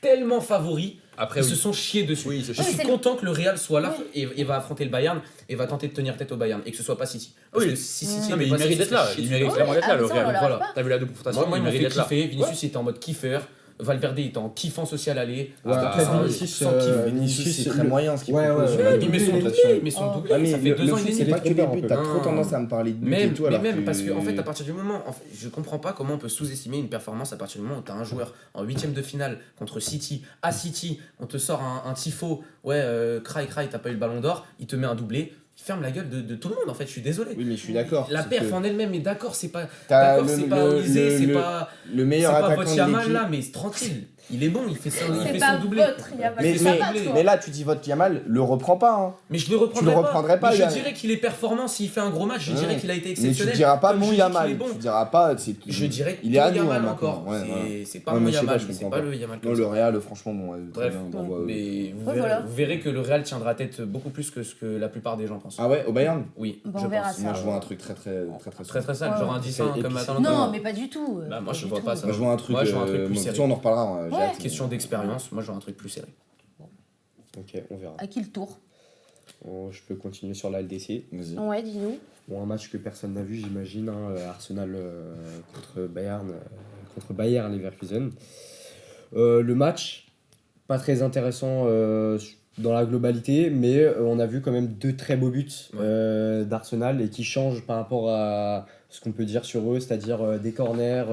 Speaker 6: tellement favoris.
Speaker 5: Après,
Speaker 6: Ils
Speaker 5: oui.
Speaker 6: se sont chiés dessus.
Speaker 5: Oui, ils se
Speaker 6: je
Speaker 5: chient.
Speaker 6: suis
Speaker 1: Oui, c'est
Speaker 6: content que le Real soit là
Speaker 1: Oui.
Speaker 6: et va affronter le Bayern et va tenter de tenir tête au Bayern et que ce soit pas City. Parce
Speaker 5: Oui.
Speaker 6: que si City
Speaker 5: Non, mais
Speaker 6: était
Speaker 5: il
Speaker 6: pas
Speaker 5: mérite
Speaker 6: City,
Speaker 5: d'être là.
Speaker 6: ce serait
Speaker 5: Il
Speaker 6: chier
Speaker 5: mérite
Speaker 6: dessus.
Speaker 5: clairement d'être là,
Speaker 1: ah,
Speaker 5: le
Speaker 1: ça, on
Speaker 5: Real.
Speaker 1: leur
Speaker 6: Voilà.
Speaker 1: arrive pas.
Speaker 5: T'as vu la double confrontation,
Speaker 6: Moi, ils
Speaker 5: il
Speaker 6: m'ont fait
Speaker 5: mérite d'être là.
Speaker 6: kiffer. Vinicius était en mode kiffeur. Valverde était en kiffant social aller.
Speaker 4: Ouais,
Speaker 5: Ah,
Speaker 4: après,
Speaker 5: ça,
Speaker 4: Vinicius,
Speaker 6: sans kiff.
Speaker 3: Vinicius, c'est très
Speaker 4: le-
Speaker 3: moyen ce qu'il
Speaker 4: Ouais,
Speaker 3: propose.
Speaker 4: ouais,
Speaker 3: sur la
Speaker 4: ouais.
Speaker 3: double
Speaker 6: Mais son
Speaker 3: confrontation.
Speaker 6: doublé, mais son
Speaker 1: Oh.
Speaker 6: doublé,
Speaker 3: Ah, mais
Speaker 6: ça fait
Speaker 3: le
Speaker 6: 2 ans
Speaker 3: foot,
Speaker 6: il est
Speaker 3: c'est
Speaker 6: né.
Speaker 3: pas que les buts, t'as
Speaker 6: Non.
Speaker 3: trop tendance à me parler de buts et
Speaker 6: Même,
Speaker 3: tout.
Speaker 6: mais
Speaker 3: alors
Speaker 6: même
Speaker 3: que-
Speaker 6: parce que en fait à partir du moment, je comprends pas comment on peut sous-estimer une performance à partir du moment où t'as un joueur en 8ème de finale contre City, à City, on te sort un tifo, cry, t'as pas eu le ballon d'or, il te met un doublé, il ferme la gueule de tout le monde en fait, je suis désolé.
Speaker 3: Oui, mais je suis d'accord.
Speaker 6: La
Speaker 3: c'est
Speaker 6: perf
Speaker 3: que
Speaker 6: en elle-même est d'accord, c'est pas
Speaker 3: t'as
Speaker 6: d'accord, c'est pas Olysée, c'est pas
Speaker 3: le meilleur
Speaker 6: c'est pas
Speaker 3: attaquant
Speaker 6: votre
Speaker 3: de
Speaker 6: Yamal
Speaker 3: l'équipe.
Speaker 6: là, mais c'est tranquille. Il est bon, il fait
Speaker 1: C'est
Speaker 6: son
Speaker 1: pas
Speaker 6: doublé.
Speaker 1: votre, il y a pas
Speaker 3: Mais,
Speaker 1: que
Speaker 3: mais,
Speaker 1: ça va, toi.
Speaker 3: mais là, tu dis votre Yamal, le reprend pas. Hein.
Speaker 6: Mais je le reprendrai
Speaker 3: reprendrais pas,
Speaker 6: Mais je
Speaker 3: Yamal.
Speaker 6: dirais qu'il est performant s'il fait un gros match, je
Speaker 3: Ouais.
Speaker 6: dirais qu'il a été
Speaker 3: Mais tu
Speaker 6: exceptionnel.
Speaker 3: diras pas
Speaker 6: Comme
Speaker 3: mon
Speaker 6: je dis qu'il
Speaker 3: Yamal.
Speaker 6: est bon.
Speaker 3: Tu diras pas.
Speaker 6: Je dirais
Speaker 3: il est à
Speaker 6: ton
Speaker 3: nous,
Speaker 6: Yamal
Speaker 3: hein,
Speaker 6: encore.
Speaker 3: maintenant. Ouais,
Speaker 6: C'est pas
Speaker 3: Ouais,
Speaker 6: mon
Speaker 3: mais je sais pas,
Speaker 6: Yamal,
Speaker 3: je
Speaker 6: mais c'est
Speaker 3: comprends
Speaker 6: pas
Speaker 3: pas.
Speaker 6: le Yamal
Speaker 3: Non,
Speaker 6: comme
Speaker 3: le
Speaker 6: ça.
Speaker 3: Real, franchement, bon. Très
Speaker 6: Bref,
Speaker 3: bien, on envoie,
Speaker 6: mais
Speaker 1: Ouais, voilà.
Speaker 6: vous verrez que le Real tiendra tête beaucoup plus que ce que la plupart des gens pensent.
Speaker 3: Ah ouais, au Bayern.
Speaker 6: Oui,
Speaker 1: Bon,
Speaker 6: je
Speaker 1: on verra
Speaker 6: pense.
Speaker 1: ça.
Speaker 3: Moi, je vois un truc très
Speaker 6: Très sale,
Speaker 1: Ouais.
Speaker 6: genre un 10
Speaker 3: Et
Speaker 6: comme
Speaker 3: puis,
Speaker 6: Atalanta.
Speaker 1: Non, mais pas du tout.
Speaker 6: Bah, moi,
Speaker 1: pas
Speaker 6: je
Speaker 1: du
Speaker 6: vois
Speaker 1: tout.
Speaker 6: pas ça.
Speaker 3: Moi, je vois un truc.
Speaker 6: Moi, je vois un truc plus
Speaker 3: bon,
Speaker 6: serré.
Speaker 3: on en reparlera. J'ai
Speaker 1: Ouais.
Speaker 3: hâte.
Speaker 6: Question d'expérience, moi je vois un truc plus serré.
Speaker 4: Ok, on verra.
Speaker 1: À qui le tour?
Speaker 4: Je peux continuer sur la LDC.
Speaker 3: Vas-y.
Speaker 1: Ouais, dis-nous.
Speaker 4: Bon, un match que personne n'a vu, j'imagine. Arsenal contre Bayer Leverkusen. Le match, pas très intéressant dans la globalité, mais on a vu quand même 2 très beaux buts d'Arsenal et qui changent par rapport à ce qu'on peut dire sur eux, c'est-à-dire des corners,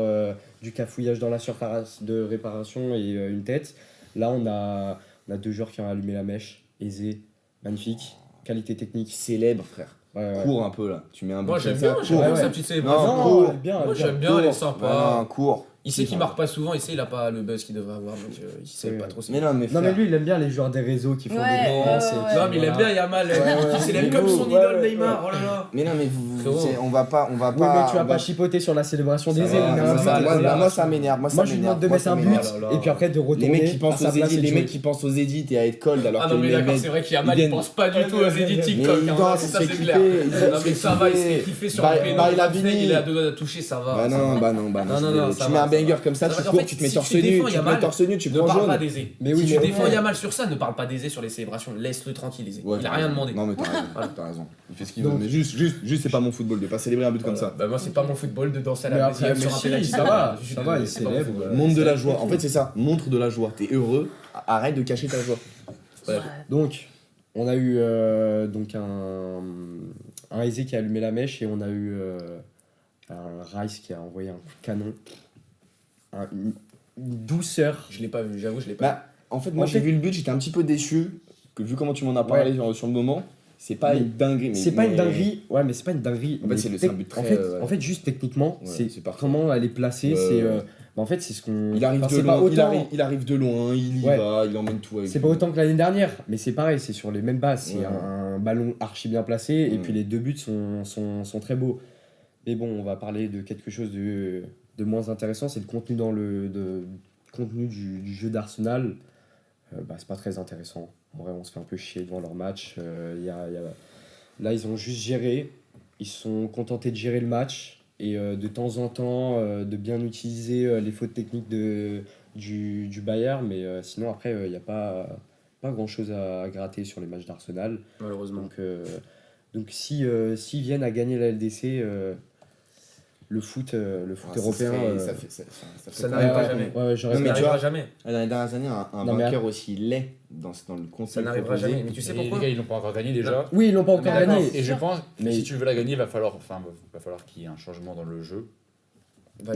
Speaker 4: du cafouillage dans la surface de réparation et une tête. Là, on a 2 joueurs qui ont allumé la mèche. Aizé, magnifique, qualité technique.
Speaker 3: Célèbre, frère.
Speaker 4: Ouais, ouais.
Speaker 3: Cours un peu là. Tu mets un but
Speaker 6: Moi
Speaker 3: comme
Speaker 6: j'aime
Speaker 3: ça,
Speaker 6: bien,
Speaker 3: cours.
Speaker 6: j'aime bien
Speaker 4: ouais.
Speaker 6: sa petite célébration.
Speaker 3: Non,
Speaker 4: Non,
Speaker 3: cours.
Speaker 4: elle est bien,
Speaker 6: Moi
Speaker 4: elle est
Speaker 6: j'aime
Speaker 4: bien.
Speaker 6: bien, elle est
Speaker 3: Non,
Speaker 6: sympa.
Speaker 3: cours.
Speaker 6: Il sait qu'il marque pas souvent, il sait il a pas le buzz qu'il devrait avoir, donc il sait
Speaker 4: Ouais.
Speaker 6: pas trop.
Speaker 3: Mais non, mais
Speaker 4: Non,
Speaker 3: frère.
Speaker 4: mais lui, il aime bien les joueurs des réseaux qui font
Speaker 1: Ouais,
Speaker 4: des
Speaker 1: ouais,
Speaker 4: danses.
Speaker 1: ouais,
Speaker 4: et
Speaker 1: ouais.
Speaker 4: qui-
Speaker 6: Non, mais il aime bien Yamal,
Speaker 4: Ouais, ouais.
Speaker 6: il s'élève
Speaker 3: Mais
Speaker 6: comme
Speaker 3: nous,
Speaker 6: son
Speaker 4: ouais,
Speaker 6: idole
Speaker 4: ouais,
Speaker 6: Neymar, oh là là.
Speaker 3: Mais non, mais
Speaker 6: Frérot.
Speaker 3: on va pas.
Speaker 4: Oui, mais tu vas
Speaker 3: on
Speaker 4: pas
Speaker 3: va-
Speaker 4: chipoter sur la célébration
Speaker 3: Ça
Speaker 4: des
Speaker 3: va,
Speaker 4: ailes.
Speaker 3: ça
Speaker 4: mais
Speaker 3: va,
Speaker 4: un but,
Speaker 3: moi,
Speaker 4: voilà.
Speaker 3: moi, ça m'énerve. Moi,
Speaker 4: Moi, je lui demande de mettre un but
Speaker 6: m'énerve.
Speaker 4: et puis après de retourner.
Speaker 3: Les mecs qui pensent
Speaker 4: à sa
Speaker 3: aux
Speaker 4: place
Speaker 3: edits,
Speaker 4: et de
Speaker 3: les
Speaker 4: jouer.
Speaker 3: mecs qui pensent aux edits et à être cold alors
Speaker 6: Ah
Speaker 3: que
Speaker 6: non, mais
Speaker 3: les
Speaker 6: d'accord,
Speaker 3: mecs.
Speaker 6: c'est vrai qu'Yamal
Speaker 3: ils
Speaker 6: il
Speaker 3: viennent-
Speaker 6: pense pas du tout aux edits
Speaker 3: Mais
Speaker 6: TikTok.
Speaker 3: il
Speaker 6: hein,
Speaker 3: danse,
Speaker 6: ça
Speaker 3: il
Speaker 6: c'est
Speaker 3: se fait
Speaker 6: clair.
Speaker 3: kiffer, il
Speaker 6: Non,
Speaker 3: se
Speaker 6: mais
Speaker 3: fait
Speaker 6: ça va, il
Speaker 3: kiffer.
Speaker 6: s'est kiffé sur
Speaker 3: Bah,
Speaker 6: le péno.
Speaker 3: bah, il a
Speaker 6: Après,
Speaker 3: fini.
Speaker 6: il est à 2 doigts de toucher, ça va.
Speaker 3: Bah
Speaker 6: ça
Speaker 3: non,
Speaker 6: va.
Speaker 3: bah non, bah non.
Speaker 6: Non,
Speaker 3: Tu
Speaker 6: ça
Speaker 3: mets
Speaker 6: va,
Speaker 3: un
Speaker 6: ça
Speaker 3: banger
Speaker 6: va.
Speaker 3: comme ça,
Speaker 6: Ça
Speaker 3: tu
Speaker 6: va, en
Speaker 3: cours,
Speaker 6: fait,
Speaker 3: tu te mets
Speaker 6: si
Speaker 3: torse
Speaker 6: tu
Speaker 3: nu,
Speaker 6: défends
Speaker 3: tu te
Speaker 6: Yamal,
Speaker 3: mets torse nu, tu
Speaker 6: Ne
Speaker 3: prends
Speaker 6: parle
Speaker 3: jaune.
Speaker 6: pas d'Aizé.
Speaker 4: Mais
Speaker 6: Si
Speaker 4: oui,
Speaker 6: tu
Speaker 4: mais
Speaker 6: défends
Speaker 4: ouais.
Speaker 6: Yamal sur ça, ne parle pas d'Aizé sur les célébrations. Laisse-le tranquille, Aizé.
Speaker 3: Ouais,
Speaker 6: Il a
Speaker 3: t'as
Speaker 6: rien
Speaker 3: raison.
Speaker 6: demandé.
Speaker 3: Non, mais t'as raison. Il fait ce qu'il veut.
Speaker 4: Donc-
Speaker 3: Mais juste, c'est pas mon football de pas célébrer un but comme
Speaker 6: Voilà.
Speaker 3: ça.
Speaker 6: Bah, moi, c'est pas mon football de danser à
Speaker 4: Mais
Speaker 6: la
Speaker 4: après,
Speaker 6: maison sur un
Speaker 4: mais si,
Speaker 6: penalty.
Speaker 4: ça va,
Speaker 6: Je suis
Speaker 4: ça va,
Speaker 6: désolé,
Speaker 4: il
Speaker 6: c'est pas mon
Speaker 4: s'élève,
Speaker 6: football.
Speaker 4: ouais.
Speaker 3: Montre de la
Speaker 4: c'est-
Speaker 3: joie. En fait, c'est ça. Montre de la joie. T'es heureux. Arrête de cacher ta joie.
Speaker 6: Ouais.
Speaker 4: Donc, on a eu donc un Aizé qui a allumé la mèche et on a eu un Rice qui a envoyé un coup de canon. Une douceur.
Speaker 6: Je l'ai pas vu, j'avoue, je l'ai pas vu.
Speaker 3: Bah, en fait, moi,
Speaker 4: En
Speaker 3: j'ai
Speaker 4: fait-
Speaker 3: vu le but, j'étais un petit peu déçu. Que vu comment tu m'en as parlé sur le moment, c'est pas
Speaker 4: Mais
Speaker 3: une dinguerie.
Speaker 4: C'est pas une dinguerie, ouais, mais c'est pas une dinguerie.
Speaker 3: En fait,
Speaker 4: mais
Speaker 3: c'est un but
Speaker 4: en
Speaker 3: très,
Speaker 4: fait,
Speaker 3: ouais.
Speaker 4: en fait, juste techniquement,
Speaker 3: Ouais,
Speaker 4: c'est
Speaker 3: c'est parfait.
Speaker 4: comment elle est placée.
Speaker 3: Ouais,
Speaker 4: c'est,
Speaker 3: ouais.
Speaker 4: en fait, c'est ce qu'on.
Speaker 3: Il arrive
Speaker 4: enfin,
Speaker 3: de
Speaker 4: c'est pas
Speaker 3: loin,
Speaker 4: autant-
Speaker 3: il arrive de loin, il y
Speaker 4: Ouais.
Speaker 3: va, il emmène tout avec
Speaker 4: C'est
Speaker 3: lui.
Speaker 4: pas autant que l'année dernière, mais c'est pareil, c'est sur les mêmes bases. C'est
Speaker 3: Ouais.
Speaker 4: un ballon archi bien placé et
Speaker 3: Mm.
Speaker 4: puis les 2 buts sont très beaux. Mais bon, on va parler de quelque chose de moins intéressant, c'est le contenu contenu du jeu d'Arsenal. C'est pas très intéressant. En vrai, on se fait un peu chier devant leur match. Là, ils ont juste géré. Ils se sont contentés de gérer le match et de temps en temps de bien utiliser les fautes techniques du Bayern. Mais sinon, après, il n'y a pas grand-chose à gratter sur les matchs d'Arsenal.
Speaker 6: Malheureusement.
Speaker 4: Donc s'ils viennent à gagner la LDC, le foot européen...
Speaker 6: Ça n'arrivera
Speaker 4: ouais,
Speaker 6: jamais.
Speaker 4: Ouais,
Speaker 6: Ça
Speaker 3: Non, mais
Speaker 4: j'aurais
Speaker 3: tu
Speaker 6: n'arrivera
Speaker 3: vois,
Speaker 6: jamais.
Speaker 3: Dans les dernières années, un
Speaker 4: Non, mais
Speaker 3: vainqueur aussi laid dans le concept
Speaker 6: Ça n'arrivera
Speaker 3: proposé.
Speaker 6: jamais. Mais tu sais
Speaker 5: Les
Speaker 6: pourquoi
Speaker 5: gars, ils l'ont pas encore gagné déjà.
Speaker 4: Oui, ils l'ont pas encore
Speaker 1: Mais
Speaker 4: gagné.
Speaker 5: Et je pense que
Speaker 4: Mais-
Speaker 5: si tu veux la gagner, va falloir qu'il y ait un changement dans le jeu.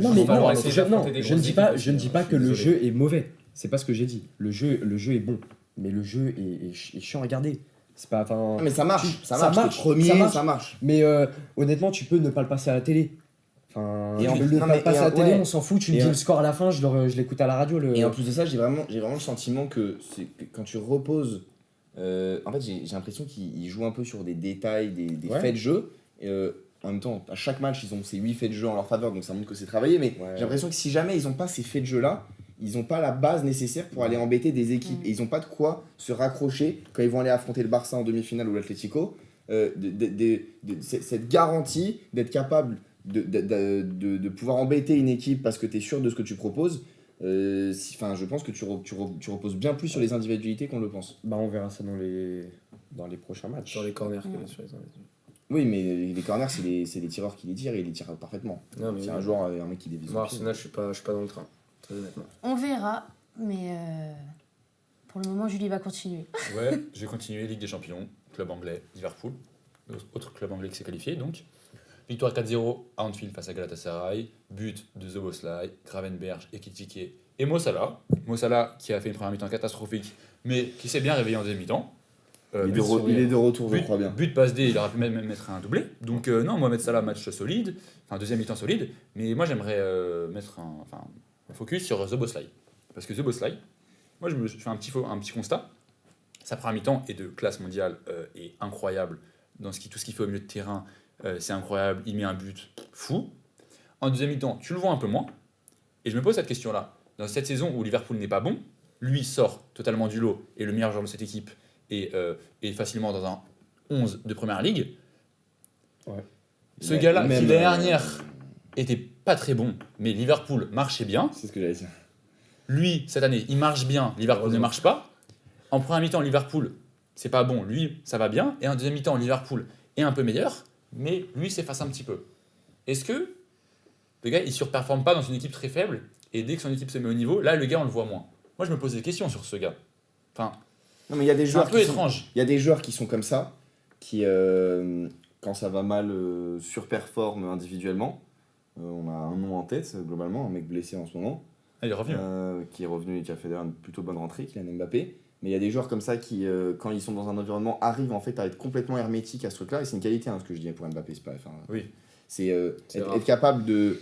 Speaker 4: Non, mais
Speaker 5: falloir
Speaker 4: non,
Speaker 5: essayer
Speaker 4: je
Speaker 5: d'affronter des
Speaker 4: ne dis
Speaker 5: grosses
Speaker 4: pas,
Speaker 5: équipes
Speaker 4: je ne
Speaker 5: aussi,
Speaker 4: dis pas
Speaker 5: hein,
Speaker 4: que
Speaker 5: je suis
Speaker 4: le
Speaker 5: désolé.
Speaker 4: jeu est mauvais. C'est pas ce que j'ai dit. Le jeu est bon, mais le jeu est chiant à regarder. C'est pas, enfin.
Speaker 3: Ah, mais ça marche,
Speaker 4: tu-
Speaker 3: ça
Speaker 4: ça
Speaker 3: marche.
Speaker 4: marche,
Speaker 3: T'es premier,
Speaker 4: ça marche.
Speaker 3: ça marche.
Speaker 4: Mais honnêtement, tu peux ne pas le passer à la télé. Enfin,
Speaker 3: Et en-
Speaker 4: le
Speaker 3: non, mais-
Speaker 4: passer à la
Speaker 3: et
Speaker 4: télé,
Speaker 3: ouais.
Speaker 4: on s'en fout. Tu me
Speaker 3: Et
Speaker 4: dis
Speaker 3: en-
Speaker 4: le score à la fin, je l'écoute à la radio.
Speaker 3: Et en plus de ça, j'ai vraiment le sentiment que quand tu reposes. En fait, j'ai l'impression qu'ils jouent un peu sur des détails, des
Speaker 4: Ouais.
Speaker 3: faits de jeu. Et, en même temps, à chaque match, ils ont ces 8 faits de jeu en leur faveur, donc ça montre que c'est travaillé. Mais
Speaker 4: Ouais.
Speaker 3: j'ai l'impression que si jamais ils n'ont pas ces faits de jeu-là, ils n'ont pas la base nécessaire pour aller embêter des équipes. Et ils n'ont pas de quoi se raccrocher quand ils vont aller affronter le Barça en demi-finale ou l'Atlético. Cette garantie d'être capable de pouvoir embêter une équipe parce que tu es sûr de ce que tu proposes. Je pense que tu reposes bien plus sur les individualités qu'on le pense.
Speaker 4: Bah, on verra ça dans les prochains matchs.
Speaker 6: Sur les corners. Sur les...
Speaker 3: Oui, mais les corners, c'est les tireurs qui les tirent et ils les tirent parfaitement.
Speaker 6: Non, mais
Speaker 3: C'est
Speaker 6: oui.
Speaker 3: un joueur, un mec qui dévise.
Speaker 6: Moi, Arsenal, je suis pas dans le train. Très honnêtement.
Speaker 1: On verra, mais pour le moment, Julie va continuer.
Speaker 5: Ouais, je vais continuer. Ligue des Champions, club anglais, Liverpool, autre club anglais qui s'est qualifié donc. Victoire 4-0 à Anfield face à Galatasaray, but de Szoboszlai, Gravenberch, Ekitike et Mo Salah. Mo Salah qui a fait une première mi-temps catastrophique, mais qui s'est bien réveillé en deuxième mi-temps.
Speaker 3: Il est de retour, je crois bien.
Speaker 5: But passe D, il aurait pu même mettre un doublé. Donc non, Mohamed Salah, match solide, enfin deuxième mi-temps solide, mais moi j'aimerais mettre un focus sur Szoboszlai. Parce que Szoboszlai, moi je fais un petit constat. Sa première mi-temps est de classe mondiale et incroyable dans tout ce qu'il fait au milieu de terrain. C'est incroyable, il met un but fou. En deuxième mi-temps, tu le vois un peu moins. Et je me pose cette question-là. Dans cette saison où Liverpool n'est pas bon, lui sort totalement du lot et le meilleur joueur de cette équipe est facilement dans un 11 de première ligue.
Speaker 4: Ouais.
Speaker 5: Ce
Speaker 3: Mais
Speaker 5: gars-là,
Speaker 3: même,
Speaker 5: qui l'année dernière était pas très bon, mais Liverpool marchait bien.
Speaker 3: C'est ce que j'allais dire.
Speaker 5: Lui, cette année, il marche bien, Liverpool ne marche pas. En première mi-temps, Liverpool, c'est pas bon, lui, ça va bien. Et en deuxième mi-temps, Liverpool est un peu meilleur, mais lui s'efface un petit peu. Est-ce que le gars, il surperforme pas dans une équipe très faible, et dès que son équipe se met au niveau, là, le gars, on le voit moins? Moi, je me pose des questions sur ce gars. Enfin,
Speaker 3: Non, mais il y a des
Speaker 5: c'est un
Speaker 3: joueurs
Speaker 5: peu
Speaker 3: qui sont-
Speaker 5: étrange.
Speaker 3: il y a des joueurs qui sont comme ça, qui, quand ça va mal, surperforment individuellement. On a un nom en tête, globalement, un mec blessé en ce moment,
Speaker 5: Ah, il revient.
Speaker 3: qui est revenu et qui a fait d'ailleurs une plutôt bonne rentrée, Kylian Mbappé. Mais il y a des joueurs comme ça qui, quand ils sont dans un environnement, arrivent en fait à être complètement hermétiques à ce truc-là. Et c'est une qualité, hein, ce que je dis pour Mbappé. C'est pas,
Speaker 5: Oui.
Speaker 3: c'est
Speaker 6: C'est rare.
Speaker 3: être capable de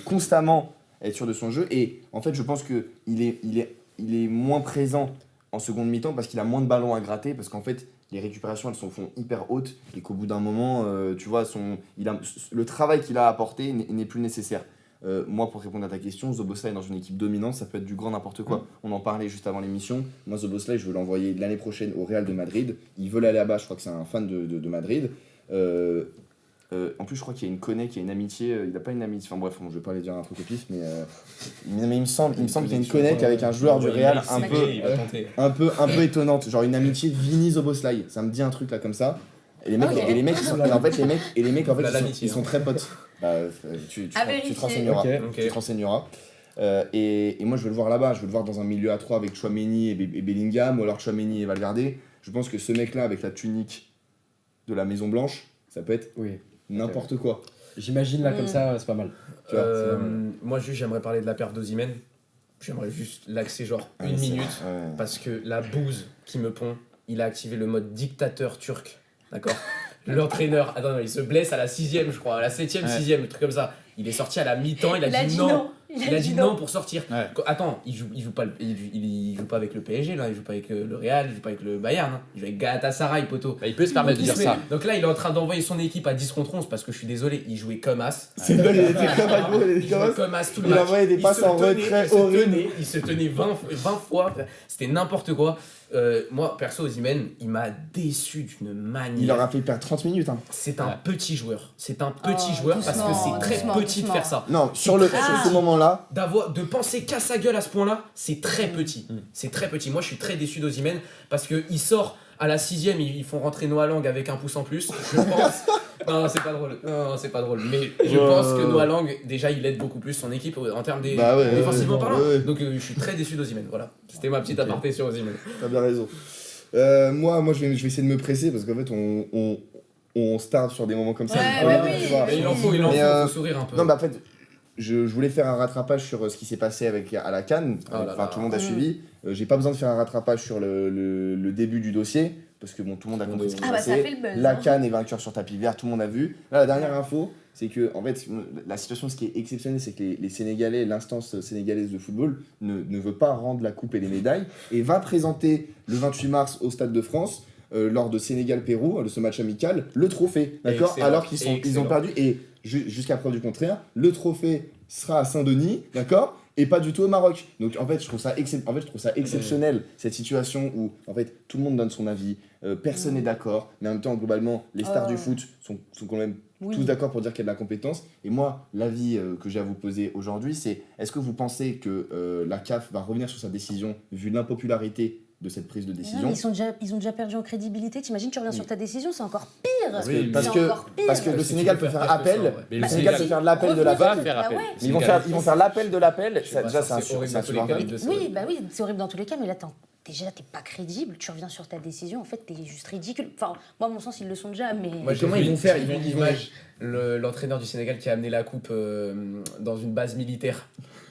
Speaker 3: constamment être sûr de son jeu. Et en fait, je pense qu'il est moins présent en seconde mi-temps parce qu'il a moins de ballons à gratter. Parce qu'en fait, les récupérations, elles se font hyper hautes. Et qu'au bout d'un moment, tu vois, le travail qu'il a apporté n'est plus nécessaire. Moi, pour répondre à ta question, Szoboszlai dans une équipe dominante, ça peut être du grand n'importe quoi. On en parlait juste avant l'émission. Moi, Szoboszlai, je veux l'envoyer l'année prochaine au Real de Madrid. Il veut aller là-bas, je crois que c'est un fan de Madrid. En plus, je crois qu'il y a une qui a une amitié. Il n'a pas une amitié. Enfin bref, je vais pas aller dire un truc au pif, mais il me semble qu'il y a une connect avec un joueur du Real un peu étonnante. Genre une amitié Vini Szoboszlai. Ça me dit un truc là comme ça. Et les mecs,
Speaker 1: Ok.
Speaker 3: et les mecs, ils sont, et en fait,
Speaker 6: Bah, l'amitié,
Speaker 3: ils sont très potes. Bah, tu
Speaker 1: À
Speaker 3: te
Speaker 1: vérifier.
Speaker 3: renseigneras.
Speaker 4: Ok.
Speaker 3: Tu te renseigneras. Et moi, je veux le voir là-bas. Je veux le voir dans un milieu à 3 avec Tchouaméni et Bellingham, ou alors Tchouaméni et Valverde. Je pense que ce mec-là, avec la tunique de la Maison Blanche, ça peut être
Speaker 4: Oui.
Speaker 3: n'importe quoi.
Speaker 4: J'imagine là comme ça, c'est pas mal. Tu vois, c'est pas mal.
Speaker 6: Moi, juste, j'aimerais parler de la perte d'Osimhen. J'aimerais juste l'axer genre
Speaker 3: Ouais,
Speaker 6: une
Speaker 3: c'est-
Speaker 6: minute.
Speaker 3: ouais.
Speaker 6: Parce que la bouse qui me pond, il a activé le mode dictateur turc. D'accord. L'entraîneur, attends, il se blesse à la 6ème, je crois, à la 7ème,
Speaker 5: Ouais.
Speaker 6: 6ème, un truc comme ça. Il est sorti à la mi-temps, il a dit non. Il a dit non pour sortir.
Speaker 5: Ouais.
Speaker 6: Attends, il joue pas avec le PSG là, il joue pas avec le Real, il joue pas avec le Bayern, hein. Il joue avec Galatasaray, poteau.
Speaker 5: Bah, il peut se permettre de dire ça.
Speaker 6: Donc là, il est en train d'envoyer son équipe à 10 contre 11 parce que je suis désolé, il jouait comme as.
Speaker 3: C'est dingue, il était comme un gros, il était
Speaker 6: Il
Speaker 3: comme
Speaker 6: jouait
Speaker 3: un-
Speaker 6: comme as tout le
Speaker 3: Il
Speaker 6: match.
Speaker 3: envoyait des
Speaker 6: Il
Speaker 3: passes
Speaker 6: se
Speaker 3: en
Speaker 6: tenait,
Speaker 3: retrait horribles.
Speaker 6: Il se tenait 20 fois. C'était n'importe quoi. Moi, perso, Osimhen, il m'a déçu d'une manière.
Speaker 3: Il leur a fait perdre 30 minutes. Hein.
Speaker 6: C'est un
Speaker 5: Ouais.
Speaker 6: petit joueur. C'est un petit joueur parce que
Speaker 1: doucement,
Speaker 6: c'est très
Speaker 1: doucement,
Speaker 6: petit de
Speaker 1: doucement.
Speaker 6: faire ça.
Speaker 3: Non, sur ce moment-là, moment-là,
Speaker 6: de penser qu'à sa gueule à ce point-là, c'est très petit. C'est très petit. Moi, je suis très déçu d'Osimhen parce qu'il sort à la 6ème, ils font rentrer Noah Lang avec un pouce en plus. Je pense. Non, c'est pas drôle. Non, c'est pas drôle. Mais je pense que Noah Lang, déjà, il aide beaucoup plus son équipe en termes défensivement parlant. Donc, je suis très déçu d'Osimhen. Voilà. C'était ma petite aparté sur Osimhen.
Speaker 3: t'as bien raison. Moi je vais essayer de me presser parce qu'en fait, on start sur des moments comme ça.
Speaker 1: Ouais, oui.
Speaker 3: Tu vois.
Speaker 6: Mais il en faut sourire un peu.
Speaker 3: Non, mais en fait, je voulais faire un rattrapage sur ce qui s'est passé à la CAN.
Speaker 6: Oh là là.
Speaker 3: Tout le monde a suivi. J'ai pas besoin de faire un rattrapage sur le début du dossier, parce que bon, tout le monde a compris ce qui s'est
Speaker 1: Ah bah ça a
Speaker 3: passé.
Speaker 1: fait le buzz.
Speaker 3: La
Speaker 1: hein.
Speaker 3: CAN est vainqueur sur tapis vert, tout le monde a vu. Là, la dernière info, c'est que en fait, la situation, ce qui est exceptionnel, c'est que les Sénégalais, l'instance sénégalaise de football, ne veut pas rendre la coupe et les médailles, et va présenter le 28 mars au Stade de France, lors de Sénégal-Pérou, de ce match amical, le trophée, d'accord.
Speaker 6: Excellent.
Speaker 3: Alors ils ont perdu, et jusqu'à preuve du contraire, le trophée sera à Saint-Denis, d'accord, et pas du tout au Maroc. Donc en fait, je trouve ça exceptionnel, cette situation où en fait tout le monde donne son avis, personne n'est d'accord, mais en même temps, globalement, les stars du foot sont quand même tous d'accord pour dire qu'il y a de la compétence. Et moi, l'avis que j'ai à vous poser aujourd'hui, c'est est-ce que vous pensez que la CAF va revenir sur sa décision vu l'impopularité de cette prise de décision?
Speaker 1: Ouais, ils ont déjà perdu en crédibilité. T'imagines, tu reviens sur ta décision, c'est encore pire.
Speaker 3: Parce
Speaker 5: Oui,
Speaker 3: que, parce
Speaker 1: c'est
Speaker 3: que,
Speaker 1: encore pire.
Speaker 3: parce que le Sénégal peut faire appel,
Speaker 5: Mais
Speaker 3: le Sénégal peut faire l'appel de la
Speaker 1: Revenez,
Speaker 3: VAR.
Speaker 1: faire appel. Ah ouais.
Speaker 3: Mais ils vont faire l'appel de l'appel.
Speaker 6: Je sais pas,
Speaker 3: Déjà,
Speaker 6: ça,
Speaker 3: c'est
Speaker 6: horrible dans tous les cas,
Speaker 3: insupportable.
Speaker 6: les deux, c'est
Speaker 1: Oui,
Speaker 6: horrible.
Speaker 1: bah oui, c'est horrible dans tous les cas, mais là, déjà, t'es pas crédible, tu reviens sur ta décision, en fait, t'es juste ridicule. Enfin, moi, à mon sens, ils le sont déjà, mais.
Speaker 6: Moi,
Speaker 3: comment ils vont faire?
Speaker 6: Ils vont l'image, l'entraîneur du Sénégal qui a amené la coupe dans une base militaire.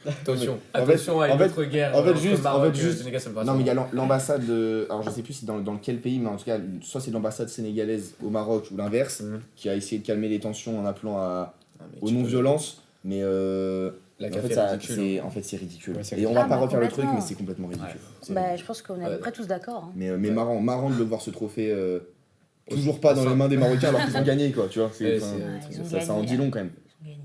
Speaker 6: Attention,
Speaker 3: En fait-
Speaker 6: attention à une
Speaker 3: en fait-
Speaker 6: autre guerre.
Speaker 3: en fait,
Speaker 6: entre
Speaker 3: juste-
Speaker 6: Maroc
Speaker 3: en fait,
Speaker 6: et
Speaker 3: juste-
Speaker 6: Sénégal, ça me paraît
Speaker 3: Non, mais il y a
Speaker 6: ça.
Speaker 3: l'ambassade de. Alors, je sais plus si dans quel pays, mais en tout cas, soit c'est l'ambassade sénégalaise au Maroc ou l'inverse, qui a essayé de calmer les tensions en appelant
Speaker 6: Ah, mais
Speaker 3: aux
Speaker 6: tu peux-
Speaker 3: non-violence. Mais
Speaker 6: La
Speaker 3: en
Speaker 6: CAF
Speaker 3: fait,
Speaker 6: est ridicule.
Speaker 3: c'est ridicule.
Speaker 4: Ouais, c'est
Speaker 3: Et on
Speaker 4: ridicule.
Speaker 3: va
Speaker 1: Ah,
Speaker 3: pas
Speaker 1: bah,
Speaker 3: refaire le truc,
Speaker 1: complètement.
Speaker 3: mais c'est complètement ridicule. C'est
Speaker 1: Bah, je pense qu'on est à peu
Speaker 6: Ouais.
Speaker 1: près tous d'accord. hein.
Speaker 3: Mais marrant de le voir ce trophée toujours pas dans les mains des Marocains alors qu'ils ont gagné, quoi, tu vois.
Speaker 6: Ouais,
Speaker 3: enfin,
Speaker 1: ils ont
Speaker 3: ça en
Speaker 1: gagné.
Speaker 3: dit long quand même.
Speaker 1: Ils ont gagné.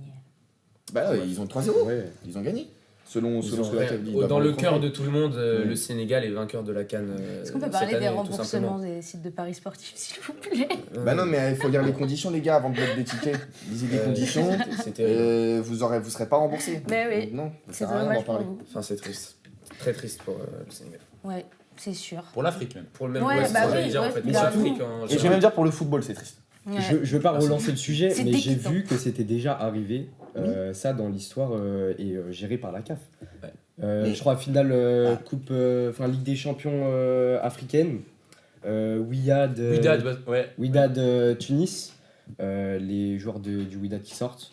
Speaker 3: Bah ouais, ils ont 3-0.
Speaker 4: Ouais.
Speaker 3: Ils ont gagné. Selon
Speaker 6: Ils
Speaker 3: ce
Speaker 6: ont
Speaker 3: que la CAF dit. ils doivent
Speaker 6: dans
Speaker 3: avoir
Speaker 6: le cœur
Speaker 3: trophée.
Speaker 6: de tout le monde,
Speaker 3: Ouais.
Speaker 6: le Sénégal est vainqueur de la CAN.
Speaker 1: Est-ce qu'on peut
Speaker 6: cette
Speaker 1: parler des
Speaker 6: année, tout
Speaker 1: remboursements
Speaker 6: simplement.
Speaker 1: des sites de paris sportifs, s'il vous plaît?
Speaker 3: Bah non, mais il faut lire les conditions, les gars, avant de mettre des tickets. Lisez les conditions.
Speaker 6: C'est terrible.
Speaker 3: Vous serez pas remboursé.
Speaker 1: Mais oui.
Speaker 3: Donc non, ça
Speaker 1: C'est
Speaker 3: sert à rien d'en
Speaker 1: dommage pour
Speaker 3: parler.
Speaker 1: vous.
Speaker 6: Enfin, c'est triste. Très triste pour le Sénégal.
Speaker 1: Ouais, c'est sûr.
Speaker 5: Pour l'Afrique même.
Speaker 6: Pour le même
Speaker 1: Ouais,
Speaker 6: ouais, c'est
Speaker 1: bah
Speaker 6: ce que
Speaker 1: oui,
Speaker 6: j'allais dire en
Speaker 1: ouais,
Speaker 6: fait.
Speaker 1: mais
Speaker 6: Pour
Speaker 1: surtout-
Speaker 6: l'Afrique en
Speaker 3: Et je vais
Speaker 6: général.
Speaker 3: même dire pour le football, c'est triste.
Speaker 1: Ouais.
Speaker 4: Je veux pas relancer le sujet,
Speaker 1: C'est
Speaker 4: mais j'ai
Speaker 1: dégoûtant.
Speaker 4: vu que c'était déjà arrivé, ça dans l'histoire et géré par la CAF.
Speaker 3: Mais-
Speaker 4: Je crois finale coupe, Ligue des Champions africaine, Wydad,
Speaker 5: Ouais.
Speaker 4: Tunis, les joueurs du Wydad qui sortent,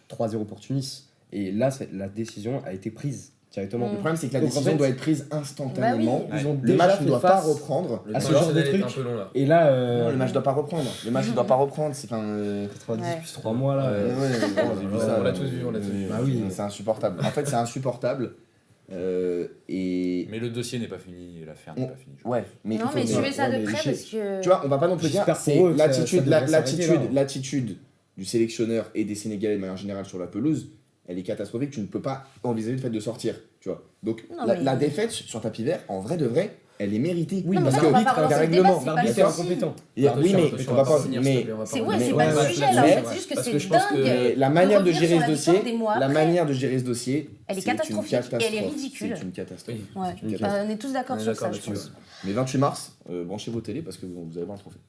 Speaker 4: 3-0 pour Tunis. Et là, la décision a été prise directement.
Speaker 3: Le problème, c'est que la
Speaker 4: Donc, en
Speaker 3: décision
Speaker 4: fait-
Speaker 3: doit être prise instantanément.
Speaker 1: Bah
Speaker 4: Ils ont
Speaker 3: Le
Speaker 4: déjà
Speaker 3: match
Speaker 4: fait
Speaker 3: ne doit pas
Speaker 4: face
Speaker 3: reprendre.
Speaker 6: Le
Speaker 4: à ce
Speaker 6: temps
Speaker 4: genre de
Speaker 6: est un
Speaker 4: truc.
Speaker 6: peu long là.
Speaker 4: Et là,
Speaker 3: Non, le match doit pas reprendre. Le match ne doit pas reprendre. C'est
Speaker 4: 90
Speaker 1: Ouais.
Speaker 4: plus 3 mois là.
Speaker 3: j'ai vu ça.
Speaker 6: On l'a tous vu, on l'a tous vu.
Speaker 4: Bah oui.
Speaker 3: C'est insupportable. En fait, c'est insupportable. Et.
Speaker 5: Mais le dossier n'est pas fini et l'affaire n'est pas finie. je
Speaker 3: Ouais, mais
Speaker 1: Non,
Speaker 3: il faut
Speaker 1: mais
Speaker 3: dire-
Speaker 1: suivez ça
Speaker 4: ouais,
Speaker 1: de
Speaker 4: mais
Speaker 1: près
Speaker 4: j'ai-
Speaker 1: parce que.
Speaker 3: Tu vois, on va pas non plus dire.
Speaker 4: J'espère pour
Speaker 3: C'est
Speaker 4: eux que ça
Speaker 3: l'attitude,
Speaker 4: devrait s'arrêter là.
Speaker 3: l'attitude du sélectionneur et des Sénégalais de manière générale sur la pelouse, elle est catastrophique. Tu ne peux pas envisager le fait de sortir. Tu vois. Donc
Speaker 1: Non,
Speaker 3: la,
Speaker 1: mais-
Speaker 3: la défaite sur tapis vert, en vrai de vrai, elle est méritée.
Speaker 4: Oui,
Speaker 1: Non, mais
Speaker 3: parce
Speaker 1: ça,
Speaker 3: que
Speaker 1: on va pas
Speaker 3: l'arbitre
Speaker 1: relancer
Speaker 3: a un
Speaker 1: le débat,
Speaker 3: règlement.
Speaker 1: c'est pas
Speaker 4: L'arbitre
Speaker 1: le
Speaker 4: est
Speaker 1: souci.
Speaker 4: incompétent.
Speaker 3: Oui, mais
Speaker 6: Attention,
Speaker 3: on va pas.
Speaker 6: finir,
Speaker 3: Mais
Speaker 6: s'il te plaît, on va
Speaker 1: C'est
Speaker 6: pas
Speaker 1: ouais,
Speaker 6: revenir.
Speaker 1: c'est
Speaker 3: mais-
Speaker 1: pas le
Speaker 3: ouais,
Speaker 1: sujet
Speaker 3: mais-
Speaker 1: là, en fait,
Speaker 6: ouais,
Speaker 1: c'est juste que
Speaker 6: parce
Speaker 1: c'est
Speaker 6: que je pense que-
Speaker 1: dingue.
Speaker 3: la manière de
Speaker 1: revenir
Speaker 3: gérer
Speaker 1: sur
Speaker 3: ce
Speaker 1: la victoire
Speaker 3: dossier,
Speaker 1: des mois
Speaker 3: la
Speaker 1: après.
Speaker 3: manière de gérer ce dossier,
Speaker 1: Elle est
Speaker 3: c'est une
Speaker 1: catastrophique et elle est
Speaker 3: catastrophe.
Speaker 1: ridicule.
Speaker 3: C'est une catastrophe.
Speaker 6: Oui.
Speaker 1: Ouais.
Speaker 3: C'est une
Speaker 1: Bah,
Speaker 3: catastrophe.
Speaker 1: on est tous d'accord
Speaker 6: On est
Speaker 1: sur ça,
Speaker 6: d'accord
Speaker 1: je
Speaker 6: là-dessus,
Speaker 1: pense.
Speaker 3: Mais 28 mars, branchez vos télés parce que vous allez voir le trophée.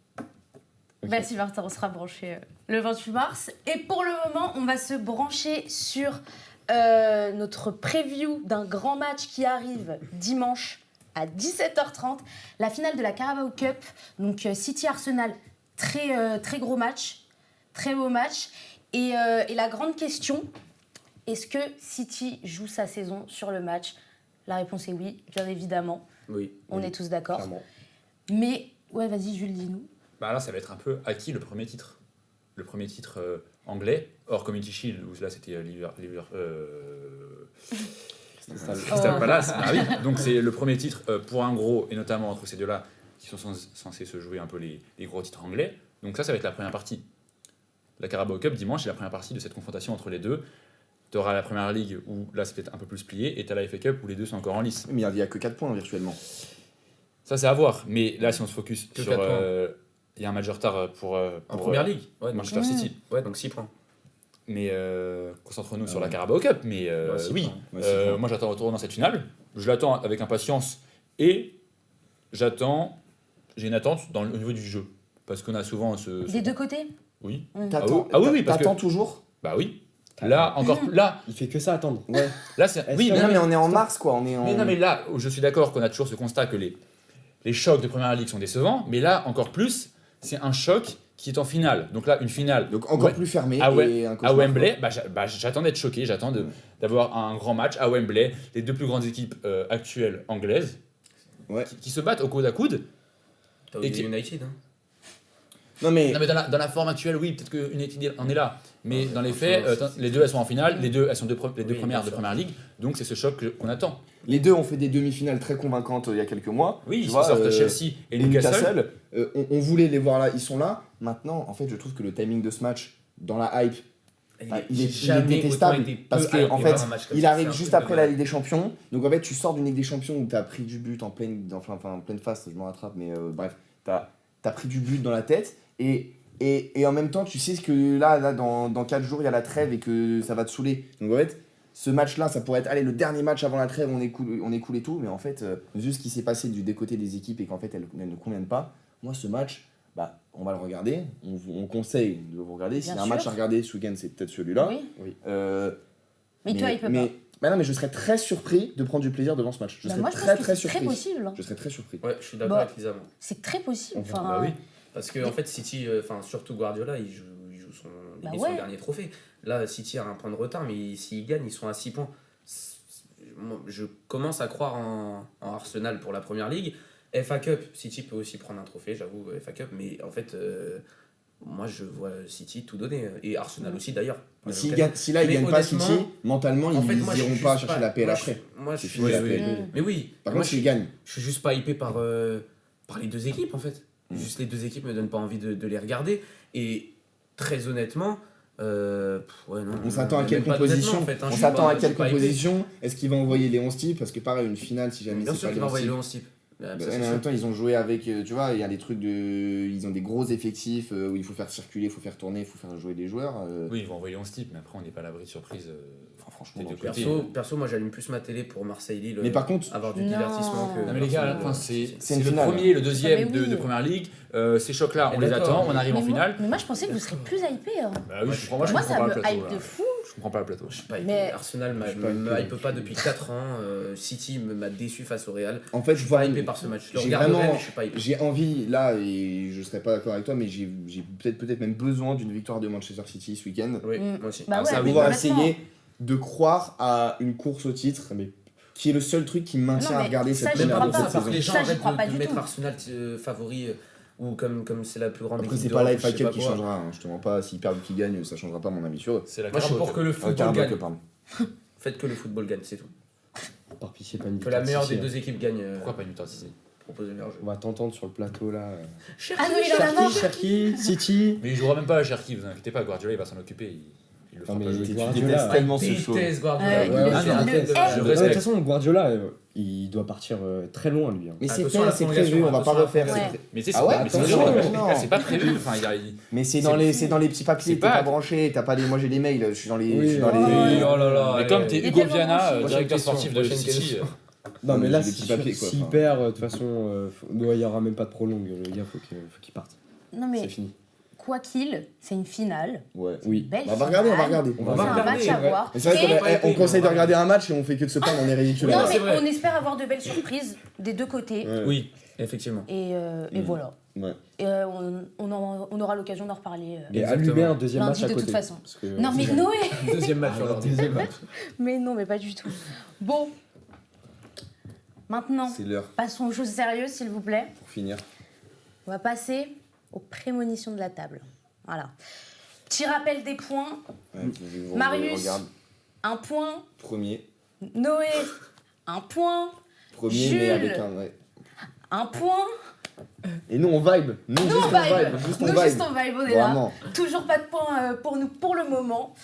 Speaker 1: Merci Martin, on sera branché le 28 mars. Et pour le moment, on va se brancher sur notre preview d'un grand match qui arrive dimanche à 17h30, la finale de la Carabao Cup. Donc City-Arsenal, très gros match, très beau match. Et la grande question, est-ce que City joue sa saison sur le match? La réponse est oui, bien évidemment.
Speaker 6: Oui.
Speaker 1: On est tous d'accord.
Speaker 4: Clairement.
Speaker 1: Mais, ouais, vas-y Jules, dis-nous.
Speaker 5: Bah là, ça va être un peu acquis le premier titre. Le premier titre anglais, hors Community Shield, où là c'était Crystal Palace. Ah oui. Donc c'est le premier titre pour un gros, et notamment entre ces deux-là, qui sont censés se jouer un peu les gros titres anglais. Donc ça va être la première partie. La Carabao Cup, dimanche, c'est la première partie de cette confrontation entre les deux. Tu auras la Première Ligue, où là c'est peut-être un peu plus plié, et tu as la FA Cup, où les deux sont encore en lice.
Speaker 3: Mais il n'y a que 4 points virtuellement.
Speaker 5: Ça, c'est à voir. Mais là, si on se focus
Speaker 6: Que
Speaker 5: sur...
Speaker 6: 4 points.
Speaker 5: il y a un match de retard pour
Speaker 6: En première ligue. Ouais, donc
Speaker 5: Manchester City.
Speaker 6: Ouais, donc 6 points.
Speaker 5: Mais concentrons-nous sur la Carabao Cup. Mais
Speaker 6: c'est
Speaker 5: oui,
Speaker 6: pas-
Speaker 3: ouais, c'est pas-
Speaker 5: moi j'attends le tournoi dans cette finale. Je l'attends avec impatience et j'ai une attente au niveau du jeu. Parce qu'on a souvent
Speaker 1: Des deux côtés.
Speaker 5: Oui.
Speaker 3: T'attends,
Speaker 5: oui, parce
Speaker 3: t'attends
Speaker 5: que-
Speaker 3: toujours.
Speaker 5: Bah oui. Là, encore là,
Speaker 4: Il fait que ça attendre.
Speaker 3: Ouais.
Speaker 5: là c'est.
Speaker 4: Est-ce
Speaker 5: Oui,
Speaker 4: que-
Speaker 5: mais
Speaker 3: Non, mais on est en mars, quoi. On est en.
Speaker 5: Mais non, mais là, je suis d'accord qu'on a toujours ce constat que les chocs de première ligue sont décevants, mais là, encore plus, c'est un choc qui est en finale. Donc là, une finale
Speaker 3: Donc encore
Speaker 5: Ouais.
Speaker 3: plus fermé.
Speaker 5: Ah ouais,
Speaker 3: et un
Speaker 5: à
Speaker 3: cauchemar,
Speaker 5: Wembley, j'attends d'être choqué, d'avoir un grand match à Wembley, les deux plus grandes équipes actuelles anglaises
Speaker 3: Ouais.
Speaker 5: qui se battent au coude à coude.
Speaker 6: T'as
Speaker 5: Et
Speaker 6: oublié United, hein.
Speaker 3: Non, mais.
Speaker 5: Non, mais dans la forme actuelle, oui, peut-être que United en est là. Mais dans les faits, les deux elles sont en finale, les deux elles sont les deux
Speaker 6: Oui,
Speaker 5: premières
Speaker 6: bien
Speaker 5: de
Speaker 6: sûr.
Speaker 5: première ligue, donc c'est ce choc qu'on attend.
Speaker 3: Les deux ont fait des demi-finales très convaincantes il y a quelques mois.
Speaker 5: Oui,
Speaker 3: Tu
Speaker 5: ils
Speaker 3: vois,
Speaker 5: sortent Chelsea et Newcastle.
Speaker 3: On voulait les voir là, ils sont là. Maintenant, en fait, je trouve que le timing de ce match, dans la hype, il est détestable. Parce que, en fait, il arrive juste après la Ligue des Champions. Donc, en fait, tu sors d'une Ligue des Champions où tu as pris du but en pleine face, je me rattrape, mais bref, tu as pris du but dans la tête. Et en même temps, tu sais que là dans 4 jours, il y a la trêve et que ça va te saouler. Donc, en fait, ce match-là, ça pourrait être allez, le dernier match avant la trêve, on est cool et tout. Mais en fait, vu ce qui s'est passé des côtés des équipes et qu'en fait, elles ne conviennent pas, moi, ce match, bah, on va le regarder. On conseille de le regarder. S'il y a un
Speaker 1: Bien
Speaker 3: match
Speaker 1: sûr.
Speaker 3: à regarder ce week-end, c'est peut-être celui-là.
Speaker 1: Oui.
Speaker 3: Euh,
Speaker 1: Mais toi, il peut pas.
Speaker 3: Bah non, mais je serais très surpris de prendre du plaisir devant ce match. Je
Speaker 1: Bah,
Speaker 3: serais
Speaker 1: moi, je
Speaker 3: très
Speaker 1: pense que
Speaker 3: très
Speaker 1: c'est très
Speaker 3: surpris.
Speaker 1: possible. hein.
Speaker 3: Je serais très surpris.
Speaker 6: Ouais, je suis d'accord
Speaker 1: Bah.
Speaker 6: avec Lisa. Moi.
Speaker 1: C'est très possible.
Speaker 4: On verra.
Speaker 1: Enfin,
Speaker 5: Bah oui.
Speaker 6: Parce que en fait, City, enfin surtout Guardiola, il joue son,
Speaker 1: Bah
Speaker 6: limite
Speaker 1: ouais.
Speaker 6: son dernier trophée. Là, City a un point de retard, mais s'ils gagnent, ils sont à 6 points. Moi, je commence à croire en Arsenal pour la première ligue. FA Cup, City peut aussi prendre un trophée, j'avoue, FA Cup, mais en fait, moi je vois City tout donner, et Arsenal aussi d'ailleurs.
Speaker 3: Mais
Speaker 6: À
Speaker 3: si
Speaker 6: l'occasion.
Speaker 3: là, ils
Speaker 6: Mais
Speaker 3: gagnent pas
Speaker 6: honnêtement,
Speaker 3: City, mentalement,
Speaker 6: En fait,
Speaker 3: ils
Speaker 6: moi, je suis
Speaker 3: n'iront pas
Speaker 6: juste
Speaker 3: chercher la PL
Speaker 6: moi,
Speaker 3: après.
Speaker 6: Moi, je
Speaker 3: C'est
Speaker 6: suis.
Speaker 3: fini, la
Speaker 6: je-
Speaker 3: PL.
Speaker 6: Mais oui.
Speaker 3: Par
Speaker 6: moi,
Speaker 3: contre, s'ils gagnent.
Speaker 6: je suis juste pas hypé par les deux équipes en fait. Juste les deux équipes me donnent pas envie de les regarder. Et très honnêtement, ouais, non,
Speaker 3: On s'attend à
Speaker 6: même
Speaker 3: quelle
Speaker 6: pas
Speaker 3: composition
Speaker 6: honnêtement, en fait, hein,
Speaker 3: On
Speaker 6: je suis
Speaker 3: s'attend
Speaker 6: pas-
Speaker 3: à
Speaker 6: je
Speaker 3: quelle
Speaker 6: suis pas hypé.
Speaker 3: composition Est-ce qu'il va envoyer les 11 types Parce que pareil, une finale, si jamais
Speaker 6: Bien
Speaker 3: c'est
Speaker 6: sûr
Speaker 3: pas
Speaker 6: qu'il
Speaker 3: les
Speaker 6: va
Speaker 3: 11
Speaker 6: envoyer
Speaker 3: types.
Speaker 6: le 11 type.
Speaker 3: Bah,
Speaker 6: Ça,
Speaker 3: mais
Speaker 6: c'est
Speaker 3: en
Speaker 6: sûr.
Speaker 3: même temps, ils ont joué avec, tu vois, il y a des trucs de. Ils ont des gros effectifs où il faut faire circuler, il faut faire tourner, il faut faire jouer des joueurs.
Speaker 5: Oui, ils vont envoyer 11 types, mais après on n'est pas à l'abri de surprise.
Speaker 3: Enfin, franchement,
Speaker 5: des
Speaker 3: dans
Speaker 5: deux
Speaker 3: tous les
Speaker 5: côtés.
Speaker 6: Perso, moi j'allume plus ma télé pour Marseille-Lille.
Speaker 3: Mais par contre,
Speaker 6: avoir du
Speaker 1: Non.
Speaker 6: divertissement que.
Speaker 5: Non mais les gars,
Speaker 6: Arsenal,
Speaker 5: enfin, c'est
Speaker 3: c'est une
Speaker 5: le
Speaker 3: finale.
Speaker 5: premier, le deuxième
Speaker 1: Ah, mais oui.
Speaker 5: de première ligue. Ces chocs-là, on
Speaker 6: Mais
Speaker 5: les
Speaker 6: d'accord,
Speaker 5: attend, on arrive en
Speaker 1: mais
Speaker 5: finale.
Speaker 1: mais moi, je pensais que vous serez plus hypé. hein.
Speaker 5: Bah oui,
Speaker 6: Moi,
Speaker 5: je
Speaker 1: Moi,
Speaker 5: comprends
Speaker 1: ça
Speaker 5: pas
Speaker 1: me
Speaker 5: le plateau.
Speaker 1: hype
Speaker 5: là.
Speaker 1: de fou.
Speaker 5: Je comprends pas le plateau.
Speaker 6: Je suis pas hypé.
Speaker 1: Mais-
Speaker 6: Arsenal
Speaker 3: Je suis pas
Speaker 6: me
Speaker 3: hypé.
Speaker 6: hype pas depuis 4 ans. City m'a déçu face au Real.
Speaker 3: en fait,
Speaker 6: Je suis pas hypé par ce match. Je le
Speaker 3: j'ai
Speaker 6: regarderai,
Speaker 3: vraiment-
Speaker 6: mais je suis pas hypé.
Speaker 3: J'ai envie, là, et je serais pas d'accord avec toi, mais j'ai peut-être même besoin d'une victoire de Manchester City ce week-end.
Speaker 6: Oui,
Speaker 1: Mm.
Speaker 6: moi aussi.
Speaker 1: Bah ouais,
Speaker 5: ça,
Speaker 3: Pour
Speaker 5: oui,
Speaker 3: pouvoir
Speaker 1: complètement.
Speaker 3: essayer de croire à une course au titre,
Speaker 4: Mais
Speaker 3: qui est le seul truc qui me maintient
Speaker 1: Non,
Speaker 3: à
Speaker 1: mais
Speaker 3: regarder
Speaker 1: ça,
Speaker 3: cette
Speaker 1: j'y
Speaker 3: première
Speaker 1: crois
Speaker 3: de
Speaker 1: pas.
Speaker 3: cette
Speaker 6: Parce
Speaker 3: saison.
Speaker 6: que les gens
Speaker 1: Ça, j'y
Speaker 6: arrêtent
Speaker 1: crois pas
Speaker 6: de
Speaker 1: du
Speaker 6: mettre
Speaker 1: tout.
Speaker 6: Arsenal favori ou comme c'est la plus grande
Speaker 3: Après,
Speaker 6: équipe
Speaker 3: c'est pas la
Speaker 6: d'Europe,
Speaker 3: FA
Speaker 6: je sais
Speaker 3: Cup
Speaker 6: pas
Speaker 3: qui
Speaker 6: quoi.
Speaker 3: changera, hein. Je te mens pas, s'ils perdent ou qu'ils gagnent, ça changera pas mon avis sur eux.
Speaker 5: C'est la
Speaker 6: Moi je suis
Speaker 5: Carabao
Speaker 6: pour
Speaker 5: Cup.
Speaker 6: que le football gagne.
Speaker 3: pardon.
Speaker 6: Faites que le football gagne, c'est tout.
Speaker 4: par pitié, pas une
Speaker 6: Que la
Speaker 4: victoire
Speaker 6: meilleure
Speaker 4: City,
Speaker 6: des
Speaker 4: hein.
Speaker 6: deux équipes gagne.
Speaker 5: Pourquoi pas une victoire City?
Speaker 6: Proposer leur jeu.
Speaker 4: On va t'entendre sur le plateau là.
Speaker 1: Ah non, il en a marre.
Speaker 4: Cherki, City.
Speaker 5: Mais il jouera même pas à Cherki, vous inquiétez pas, Guardiola il va s'en occuper. Il le fera
Speaker 4: Non,
Speaker 5: pas
Speaker 4: mais
Speaker 5: jouer.
Speaker 3: Tu
Speaker 4: Guardiola,
Speaker 3: détestes tellement ce
Speaker 6: Il
Speaker 3: show.
Speaker 6: déteste Guardiola.
Speaker 1: Ouais,
Speaker 6: Il
Speaker 1: il
Speaker 6: est
Speaker 1: le
Speaker 6: sur la
Speaker 1: hait.
Speaker 6: tête de
Speaker 5: Je
Speaker 6: la-
Speaker 4: De toute
Speaker 5: respecte.
Speaker 4: façon, Guardiola, il doit partir très loin lui. hein.
Speaker 3: Mais c'est
Speaker 6: Attention à
Speaker 3: fait,
Speaker 6: la
Speaker 3: c'est
Speaker 6: prolongation,
Speaker 3: prévu, on va pas
Speaker 6: attention à la
Speaker 3: refaire.
Speaker 1: prolongation.
Speaker 3: c'est pré-
Speaker 5: Mais tu sais,
Speaker 3: Ah ouais,
Speaker 5: mais c'est
Speaker 3: attention,
Speaker 5: pas-
Speaker 3: non.
Speaker 5: c'est pas prévu. Enfin,
Speaker 3: Mais c'est
Speaker 5: C'est-
Speaker 3: dans les petits papiers,
Speaker 5: c'est
Speaker 3: t'es
Speaker 5: pas-
Speaker 3: pas branché, t'as pas les. Moi j'ai les mails, je suis dans les.
Speaker 4: Oui,
Speaker 3: je suis dans
Speaker 4: oui,
Speaker 3: les-
Speaker 5: Oui, oh là là. Mais
Speaker 6: allez.
Speaker 5: comme t'es
Speaker 1: Il est
Speaker 5: Hugo
Speaker 1: tellement
Speaker 5: Viana,
Speaker 1: branché.
Speaker 5: directeur
Speaker 6: Prochaine
Speaker 5: sportif de
Speaker 6: question,
Speaker 5: City.
Speaker 6: question.
Speaker 4: Non, mais
Speaker 3: mais
Speaker 4: là,
Speaker 3: j'ai des petits papiers, quoi,
Speaker 4: s'il
Speaker 3: enfin.
Speaker 4: perd, de toute façon, il y aura même pas de prolongue. Le gars, faut qu'il parte.
Speaker 1: Non,
Speaker 4: C'est
Speaker 1: mais
Speaker 4: fini.
Speaker 1: quoi qu'il, c'est une finale.
Speaker 3: Ouais.
Speaker 4: Oui.
Speaker 1: Belle
Speaker 3: Bah, on va regarder, on va
Speaker 1: finale.
Speaker 3: regarder.
Speaker 4: On va
Speaker 1: C'est un
Speaker 6: regarder,
Speaker 1: match
Speaker 6: c'est
Speaker 1: à
Speaker 6: vrai.
Speaker 1: voir.
Speaker 3: Mais c'est vrai
Speaker 1: Et-
Speaker 3: qu'on
Speaker 6: Et-
Speaker 3: on conseille de regarder un match et on fait que de se plaindre, on est ridicule.
Speaker 1: Non,
Speaker 3: là.
Speaker 1: mais
Speaker 6: c'est vrai.
Speaker 1: on espère avoir de belles surprises des deux côtés.
Speaker 3: Ouais.
Speaker 6: Oui, effectivement.
Speaker 1: Et voilà.
Speaker 3: Ouais.
Speaker 1: Et on aura l'occasion d'en reparler
Speaker 4: Et
Speaker 6: Exactement.
Speaker 4: allumer un deuxième
Speaker 1: lundi
Speaker 4: match à
Speaker 1: de
Speaker 4: côté.
Speaker 1: toute façon.
Speaker 4: Parce que,
Speaker 1: Non, mais Noé
Speaker 6: Deuxième match sur l'ordi.
Speaker 4: deuxième match.
Speaker 1: Mais non, mais pas du tout. Bon. Maintenant,
Speaker 3: C'est l'heure
Speaker 1: passons aux choses sérieuses, s'il vous plaît.
Speaker 3: pour finir.
Speaker 1: On va passer aux prémonitions de la table. Voilà. Petit rappel des points.
Speaker 3: Ouais, vous
Speaker 1: Marius.
Speaker 3: regarde.
Speaker 1: Un point.
Speaker 3: Premier.
Speaker 1: Noé, un point.
Speaker 3: Premier,
Speaker 1: Jules.
Speaker 3: mais avec un. Ouais.
Speaker 1: Un point.
Speaker 3: Et nous on vibe. Nous juste on vibe. Juste on
Speaker 1: Nous,
Speaker 3: vibe.
Speaker 1: juste on vibe, on est là.
Speaker 3: Vraiment.
Speaker 1: Toujours pas de points pour nous pour le moment.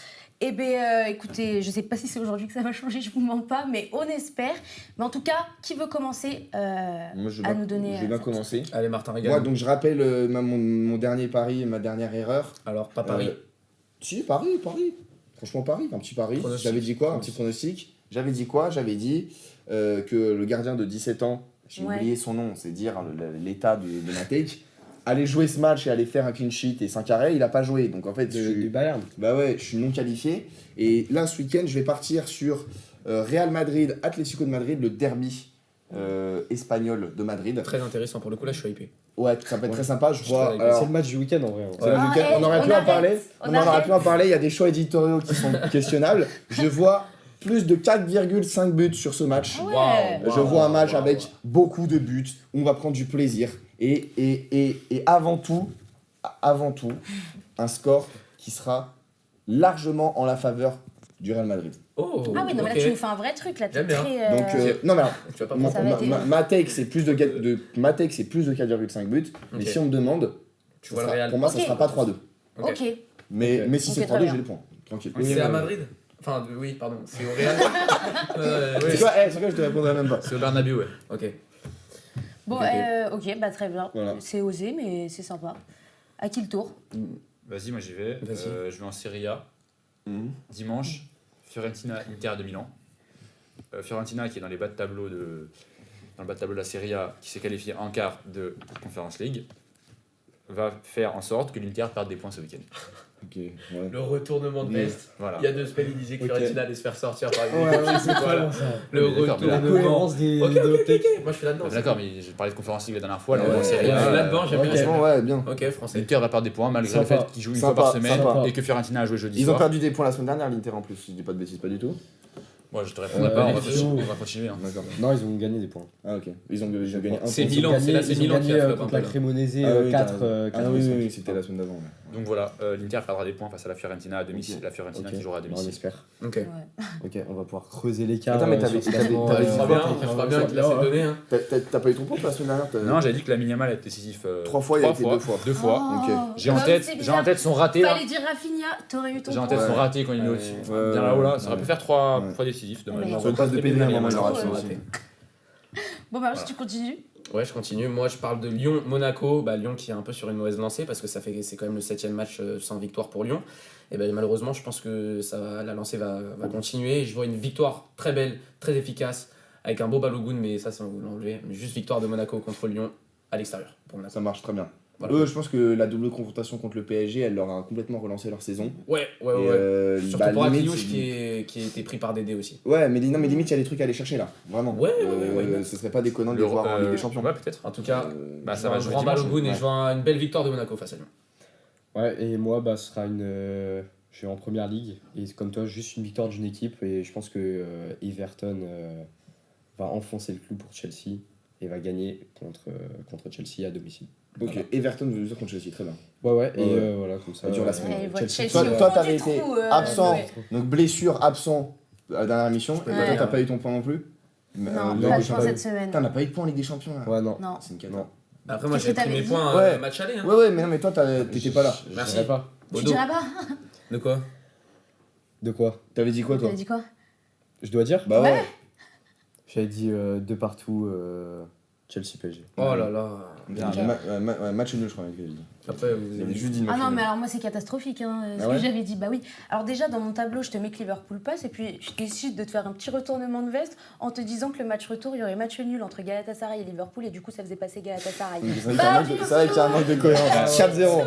Speaker 1: Eh bien, écoutez, je sais pas si c'est aujourd'hui que ça va changer, je vous mens pas, mais on espère. Mais en tout cas, qui veut commencer
Speaker 3: Moi je
Speaker 1: à
Speaker 3: vais
Speaker 1: nous donner
Speaker 3: je vais bien
Speaker 1: cette-
Speaker 3: commencer.
Speaker 6: Allez, Martin,
Speaker 3: Moi
Speaker 6: régale.
Speaker 3: donc je rappelle mon dernier pari, ma dernière erreur.
Speaker 6: Alors, pas Paris.
Speaker 3: Si, Paris. Franchement, Paris, un petit pari.
Speaker 6: Pronostic.
Speaker 3: J'avais dit quoi? Un petit pronostic. J'avais dit quoi? J'avais dit que le gardien de 17 ans, j'ai
Speaker 1: Ouais.
Speaker 3: oublié son nom, c'est dire l'état de Matek, allait jouer ce match et allait faire un clean sheet et 5 arrêts. Il a pas joué. Donc en fait,
Speaker 4: Du Bayern.
Speaker 3: bah ouais, je suis non qualifié. Et là, ce week-end, je vais partir sur Real Madrid, Atlético de Madrid, le derby espagnol de Madrid.
Speaker 5: Très intéressant pour le coup, là je suis hypé.
Speaker 3: Ouais, ça peut être très sympa. Je
Speaker 5: Je
Speaker 3: vois.
Speaker 5: suis très
Speaker 3: alors,
Speaker 4: C'est le match du week-end en vrai.
Speaker 3: c'est le week-end.
Speaker 1: Ah,
Speaker 3: On aurait
Speaker 1: on
Speaker 3: pu en
Speaker 1: arrête,
Speaker 3: parler.
Speaker 1: on
Speaker 3: On en aurait
Speaker 1: arrête.
Speaker 3: pu en parler. Il y a des choix éditoriaux qui sont questionnables. Je vois plus de 4,5 buts sur ce match.
Speaker 1: Ah ouais.
Speaker 3: Je vois un match avec beaucoup de buts. On va prendre du plaisir. Et avant tout, un score qui sera largement en la faveur du Real Madrid.
Speaker 5: Oh,
Speaker 1: Ah oui, non, mais
Speaker 5: ok.
Speaker 1: là, tu nous fais un vrai truc, là. T'es
Speaker 5: J'aime bien.
Speaker 1: très.
Speaker 3: Donc, non, mais alors,
Speaker 5: Tu vas pas
Speaker 3: ma,
Speaker 1: Ça va être
Speaker 3: ma take, c'est plus de 4,5 buts. Mais
Speaker 5: Ok.
Speaker 3: si on me demande,
Speaker 5: Tu vois le Real.
Speaker 3: pour moi, ça
Speaker 1: Ok.
Speaker 3: sera pas 3-2.
Speaker 5: Ok.
Speaker 1: Ok.
Speaker 3: Mais,
Speaker 4: Ok.
Speaker 3: mais si
Speaker 1: Ok,
Speaker 3: c'est
Speaker 1: très
Speaker 3: 3-2,
Speaker 1: bien.
Speaker 3: j'ai les points. Tranquille.
Speaker 5: C'est à Madrid. Enfin, oui, pardon, c'est au Real.
Speaker 3: C'est quoi, c'est quoi, je te répondrai même pas.
Speaker 5: C'est au Bernabéu, ouais. Ok.
Speaker 1: Bon,
Speaker 3: Ok.
Speaker 1: ok, bah très bien.
Speaker 3: Voilà.
Speaker 1: C'est osé, mais c'est sympa. À qui le tour?
Speaker 5: Vas-y, moi j'y vais.
Speaker 6: Vas-y.
Speaker 5: Je vais en Serie A. Dimanche, Fiorentina Inter de Milan. Fiorentina qui est dans les bas de tableau dans le bas de tableau de la Serie A, qui s'est qualifié en quart de Conference League, va faire en sorte que l'Inter perde des points ce week-end.
Speaker 3: Ok, ouais.
Speaker 5: Le retournement de veste. Voilà. Il y a 2 semaines, il disait que
Speaker 3: Ok.
Speaker 5: Fiorentina allait se faire sortir par une
Speaker 4: Ouais,
Speaker 5: équipe.
Speaker 4: ouais, c'est
Speaker 5: Voilà.
Speaker 4: trop ça.
Speaker 5: Le
Speaker 2: Mais d'accord, mais
Speaker 4: La
Speaker 5: retournement.
Speaker 4: cohérence des
Speaker 5: Ok,
Speaker 4: des
Speaker 5: ok,
Speaker 4: hot takes.
Speaker 5: ok. Moi je suis là-dedans. D'accord, mais j'ai parlé de Conference League la dernière fois, là
Speaker 3: Ouais,
Speaker 5: en Serie
Speaker 3: ouais,
Speaker 5: A. Je suis
Speaker 3: ouais.
Speaker 5: là-dedans, j'aime bien.
Speaker 3: Franchement, ouais, bien.
Speaker 5: Ok, français. L'Inter va perdre des points malgré
Speaker 4: Sympa.
Speaker 5: le fait qu'il joue une fois par
Speaker 3: Sympa,
Speaker 5: semaine
Speaker 4: sympa.
Speaker 5: et que Fiorentina a joué jeudi
Speaker 3: Ils ont
Speaker 5: soir.
Speaker 3: perdu des points la semaine dernière, l'Inter en plus, si je dis pas de bêtises, pas du tout.
Speaker 5: Moi je te répondrai pas, on va continuer. Hein.
Speaker 3: D'accord.
Speaker 4: Non, ils ont gagné des points.
Speaker 3: Ah, ok. Ils ont gagné un
Speaker 5: C'est
Speaker 3: point.
Speaker 5: Milan, c'est là, c'est
Speaker 4: Ils ont
Speaker 5: Milan qui
Speaker 4: gagné
Speaker 5: a flop un
Speaker 4: contre
Speaker 5: peu,
Speaker 4: la
Speaker 5: là.
Speaker 4: Cremonese
Speaker 3: Ah oui,
Speaker 4: 4
Speaker 3: Ah oui, oui, c'était la semaine d'avant. ouais.
Speaker 5: Donc voilà, l'Inter perdra des points face à la Fiorentina à domicile.
Speaker 3: Ok.
Speaker 5: La Fiorentina
Speaker 4: Ok.
Speaker 5: qui jouera à
Speaker 4: On
Speaker 5: domicile.
Speaker 4: espère.
Speaker 5: Ok.
Speaker 1: Ouais.
Speaker 4: Ok, on va pouvoir creuser l'écart.
Speaker 3: Attends, mais
Speaker 4: sur
Speaker 3: t'avais-
Speaker 4: ce
Speaker 3: t'avais-
Speaker 4: classement,
Speaker 3: t'avais-
Speaker 5: On fera bien avec la
Speaker 4: Ouais.
Speaker 5: donné. Hein.
Speaker 3: T'as pas eu ton compte la semaine dernière
Speaker 5: Non, j'avais dit que la Miniamal était décisif
Speaker 3: 3 fois, il a été 2 fois.
Speaker 5: 2 fois.
Speaker 1: Oh,
Speaker 3: ok.
Speaker 5: J'ai en
Speaker 1: comme
Speaker 5: tête,
Speaker 1: c'est
Speaker 5: j'ai
Speaker 1: bizarre.
Speaker 5: en tête son raté. là.
Speaker 1: Fallait dire Rafinha, t'aurais eu ton
Speaker 5: J'ai en
Speaker 1: point.
Speaker 5: tête son
Speaker 3: Ouais.
Speaker 5: raté quand il est
Speaker 4: Ouais.
Speaker 5: au-dessus.
Speaker 3: Ouais,
Speaker 5: Bien là-haut là, ça
Speaker 3: ouais.
Speaker 5: aurait pu faire 3
Speaker 3: Ouais.
Speaker 5: fois décisifs. Dommage.
Speaker 1: Mais-
Speaker 3: Sur une passe de pédale, un moment, il aura
Speaker 5: Ouais.
Speaker 3: réussi.
Speaker 1: Bon, bah, si tu continues.
Speaker 6: Ouais, je continue. Moi, je parle de Lyon-Monaco. Bah, Lyon qui est un peu sur une mauvaise lancée parce que c'est quand même le 7e match sans victoire pour Lyon. Et ben malheureusement, je pense que la lancée va continuer. Je vois une victoire très belle, très efficace, avec un beau Balogun, mais ça, c'est vous l'enlever. Mais juste victoire de Monaco contre Lyon à l'extérieur pour Monaco.
Speaker 3: Ça marche très bien.
Speaker 6: Voilà.
Speaker 3: Eux, je pense que la double confrontation contre le PSG, elle leur a complètement relancé leur saison.
Speaker 6: Ouais.
Speaker 3: Et,
Speaker 6: Surtout
Speaker 3: bah,
Speaker 6: pour
Speaker 3: limite,
Speaker 6: Akiliouche qui a été pris par Dédé aussi.
Speaker 3: Ouais, mais non, mais limite, il y a des trucs à aller chercher là. Vraiment.
Speaker 6: Ouais, ouais.
Speaker 3: Ce serait pas déconnant de les voir en Ligue des Champions.
Speaker 5: Ouais, peut-être.
Speaker 6: En tout cas,
Speaker 5: Bah,
Speaker 6: je
Speaker 5: ça va jouer
Speaker 6: vois
Speaker 5: dimanche.
Speaker 6: Balogun et
Speaker 3: ouais.
Speaker 6: je vois une belle victoire de Monaco face à Lyon.
Speaker 4: Ouais, et moi, bah, ce sera une. Je vais en première ligue. Et comme toi, juste une victoire d'une équipe. Et je pense que Everton va enfoncer le clou pour Chelsea et va gagner contre Chelsea à domicile.
Speaker 3: Ok, Everton veut dire contre Chelsea, très bien.
Speaker 4: Ouais, et
Speaker 3: Ouais.
Speaker 4: voilà, comme ça.
Speaker 3: Ça dure la semaine.
Speaker 1: Ouais, voilà,
Speaker 4: Chelsea,
Speaker 1: Chelsea
Speaker 3: Toi,
Speaker 1: au
Speaker 3: toi
Speaker 1: fond
Speaker 3: t'avais
Speaker 1: du
Speaker 3: été
Speaker 1: trou,
Speaker 3: absent,
Speaker 1: ouais.
Speaker 3: donc blessure, absent à la dernière émission. Et
Speaker 1: Ouais.
Speaker 3: toi, t'as pas eu ton point non plus
Speaker 1: Non,
Speaker 3: Ligue
Speaker 1: pas
Speaker 3: des
Speaker 1: de
Speaker 3: Champions.
Speaker 1: point cette semaine.
Speaker 3: Putain, on n'a pas eu de point en Ligue des Champions là.
Speaker 4: Ouais, non.
Speaker 1: Non.
Speaker 3: C'est une cata.
Speaker 4: Non.
Speaker 6: Après, moi,
Speaker 1: Qu'est-ce
Speaker 6: j'ai
Speaker 1: que
Speaker 6: pris
Speaker 1: t'avais
Speaker 6: mes
Speaker 1: dit
Speaker 6: points
Speaker 3: Ouais.
Speaker 6: match aller. Hein.
Speaker 3: Ouais, mais non, mais toi, t'étais pas là.
Speaker 4: Je
Speaker 6: Merci.
Speaker 4: dirais pas.
Speaker 1: Tu
Speaker 6: Bodo.
Speaker 1: dirais pas?
Speaker 6: De quoi
Speaker 4: De quoi?
Speaker 3: T'avais dit quoi, toi
Speaker 1: T'avais dit quoi?
Speaker 4: Je dois dire?
Speaker 3: Bah ouais.
Speaker 4: J'avais dit de partout Chelsea PSG.
Speaker 6: Oh là là.
Speaker 3: Bien,
Speaker 1: Ok.
Speaker 3: match nul, je crois, avec David.
Speaker 6: Après, vous
Speaker 3: Il
Speaker 6: avez
Speaker 3: avait juste dit
Speaker 1: Ah
Speaker 3: match
Speaker 1: non,
Speaker 3: nul.
Speaker 1: mais alors moi c'est catastrophique, hein, ce
Speaker 3: Ah
Speaker 1: que
Speaker 3: ouais
Speaker 1: j'avais dit. Bah oui. Alors déjà dans mon tableau, je te mets que Liverpool passe et puis je décide de te faire un petit retournement de veste en te disant que le match retour, il y aurait match nul entre Galatasaray et Liverpool et du coup ça faisait passer Galatasaray.
Speaker 3: C'est vrai
Speaker 1: Bah,
Speaker 3: qu'il y a un manque de cohérence. 4-0.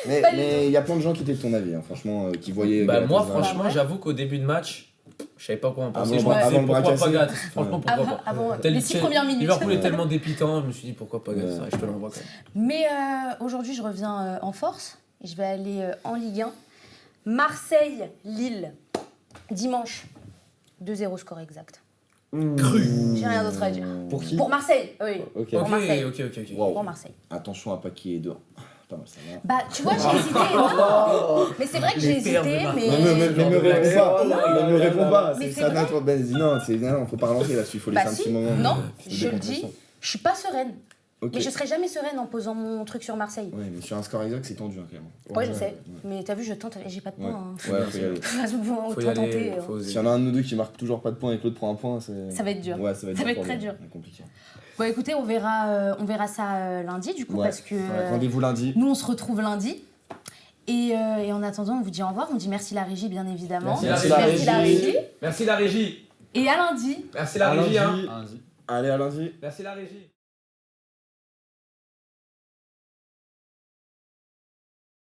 Speaker 3: Mais
Speaker 1: Pas du
Speaker 3: il y a plein de gens qui étaient de ton avis, hein, franchement, qui voyaient.
Speaker 6: Bah, moi,
Speaker 3: Galatasaray.
Speaker 6: franchement,
Speaker 1: ouais.
Speaker 6: j'avoue qu'au début de match, je savais pas quoi en penser.
Speaker 3: Avant-
Speaker 6: Je me
Speaker 3: avant
Speaker 6: disais
Speaker 3: le
Speaker 6: pourquoi
Speaker 3: braquage,
Speaker 6: pas
Speaker 3: c'est-
Speaker 6: Galatasaray. Franchement, pourquoi pas.
Speaker 1: Avant
Speaker 6: Tel-
Speaker 1: les 6 premières minutes.
Speaker 6: Liverpool est tellement dépitant, je me suis dit pourquoi pas Galatasaray, je te l'envoie quand même.
Speaker 1: Mais aujourd'hui, je reviens en force et je vais aller en Ligue 1. Marseille-Lille, dimanche. 2-0 score exact.
Speaker 3: Cru.
Speaker 1: J'ai rien d'autre à dire.
Speaker 4: Pour qui?
Speaker 1: Pour Marseille, oui.
Speaker 4: Ok.
Speaker 1: Pour Marseille.
Speaker 6: Ok.
Speaker 3: Wow.
Speaker 1: Pour Marseille.
Speaker 3: Attention à pas qu'il y ait dehors. Pas mal, ça va.
Speaker 1: Bah, tu vois, j'ai hésité. Non. Mais c'est vrai que j'ai
Speaker 6: Les
Speaker 1: hésité,
Speaker 6: termes de Marseille.
Speaker 1: mais.
Speaker 3: Ne me réponds pas. Ne me réponds pas.
Speaker 1: Mais
Speaker 3: C'est
Speaker 1: c'est
Speaker 3: ça,
Speaker 1: vrai.
Speaker 3: notre Ben, non, faut pas relancer là-dessus. Il faut laisser
Speaker 1: Bah
Speaker 3: un
Speaker 1: si,
Speaker 3: petit moment.
Speaker 1: non,
Speaker 3: de
Speaker 1: je le dis,
Speaker 3: décompression.
Speaker 1: je suis pas sereine.
Speaker 3: Ok.
Speaker 1: Mais je serai jamais sereine en posant mon truc sur Marseille.
Speaker 3: Ouais, mais sur un score exact, c'est tendu, hein, quand même.
Speaker 1: Ouais, je sais. Mais t'as vu, je tente et j'ai pas de
Speaker 3: Ouais,
Speaker 1: points. hein.
Speaker 3: ouais, faut y aller.
Speaker 1: Autant
Speaker 6: Faut y aller,
Speaker 1: tenter.
Speaker 6: faut oser.
Speaker 3: S'il y en a un de nous deux qui marque toujours pas de points et que l'autre prend un point, c'est.
Speaker 1: Ça va être dur.
Speaker 3: Ouais, ça va être,
Speaker 1: Ça va
Speaker 3: dur
Speaker 1: être
Speaker 3: pour
Speaker 1: très
Speaker 3: lui.
Speaker 1: dur.
Speaker 3: C'est compliqué.
Speaker 1: Bon, écoutez, on verra ça lundi, du coup,
Speaker 3: Ouais.
Speaker 1: parce que
Speaker 3: Ouais, rendez-vous lundi.
Speaker 1: nous, on se retrouve lundi. Et en attendant, on vous dit au revoir. On dit merci la régie, bien évidemment.
Speaker 6: Merci
Speaker 1: la régie.
Speaker 6: Merci la régie.
Speaker 1: Et à lundi.
Speaker 6: Merci la
Speaker 3: À
Speaker 6: régie.
Speaker 3: lundi.
Speaker 6: Hein.
Speaker 3: Allez, à lundi.
Speaker 6: Merci la régie.